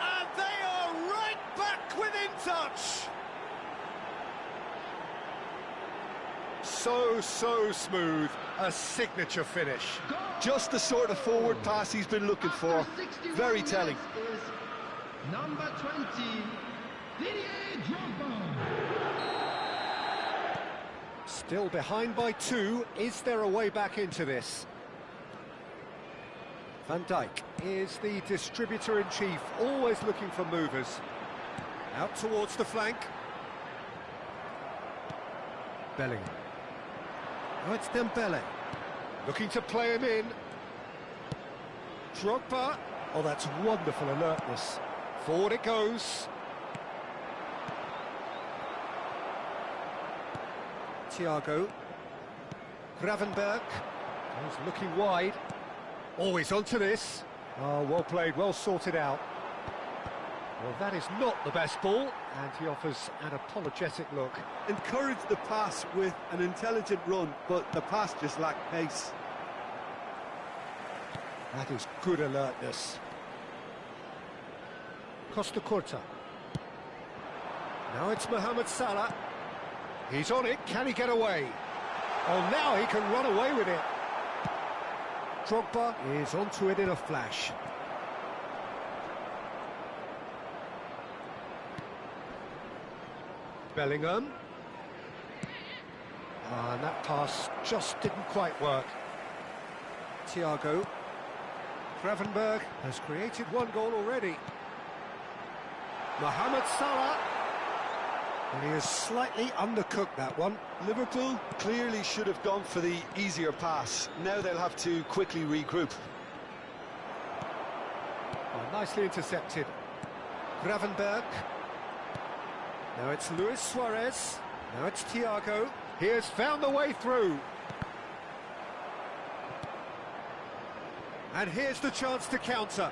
And they are right back within touch. So smooth, a signature finish. Just the sort of forward pass he's been looking for. Very telling. Number 20, Didier Drogba. Still behind by 2. Is there a way back into this? Van Dijk is the distributor-in-chief, always looking for movers. Out towards the flank. Bellingham. Now it's Dembele. Looking to play him in. Drogba. Oh, that's wonderful alertness. Forward it goes. Thiago. Gravenberg. He's looking wide. Always onto this. Oh, well played, well sorted out. Well, that is not the best ball, and he offers an apologetic look. Encouraged the pass with an intelligent run, but the pass just lacked pace. That is good alertness. Costa Curta. Now it's Mohamed Salah. He's on it, can he get away? Oh, now he can run away with it. Drogba is onto it in a flash. Bellingham. And that pass just didn't quite work. Thiago. Gravenberg has created one goal already. Mohamed Salah. And he has slightly undercooked that one. Liverpool clearly should have gone for the easier pass. Now they'll have to quickly regroup. Oh, nicely intercepted. Gravenberg. Now it's Luis Suarez. Now it's Thiago. He has found the way through. And here's the chance to counter.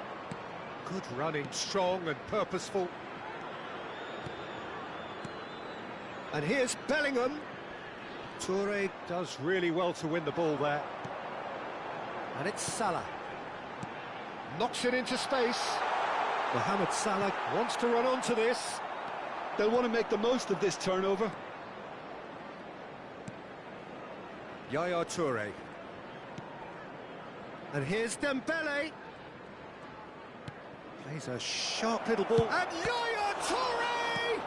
Good running, strong and purposeful. And here's Bellingham. Toure does really well to win the ball there. And it's Salah. Knocks it into space. Mohamed Salah wants to run onto this. They'll want to make the most of this turnover. Yaya Toure. And here's Dembele. Plays a sharp little ball. And Yaya Toure!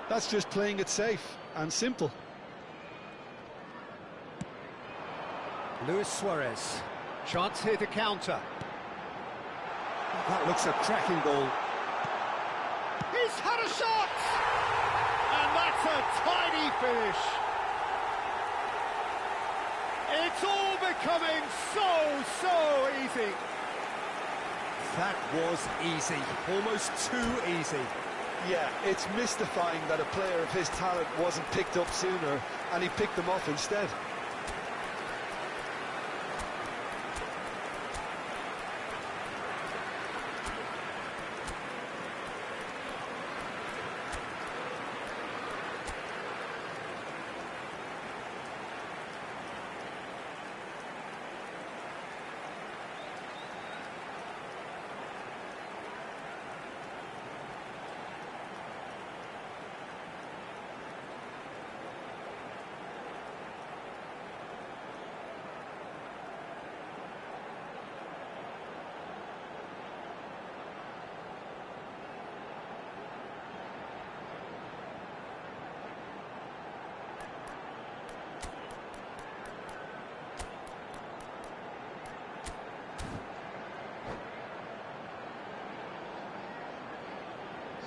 That's just playing it safe and simple. Luis Suarez. Chance here to counter. That looks a cracking ball. He's had a shot! And that's a tidy finish. It's all becoming so easy. That was easy, almost too easy. Yeah, it's mystifying that a player of his talent wasn't picked up sooner, and he picked them off instead.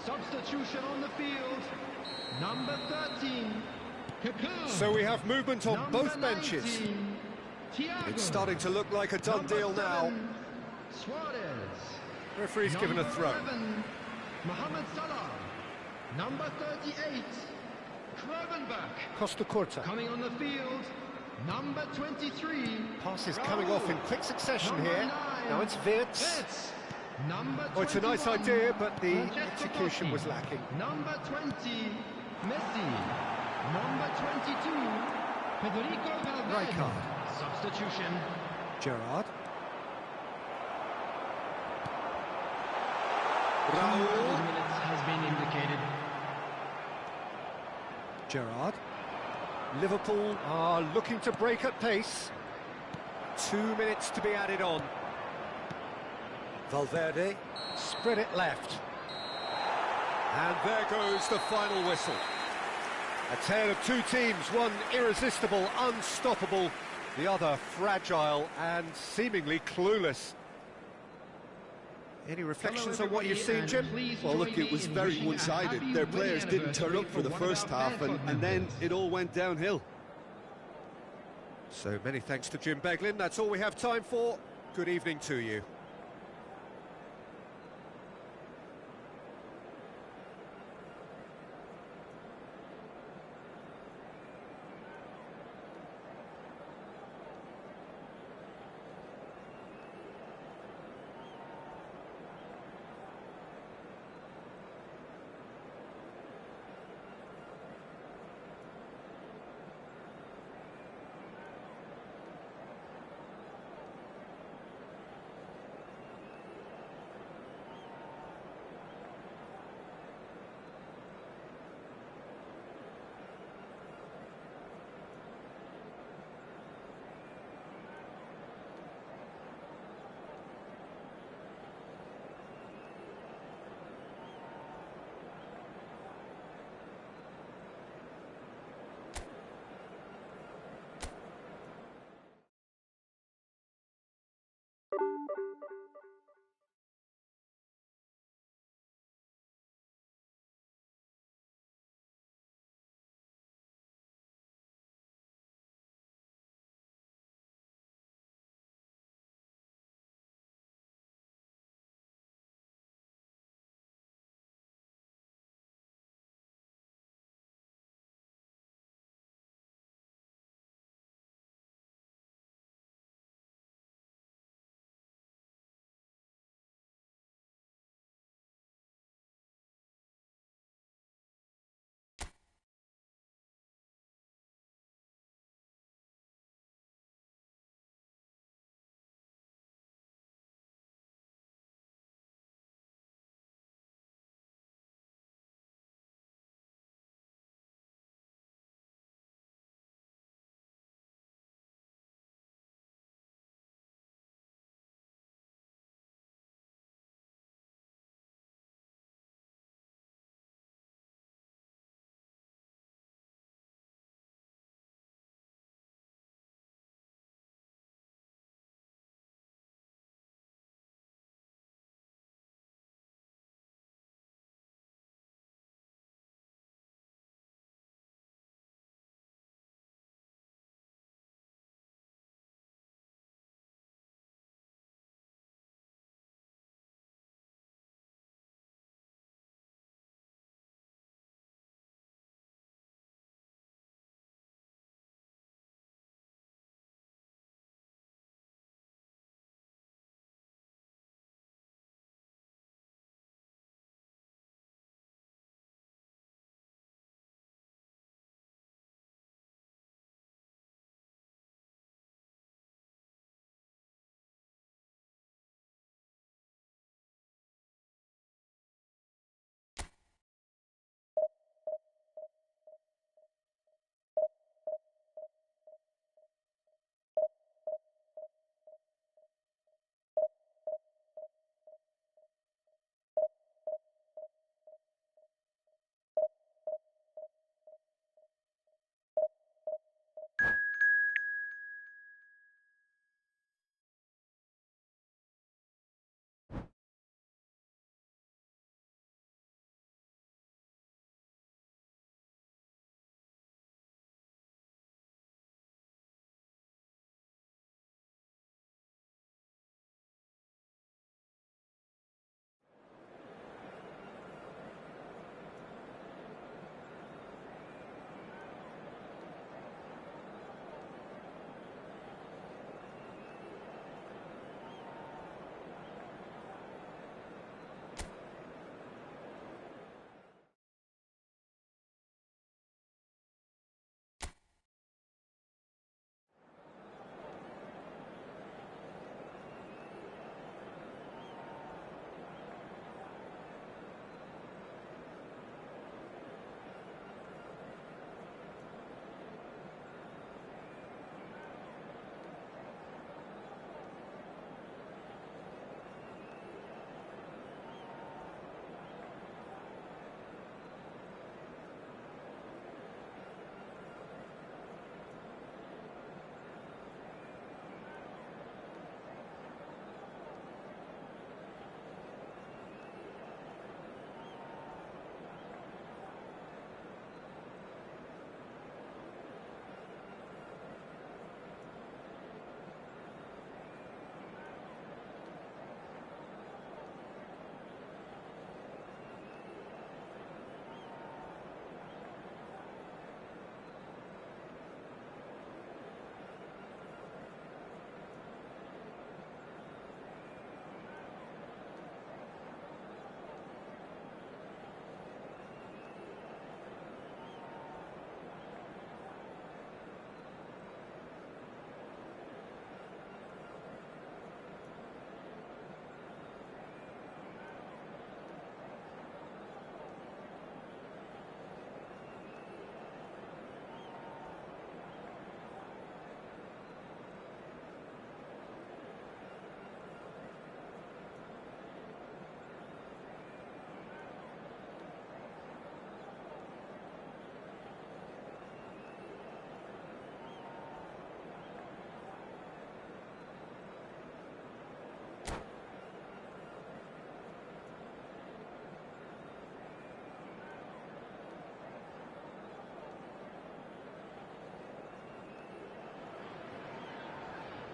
Substitution on the field. Number 13, Kaká. So we have movement on Number both benches. 19, Thiago. It's starting to look like a done Number deal now. 7, Suarez. Referee's given a Number throw. 11, Mohamed Salah. Number 38, Gravenberg. Costa Curta. Coming on the field, number 23. Passes coming off in quick succession Number here. 9, Now it's Wirtz. Wirtz. Number Oh, it's a nice 21, idea, but the Francesco execution Totti. was lacking. Number 20, Messi. Number 22, Federico Valverde. Rijkaard. Substitution. Gerrard. 2 Raul. minutes has been indicated. indicated. Gerrard. Liverpool are looking to break at pace. 2 minutes to be added on. Valverde, spread it left. And there goes the final whistle. A tale of two teams, one irresistible, unstoppable, the other fragile and seemingly clueless. Any reflections on what you've seen, Jim? Well, look, it was very one-sided. Their players didn't turn up for the first half, and then it all went downhill. So many thanks to Jim Beglin. That's all we have time for. Good evening to you.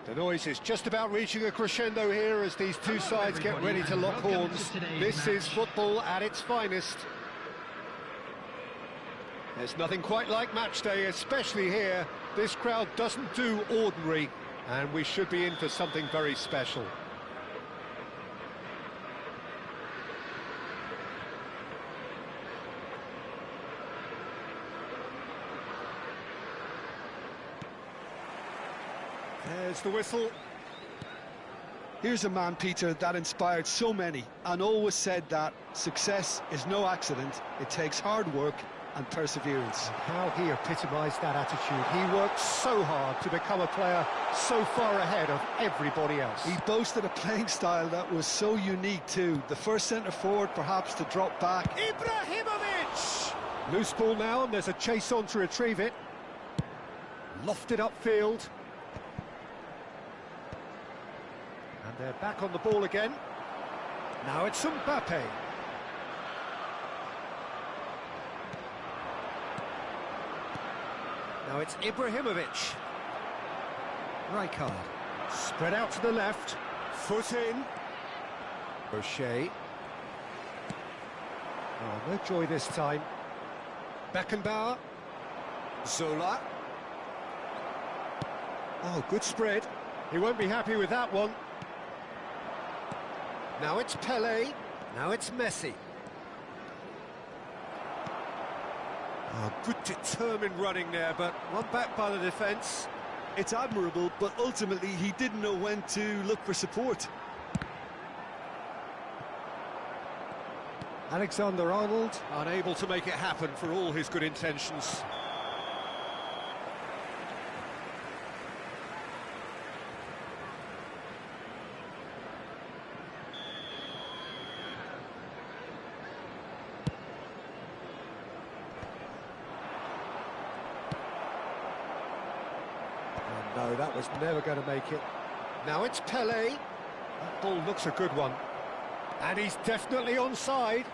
The noise is just about reaching a crescendo here as these two sides get ready to lock horns. This is football at its finest. There's nothing quite like match day, especially here. This crowd doesn't do ordinary, and we should be in for something very special. There's the whistle. Here's a man, Peter, that inspired so many and always said that success is no accident. It takes hard work and perseverance. How he epitomised that attitude. He worked so hard to become a player so far ahead of everybody else. He boasted a playing style that was so unique too. The first centre-forward perhaps to drop back. Ibrahimovic! Loose ball now, and there's a chase on to retrieve it. Lofted upfield. And they're back on the ball again. Now it's Mbappe. Now it's Ibrahimovic. Rijkaard. Spread out to the left. Foot in. O'Shea. Oh, no joy this time. Beckenbauer. Zola. Oh, good spread. He won't be happy with that one. Now it's Pelé. Now it's Messi. Oh, good determined running there, but one back by the defence. It's admirable, but ultimately he didn't know when to look for support. Alexander-Arnold, unable to make it happen for all his good intentions. No, that was never going to make it. Now it's Pelé. That ball looks a good one. And he's definitely onside.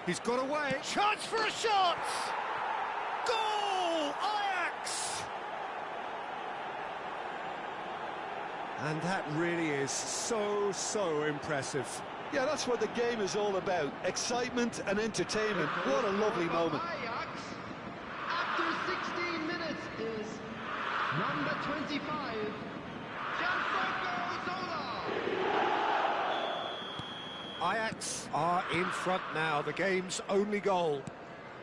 He's got away. Chance for a shot! Goal! Ajax! And that really is so impressive. Yeah, that's what the game is all about. Excitement and entertainment. What a lovely moment. Ajax, after 16 minutes, is number 25, Gianfranco Zola. Ajax are in front now, the game's only goal.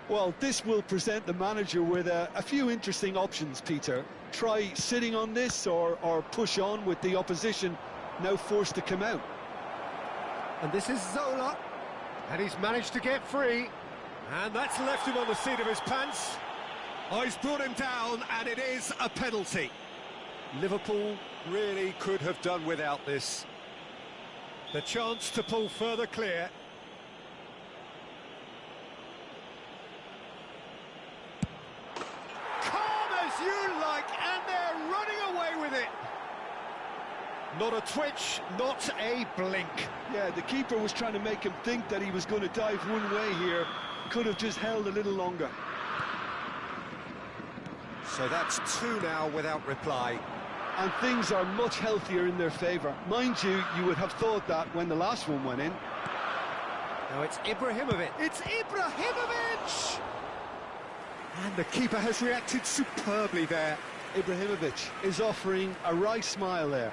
Well, this will present the manager with a few interesting options, Peter. Try sitting on this or push on with the opposition now forced to come out. And this is Zola, and he's managed to get free, and that's left him on the seat of his pants. Oh, he's brought him down, and it is a penalty. Liverpool really could have done without this. The chance to pull further clear. Calm as you like, and they're running away with it. Not a twitch, not a blink. Yeah, the keeper was trying to make him think that he was going to dive one way here. Could have just held a little longer. So that's two now without reply. And things are much healthier in their favour. Mind you, you would have thought that when the last one went in. Now it's Ibrahimovic. It's Ibrahimovic! And the keeper has reacted superbly there. Ibrahimovic is offering a wry smile there.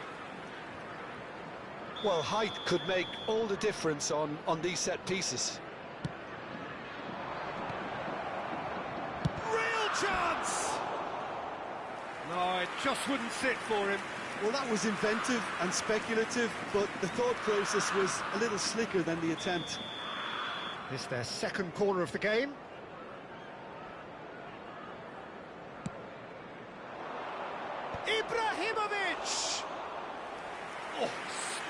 Well, height could make all the difference on these set pieces. Real chance! No, it just wouldn't sit for him. Well, that was inventive and speculative, but the thought process was a little slicker than the attempt. It's their second corner of the game. Ibrahimovic! Oh,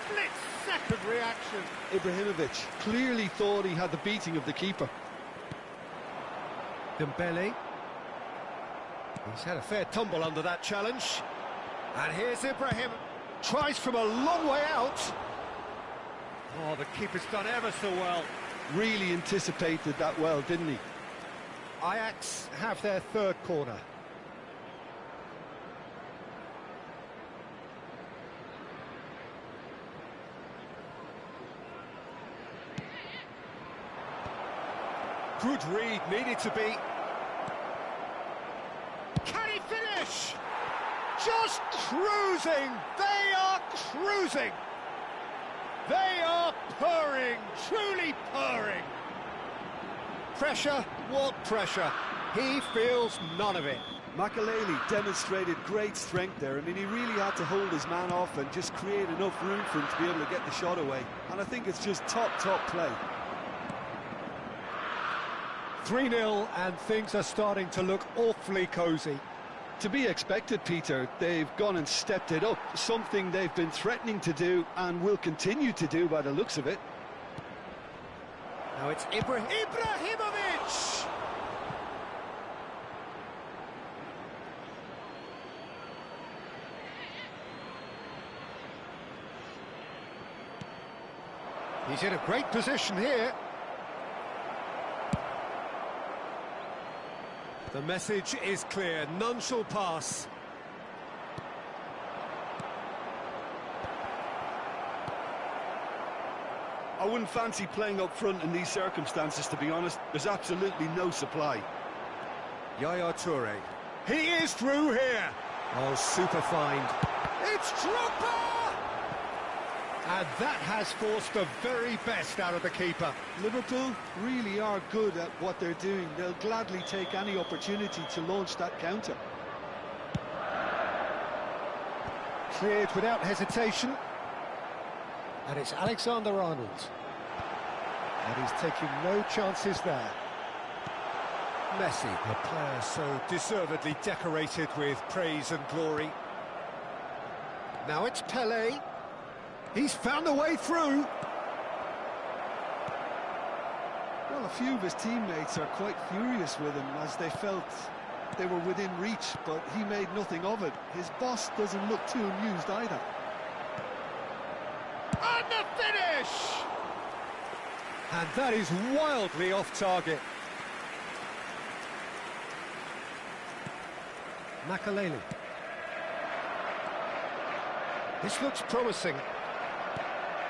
split-second reaction. Ibrahimovic clearly thought he had the beating of the keeper. Dembele. He's had a fair tumble under that challenge. And here's Ibrahim. Tries from a long way out. Oh, the keeper's done ever so well. Really anticipated that well, didn't he? Ajax have their third corner. Good read, needed to be. Can he finish? Just cruising! They are cruising! They are purring, truly purring! Pressure, what pressure? He feels none of it. Makelele demonstrated great strength there. I mean, he really had to hold his man off and just create enough room for him to be able to get the shot away. And I think it's just top play. 3-0 and things are starting to look awfully cosy. To be expected, Peter. They've gone and stepped it up, something they've been threatening to do and will continue to do by the looks of it. Now it's Ibrahimovic! He's in a great position here. The message is clear, none shall pass. I wouldn't fancy playing up front in these circumstances, to be honest. There's absolutely no supply. Yaya Toure. He is through here. Oh, super find. It's Drogba! And that has forced the very best out of the keeper. Liverpool really are good at what they're doing. They'll gladly take any opportunity to launch that counter. Cleared without hesitation. And it's Alexander-Arnold. And he's taking no chances there. Messi, a player so deservedly decorated with praise and glory. Now it's Pelé. He's found a way through. Well, a few of his teammates are quite furious with him as they felt they were within reach, but he made nothing of it. His boss doesn't look too amused either. And the finish! And that is wildly off target. Makelele. This looks promising.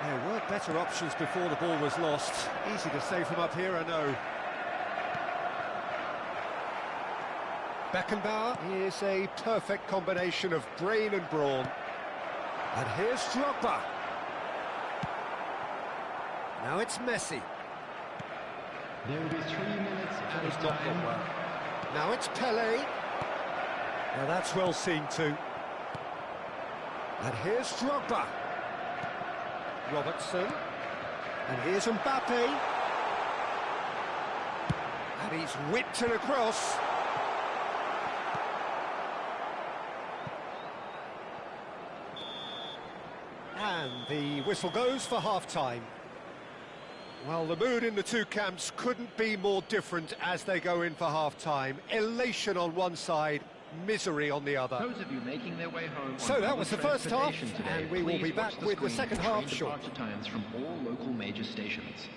There were better options before the ball was lost. Easy to say from up here, I know. Beckenbauer is a perfect combination of brain and brawn. And here's Drogba. Now it's Messi. There will be 3 minutes at a time. Well. Now it's Pelé. Now that's well seen too. And here's Drogba. Robertson. And here's Mbappe. And he's whipped it across. And the whistle goes for half-time. Well, the mood in the two camps couldn't be more different as they go in for half-time. Elation on one side, misery on the other. Those of you making their way home So that was the first half, and we will be back with the second half shortly. Departure times from all local major stations.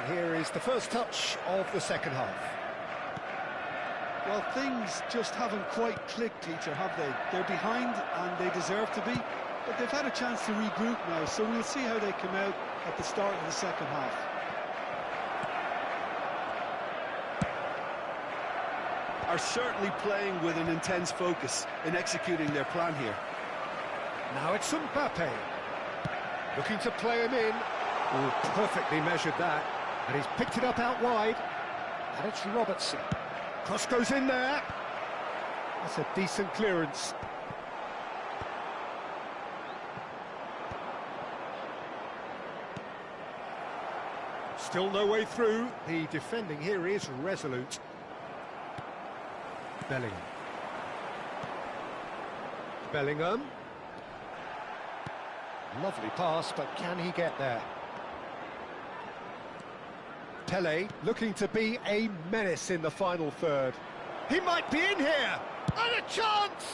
Here is the first touch of the second half. Well, things just haven't quite clicked, Peter, have they? They're behind and they deserve to be, but they've had a chance to regroup now, so we'll see how they come out at the start of the second half. Are certainly playing with an intense focus in executing their plan here. Now it's Mbappe. Looking to play him in. Oh, perfectly measured that. And he's picked it up out wide. And it's Robertson. Cross goes in there. That's a decent clearance. Still no way through. The defending here is resolute. Bellingham. Lovely pass, but can he get there? Pele looking to be a menace in the final third. He might be in here! And a chance!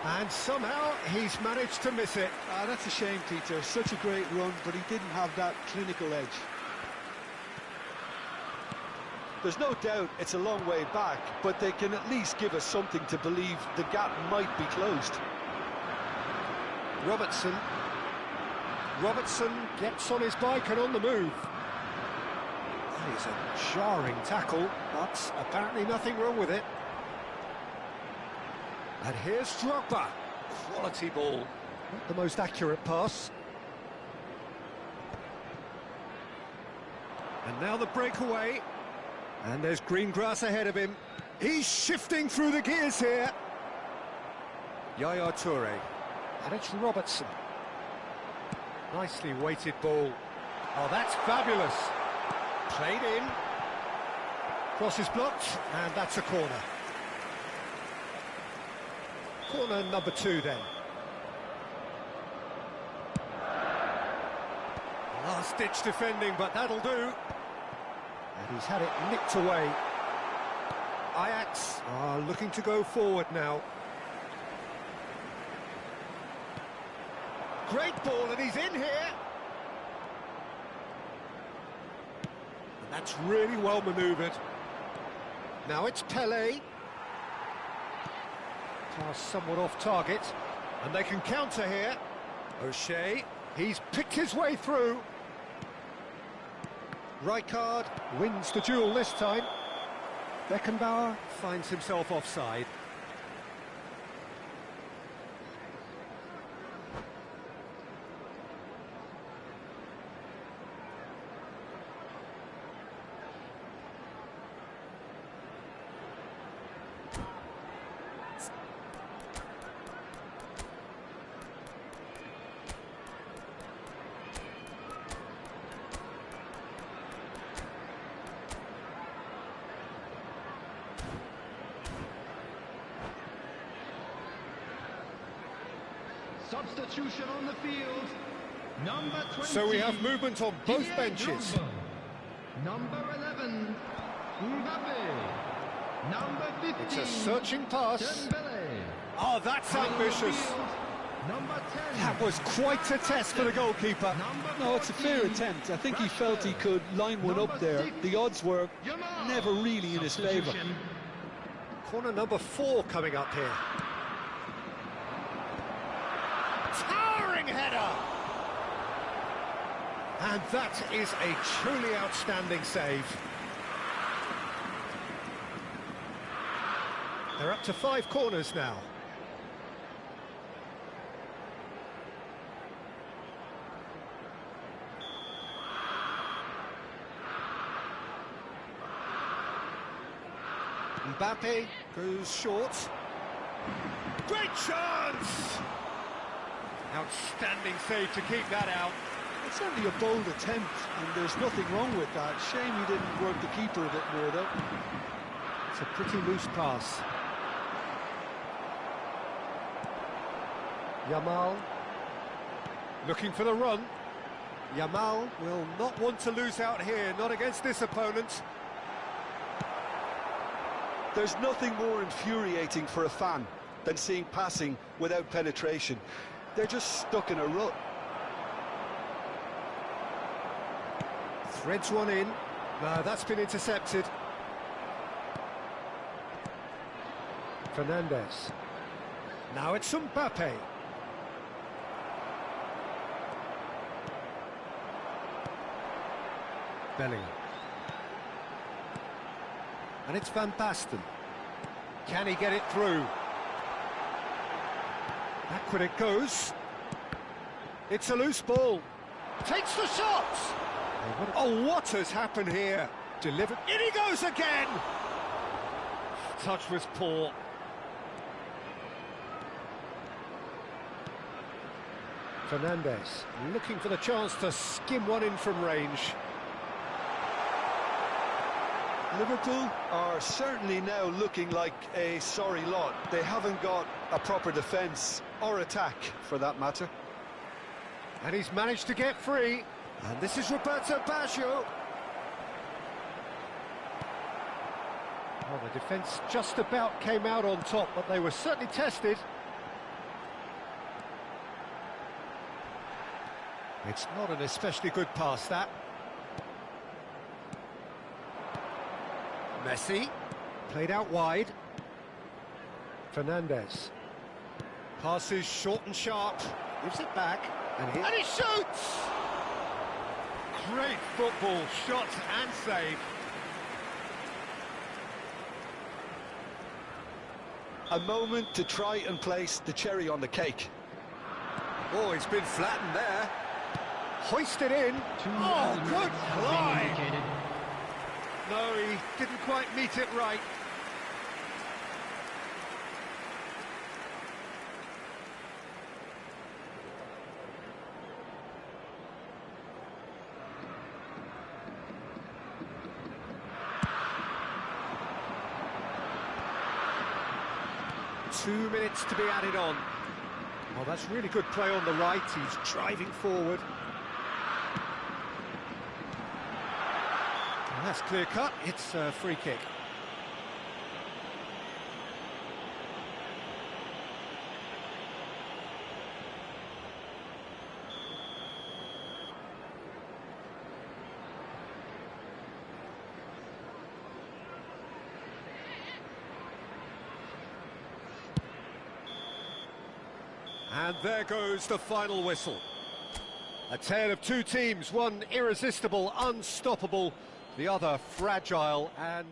And somehow he's managed to miss it. That's a shame, Peter. Such a great run, but he didn't have that clinical edge. There's no doubt it's a long way back, but they can at least give us something to believe the gap might be closed. Robertson gets on his bike and on the move. That is a jarring tackle, but apparently nothing wrong with it. And here's Drogba. Quality ball. Not the most accurate pass. And now the breakaway. And there's green grass ahead of him. He's shifting through the gears here. Yaya Toure. And it's Robertson. Nicely weighted ball. Oh, that's fabulous. Played in. Cross is blocked, and that's a corner. Corner number 2 then. Last-ditch defending, but that'll do. And he's had it nicked away. Ajax are looking to go forward now. Great ball, and he's in here. And that's really well manoeuvred. Now it's Pele. Pass somewhat off target, and they can counter here. O'Shea, he's picked his way through. Rijkaard wins the duel this time. Beckenbauer finds himself offside. Substitution on the field. Number 20. So we have movement on both benches. Number 11, Mbappe. Number 15. It's a searching pass. Dembele. Oh, that's ambitious. Number 10. That was quite a test for the goalkeeper. No, it's a fair attempt. I think he felt he could line one up there. The odds were never really in his favour. Corner number 4 coming up here. Towering header! And that is a truly outstanding save. They're up to 5 corners now. Mbappe goes short. Great chance! Outstanding save to keep that out. It's certainly a bold attempt, and there's nothing wrong with that. Shame he didn't work the keeper a bit more, though. It's a pretty loose pass. Yamal looking for the run. Yamal will not want to lose out here, not against this opponent. There's nothing more infuriating for a fan than seeing passing without penetration. They're just stuck in a rut. Threads one in. No, that's been intercepted. Fernandes. Now it's Mbappe. Bellingham. And it's Van Basten. Can he get it through? Backward it goes. It's a loose ball. Takes the shot! Oh, what has happened here? Delivered. In he goes again! touch was poor. Fernandez looking for the chance to skim one in from range. Liverpool are certainly now looking like a sorry lot. They haven't got a proper defence or attack, for that matter. And he's managed to get free. And this is Roberto Baggio. Well, the defence just about came out on top, but they were certainly tested. It's not an especially good pass, that. Messi, played out wide. Fernandez. Passes short and sharp, gives it back, and he shoots! Great football, shot and save. A moment to try and place the cherry on the cake. Oh, he's been flattened there. Hoisted in. Oh, good fly! No, he didn't quite meet it right. Two minutes to be added on. Well, that's really good play on the right. He's driving forward. Well, that's clear cut. It's a free kick. And there goes the final whistle. A tale of two teams, one irresistible, unstoppable, the other fragile and...